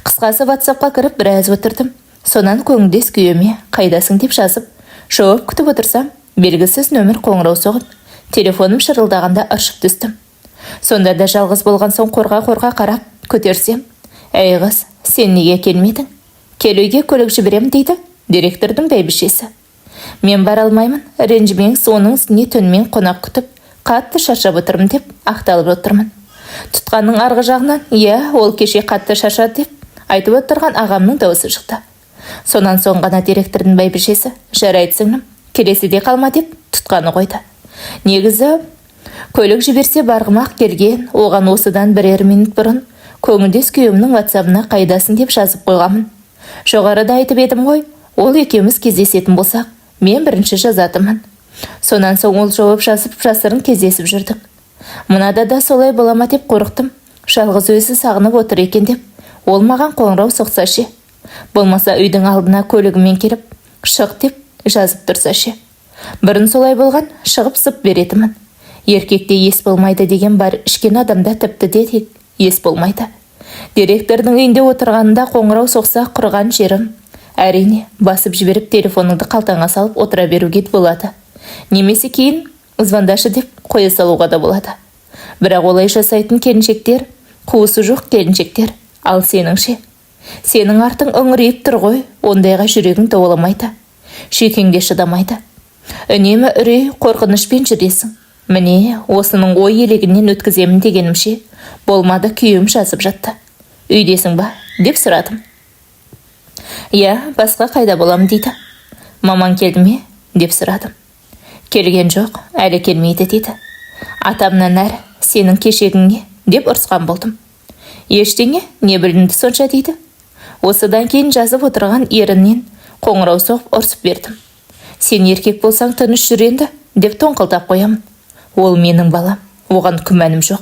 Speaker 1: Қысқасы WhatsApp-қа кіріп біраз отырдым. Сонан көңілдес күйеме қайдасың деп жазып, жауап күтіп отырсам, белгісіз нөмір қоңырау соғып, телефоным шырылдағанда ыршып түстім. Сонда да жалғыз болған соң қорға қарап көтерсем, «Әй қыз, сен неге келмедің? Кел үйге, көлік жіберем» дейді директордың бәйбішесі. Мен бара алмаймын, ренжімеңіз, оның үстіне түнімен қонақ күтіп, қатты шаршап отырмын деп ақталып отырмын. Тұтқанның арғы жағынан, ол кеше қатты шаршады деп айтып отырған ағамның дауысы шықты. Сонан соң ғана директордың бәйбішесі, жарайды сіңлім, келесіде қалма деп тұтқаны қойды. Негізі көлік жіберсе барғымақ келген, оған осыдан бірер минут бұрын көңілдес күйеуімнің WhatsApp-ына қайдасың деп жазып қойғамын. Жоғарыда айтып едім ғой, ол екеуміз кездесетін болсақ, мен бірінші жазатымын. Сонан соң ол жауап жазып, жасырын кездесіп жүрдік. Мынада да солай болама деп қорықтым. Жалғыз өзі сағынып отыр екен деп, ол маған қоңырау соқса ше. Болмаса үйдің алдына көлігімен келіп, шық деп жазып тұрса ше. Бұрын солай болған, шығып сып беретімін. Еркекте ес болмайды деген бар, ішкен адамда тіпті де ес болмайды. Директордың үйінде отырғанында қоңырау соқса құрған жерім. Әрине, басып жіберіп телефоныңды қалтаңа салып отыра беруге болады. Немесе кейін звондашы деп қоя салуға да болады. Бірақ олай жасайтын келіншектер, қуысы жоқ келіншектер. Ал сенің ше? Сенің артың үңірейіп тұр ғой, ондайға жүрегің дауаламайды. Шекеңде шыдамайды. Үнемі үрей, қорқынышпен жүресің. Міне, осының ой елегінен өткіземін дегенімше, болмады, күйеуім жазып жатты. Үйдесің ба? Деп сұрадым. Басқа қайда боламын дейді. Маман келді ме? Деп сұрадым. Келген жоқ, әлі келмейді дейді. Атамнан әрі, сенің кешегіңе, деп ұрысқан болдым. Ештеңе, не білінді сонша дейді. Осыдан кейін жазып отырған ерінен қоңырау соғып ұрсып бердім. Сен еркек болсаң тыныш жүр енді, деп тоңқылдап қоямын. Ол менің балам, оған күмәнім жоқ,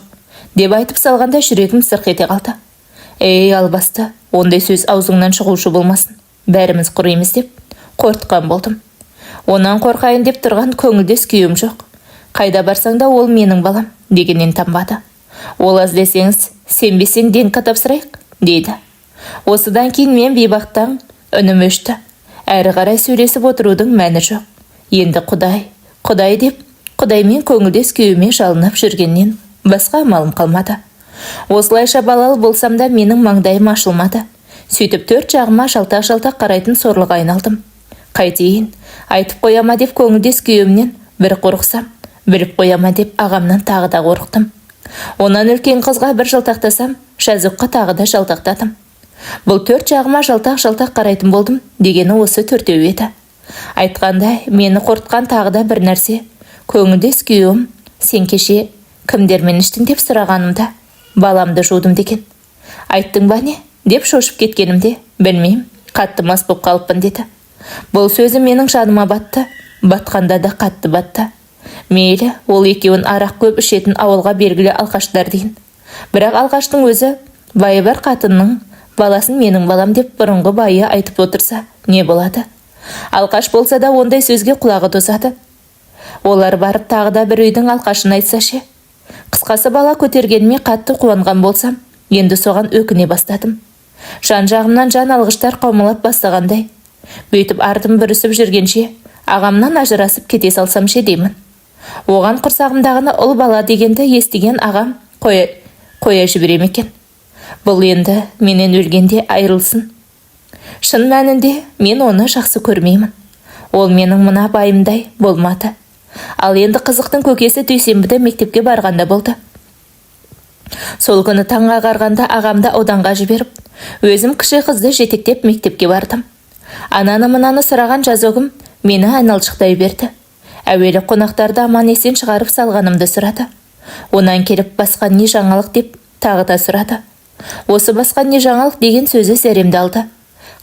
Speaker 1: деп айтып салғанда жүрегім сырқ ете қалды. Албасты, ондай сөз аузыңнан шығушы болмасын, бәріміз құримыз деп қорытқан болдым. Онан қорқайын деп тұрған көңілдес күйім жоқ. Қайда барсаң да ол менің балам дегеннен танбады. Ол аз десеңіз, сенбесең денка тапсырайық, дейді. Осыдан кейін мен бейбақтан үнім өшті. Әрі қарай сөйлесіп отырудың мәні жоқ. Енді Құдай деп, Құдаймен көңілдес күйіме жалынып жүргеннен басқа амалым қалмады. Осылайша балалы болсам да менің маңдайым ашылмады. Сөйтіп 4 жағыма жалтақ-жалтақ қарайтын сорлыға айналдым. Қайтейін, айтып қояма деп көңілдес күйімнен бір қорықсам, біліп қояма деп ағамнан тағы да қорықтым. Онан үлкен қызға бір жалтақтасам, Жазыққа тағы да жалтақтадым. Бұл 4 жағыма жалтақ қарайтын болдым дегені осы 4-еу еді. Айтқандай, мені қортқан тағы да бір нәрсе. Көңілдес күйеуім, сен кеше кімдермен іштің деп сұрағанымда, баламды жудым деген. Айттың ба не? Деп шошып кеткенімде, білмеймін, қатты мас боп қалыппын деді. Бұл сөзі менің жаныма батты, батқанда да қатты батты. Мейлі, ол екеуін арақ көп ішетін ауылға белгілі алқаштар дейін. Бірақ алқаштың өзі байы бар қатынның баласын менің балам деп бұрынғы байы айтып отырса, не болады? Алқаш болса да ондай сөзге құлағы тосады. Олар барып тағы да бір үйдің алқашын айтса ше. Қысқасы бала көтергеніме қатты қуанған болсам, енді соған өкіне бастадым. Жан-жағымнан жан алғыштар қаумалап бастағандай. Бүйтіп артым бүрісіп жүргенше, ағамнан ажырасып кете салсам ше деймін. Оған құрсағымдағыны ұл бала дегенді естіген ағам қоя жіберем екен. Бұл енді менен өлгенде айырылсын. Шын мәнінде мен оны жақсы көрмеймін. Ол менің мына байымдай болмады. Ал енді қызықтың көкесі дүйсенбіде мектепке барғанда болды. Сол күні таң ағарғанда ағамды ауданға жіберіп, өзім кіші қызды жетектеп мектепке бардым. Ананы-мынаны сұраған жазогым мені айналшықтай берді. Әуелі қонақтарды аман есен шығарып салғанымды сұрады. Онан келіп басқа не жаңалық деп тағы да сұрады. Осы басқа не жаңалық деген сөзі зәремді алды.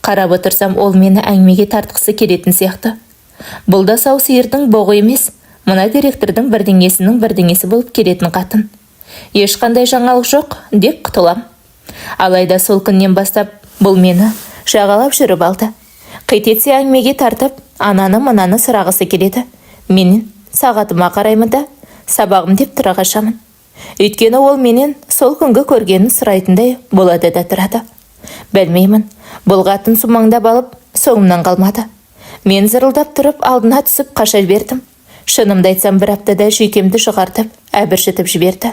Speaker 1: Қарап отырсам, ол мені әңгімеге тартқысы келетін сияқты. Бұл да сау сиырдың боғы емес, мына директордың бірдеңесі болып келетін қатын. Ешқандай жаңалық жоқ деп құтылам. Алайда сол күннен бастап бұл мені жағалап жүріп алды. Қит етсе әңгімеге тартып, ананы-мынаны сұрағысы келеді. Менен сағатыма қараймын да, сабағым деп тұра қашамын. Өйткені ол менен сол күнгі көргенін сұрайтындай болады да тұрады. Білмеймін, бұл қатын сумаңдап алып, соңымнан қалмады. Мен зырылдап тұрып, алдына түсіп қаша бердім. Шынымды айтсам, бір аптада жүйкемді шығартып, әбіршітіп жіберді.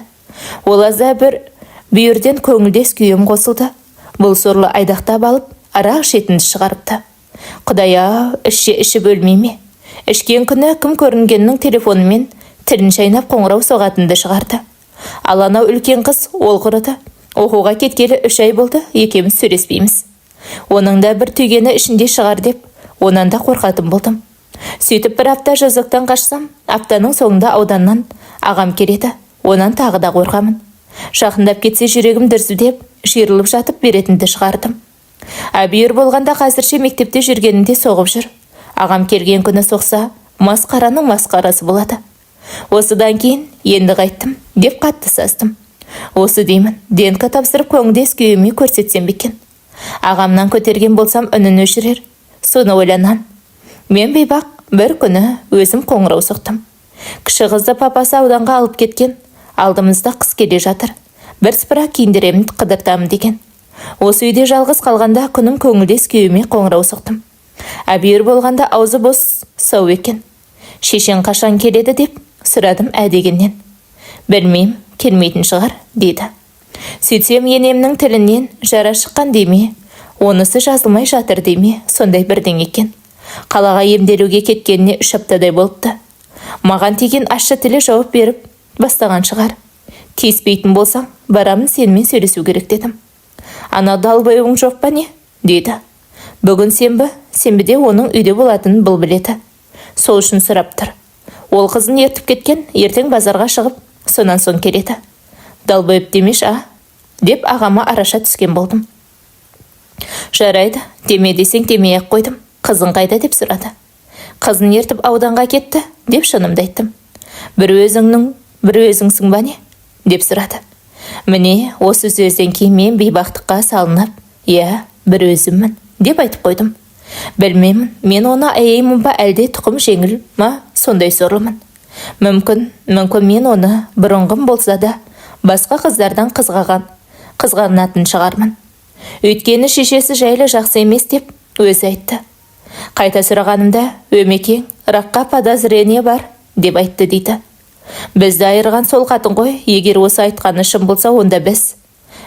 Speaker 1: Ол азда бір бүйірден көңілдес күйім қосылды. Бұл сорлы айдақтап алып, арақ ішетінді шығарыпты. Құдай-ау, ішіп өлмей ме? Ішкен күні кім көрінгеннің телефонымен тілін шайнап қоңырау соғатынды шығарды. Ал анау үлкен қыз ол құрыды. Оқуға кеткелі 3 ай болды, екеуміз сөйлеспейміз. Оның да бір түйгені ішінде шығар деп, онан да қорқатын болдым. Сөйтіп бір апта жазықтан қашсам, аптаның соңында ауданнан ағам келеді. Онан тағы да қорқамын. Жақындап кетсе жүрегім дүрсілдеп, жиырылып жатып беретінді шығардым. Әбүйір болғанда қазірше мектепте жүргенімде соғып жүр. Ағам келген күні соқса, масқараның масқарасы болады. Осыдан кейін енді қайттым деп қатты састым. Осы деймін, ДНК тапсырып көңілдес күйеуіме көрсетсем бекен. Ағамнан көтерген болсам үнін өшірер. Соны ойланам. Мен бейбақ бір күні өзім қоңырау соқтым. Кіші қызды папасы ауданға алып кеткен. Алдымызда қыс келе жатыр. Бір сыпыра киіндіремін, қыдыртамын деген. Осы үйде жалғыз қалғанда күнім көңілдес күйеуіме қоңырау соқтым. Әбүйір болғанда аузы бос сау екен. Шешен қашан келеді деп сұрадым әдегеннен. Білмеймін, келмейтін шығар, деді. Сөйтсем енемнің тілінен жара шыққан деме, онысы жазылмай жатыр деме, сондай бірден екен. Қалаға емделуге кеткеніне 3 аптадай болыпты. Маған тиген ащы тілі жауап беріп бастаған шығар. Тиіспейтін болсаң, барамын сенімен сөйлесу керек дедім. Ана далбойың жоқ па не? Деді. Бүгін сенбі, сенбіде оның үйде болатынын бұл біледі. Сол үшін сұрап тұр. Ол қызын ертіп кеткен, ертең базарға шығып, сонан соң келеді. Далбойып демеш, деп ағама араша түскен болдым. Жарайды, деме десең демей-ақ қойдым. Қызын қайда деп сұрады. Қызын ертіп ауданға кетті, деп шынымды айттым. Бір өзіңсің ба не? Деп сұрады. Міне, осы сөзден кейін мен бейбақтыққа салынып, бір өзіммін, деп айтып қойдым. Білмеймін, мен оны аяймын ба әлде тұқым жеңіл ма, сондай сорлымын. Мүмкін мен оны бұрынғым болса да басқа қыздардан қызғанатын шығармын. Өйткені шешесі жайлы жақсы емес деп өзі айтты. Қайта сұрағанымда, өмекең, раққа подозрение бар, деп айтты дейді. Бізді айырған сол қатын ғой, егер осы айтқаны шын болса, онда біз.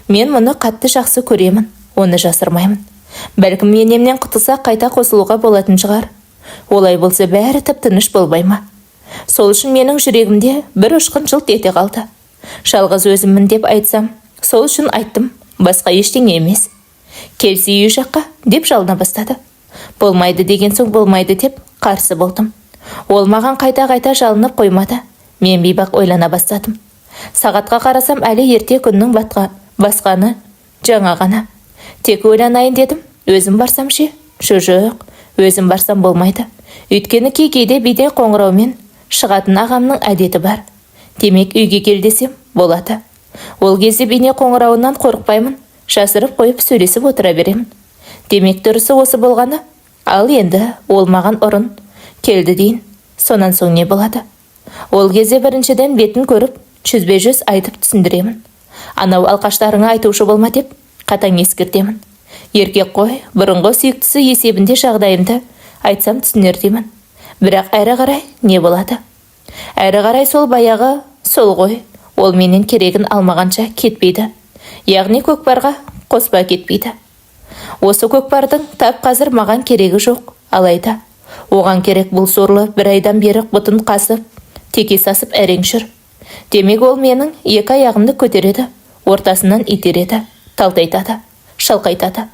Speaker 1: Мен мұны қатты жақсы көремін, оны жасырмаймын. Бәлкім енемнен құтылса қайта қосылуға болатын шығар. Олай болса бәрі тып-тыныш болмай ма? Сол үшін менің жүрегімде бір ұшқын жылт ете қалды. Жалғыз өзіммін деп айтсам, сол үшін айттым, басқа ештеңе емес. Келсе үй жаққа деп жалына бастады. Болмайды деген соң болмайды деп қарсы болдым. Ол маған қайта-қайта жалынып қоймады. Мен бейбақ ойлана бастадым. Сағатқа қарасам әлі ерте күннің басқаны жаңа ғана. Тек ойланайын дедім. Өзім барсам ше? Жоқ, өзім барсам болмайды. Өйткені кейде биде қоңыраумен шығатын ағамның әдеті бар. Демек үйге кел десем болады. Ол кезде бейне қоңырауынан қорықпаймын. Жасырып қойып сөйлесіп отыра беремін. Демек дұрысы осы болғаны. Ал енді ол маған ұрын келді дейін. Сонан соң не болады? Ол кезде біріншіден бетін көріп, жүзбе-жүз айтып түсіндіремін. Анау алқаштарыңа айтушы болма деп қатаң ескертемін. Еркек қой, бұрынғы сүйіктісі есебінде жағдайымды айтсам түсінер деймін. Бірақ әрі қарай не болады? Әрі қарай сол баяғы сол ғой. Ол менен керегін алмағанша кетпейді. Яғни көкпарға қоспа кетпейді. Осы көкпардың тап қазір маған керегі жоқ. Алайда оған керек бұл сорлы бір айдан бері бұтын қасып, теке сасып әрең жүр. Демек ол менің екі аяғымды көтереді, ортасынан итереді, талтайтады, шалқайтады.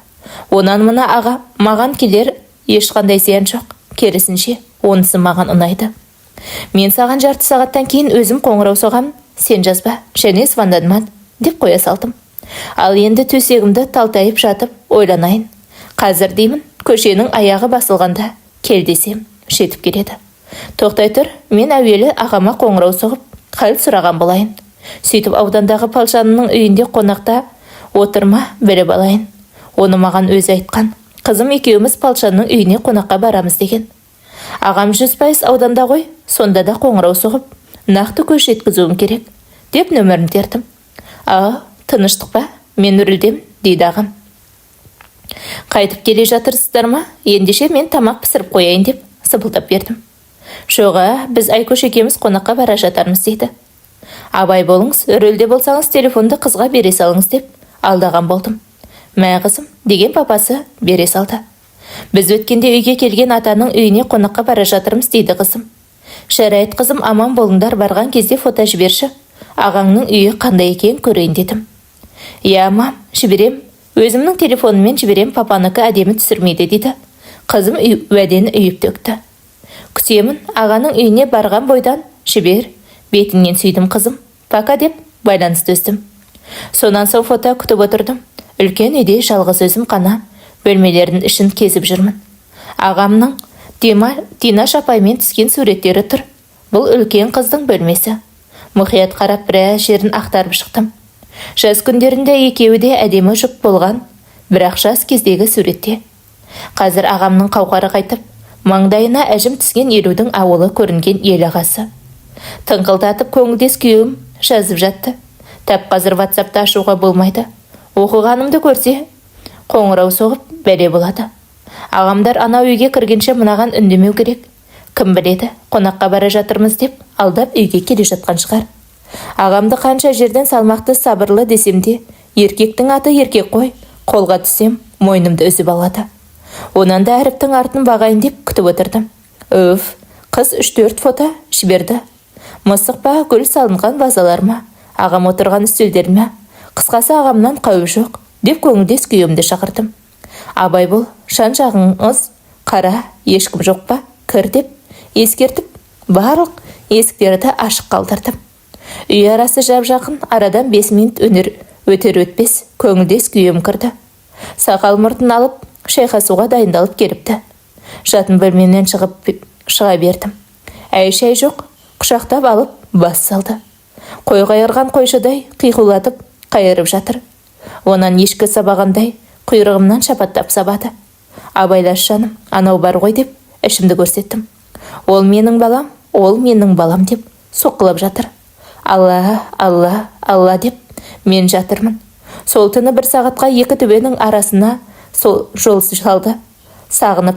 Speaker 1: Онан мына аға маған келер ешқандай зиян жоқ. Керісінше онысы маған ұнайды. Мен саған жарты сағаттан кейін өзім қоңырау соғамын, сен жазба, және звондадым деп қоя салдым. Ал енді төсегімді талтайып жатып ойланайын. Қазір деймін, көшенің аяғы басылғанда кел десем жетіп келеді. Тоқтай тұр, мен әуелі ағама қоңырау соғып, хал сұраған болайын. Сөйтіп аудандағы Палшанның үйінде қонақта отырма біліп алайын. Оны маған өзі айтқан. Қызым екеуміз Палшанның үйіне қонаққа барамыз деген. Ағам 100% ауданда ғой, сонда да қоңырау соғып, нақты көш жеткізуім керек деп нөмірін тердім. Тыныштық па? Мен үрілдем, дейді ағам. Қайтып келе жатырсыздар ма? Ендеше мен тамақ пісіріп қояйын деп сыпылдап бердім. Жоға, біз Айкөш екеуміз қонаққа бара жатармыз дейді. Абай болыңыз, үрілде болсаңыз телефонды қызға бере салыңыз деп алдаған болдым. Мә қызым, деген папасы бере салды. Біз өткенде үйге келген атаның үйіне қонаққа бара жатырмыз дейді қызым. Жарайды қызым, аман болыңдар, барған кезде фото жіберші. Ағаңның үйі қандай екен көрейін дедім. Я, мам, жіберем. Өзімнің телефоныммен жіберем, папаныкі әдемі түсірмейді дейді. Қызым уәдені үйіп төкті. Күтемін, ағаның үйіне барған бойдан жібер. Бетіңнен сүйдім қызым. Пока деп байланысты үздім. Сонан соң фото күтіп отырдым. Үлкен үйде жалғыз өзім қана бөлмелердің ішін кезіп жүрмін. Ағамның Динаш апаймен түскен суреттері тұр. Бұл үлкен қыздың бөлмесі. Мұқият қарап біраз жерін ақтарып шықтым. Жас күндерінде екеуі де әдемі жұп болған, бірақ жас кездегі суретте. Қазір ағамның қауқары қайтып, маңдайына әжім түскен елудің ауылы көрінген ел ағасы. Тыңқылдатып көңілдес күйеуім жазып жатты. Тап қазір WhatsApp'та ашуға болмайды. Оқығанымды көрсе, қоңырау соғып бәле болады. Ағамдар анау үйге кіргенше мынаған үндемеу керек. Кім біледі, қонаққа бара жатырмыз деп алдап үйге келе жатқан шығар. Ағамды қанша жерден салмақты сабырлы десемде, еркектің аты еркек қой, қолға түсем, мойнымды үзіп алады. Онан да әріптің артын бағайын деп күтіп отырдым. Қыз 3-4 фото жіберді. Мысық па, гүл салынған вазалар ма, ағам отырған үстелдер ме? Қысқасы ағамнан қауіп жоқ деп көңілдес күйеуімді шақырдым. Абай бол, жан-жағыңыз қара, ешкім жоқ па? Кір деп ескертіп, барлық есіктерді ашық қалдырдым. Үй арасы жап-жақын, арадан 5 минут өтер-өтпес көңілдес күйеуім кірді. Сақал мұртын алып, шайқасуға дайындалып келіпті. Жатын бөлмемнен шыға бердім. Әй-шәй жоқ, құшақтап алып бас салды. Қой қайырған қойшыдай қиқулатып қайырып жатыр. Онан ешкі сабағандай құйрығымнан шапаттап сабады. Абайлас жаным, анау бар ғой деп ішімді көрсеттім. Ол менің балам деп соққылап жатыр. Алла, Алла, Алла деп мен жатырмын. Сол түні 1 сағатқа 2 төбенің арасына жол салды. Сағынып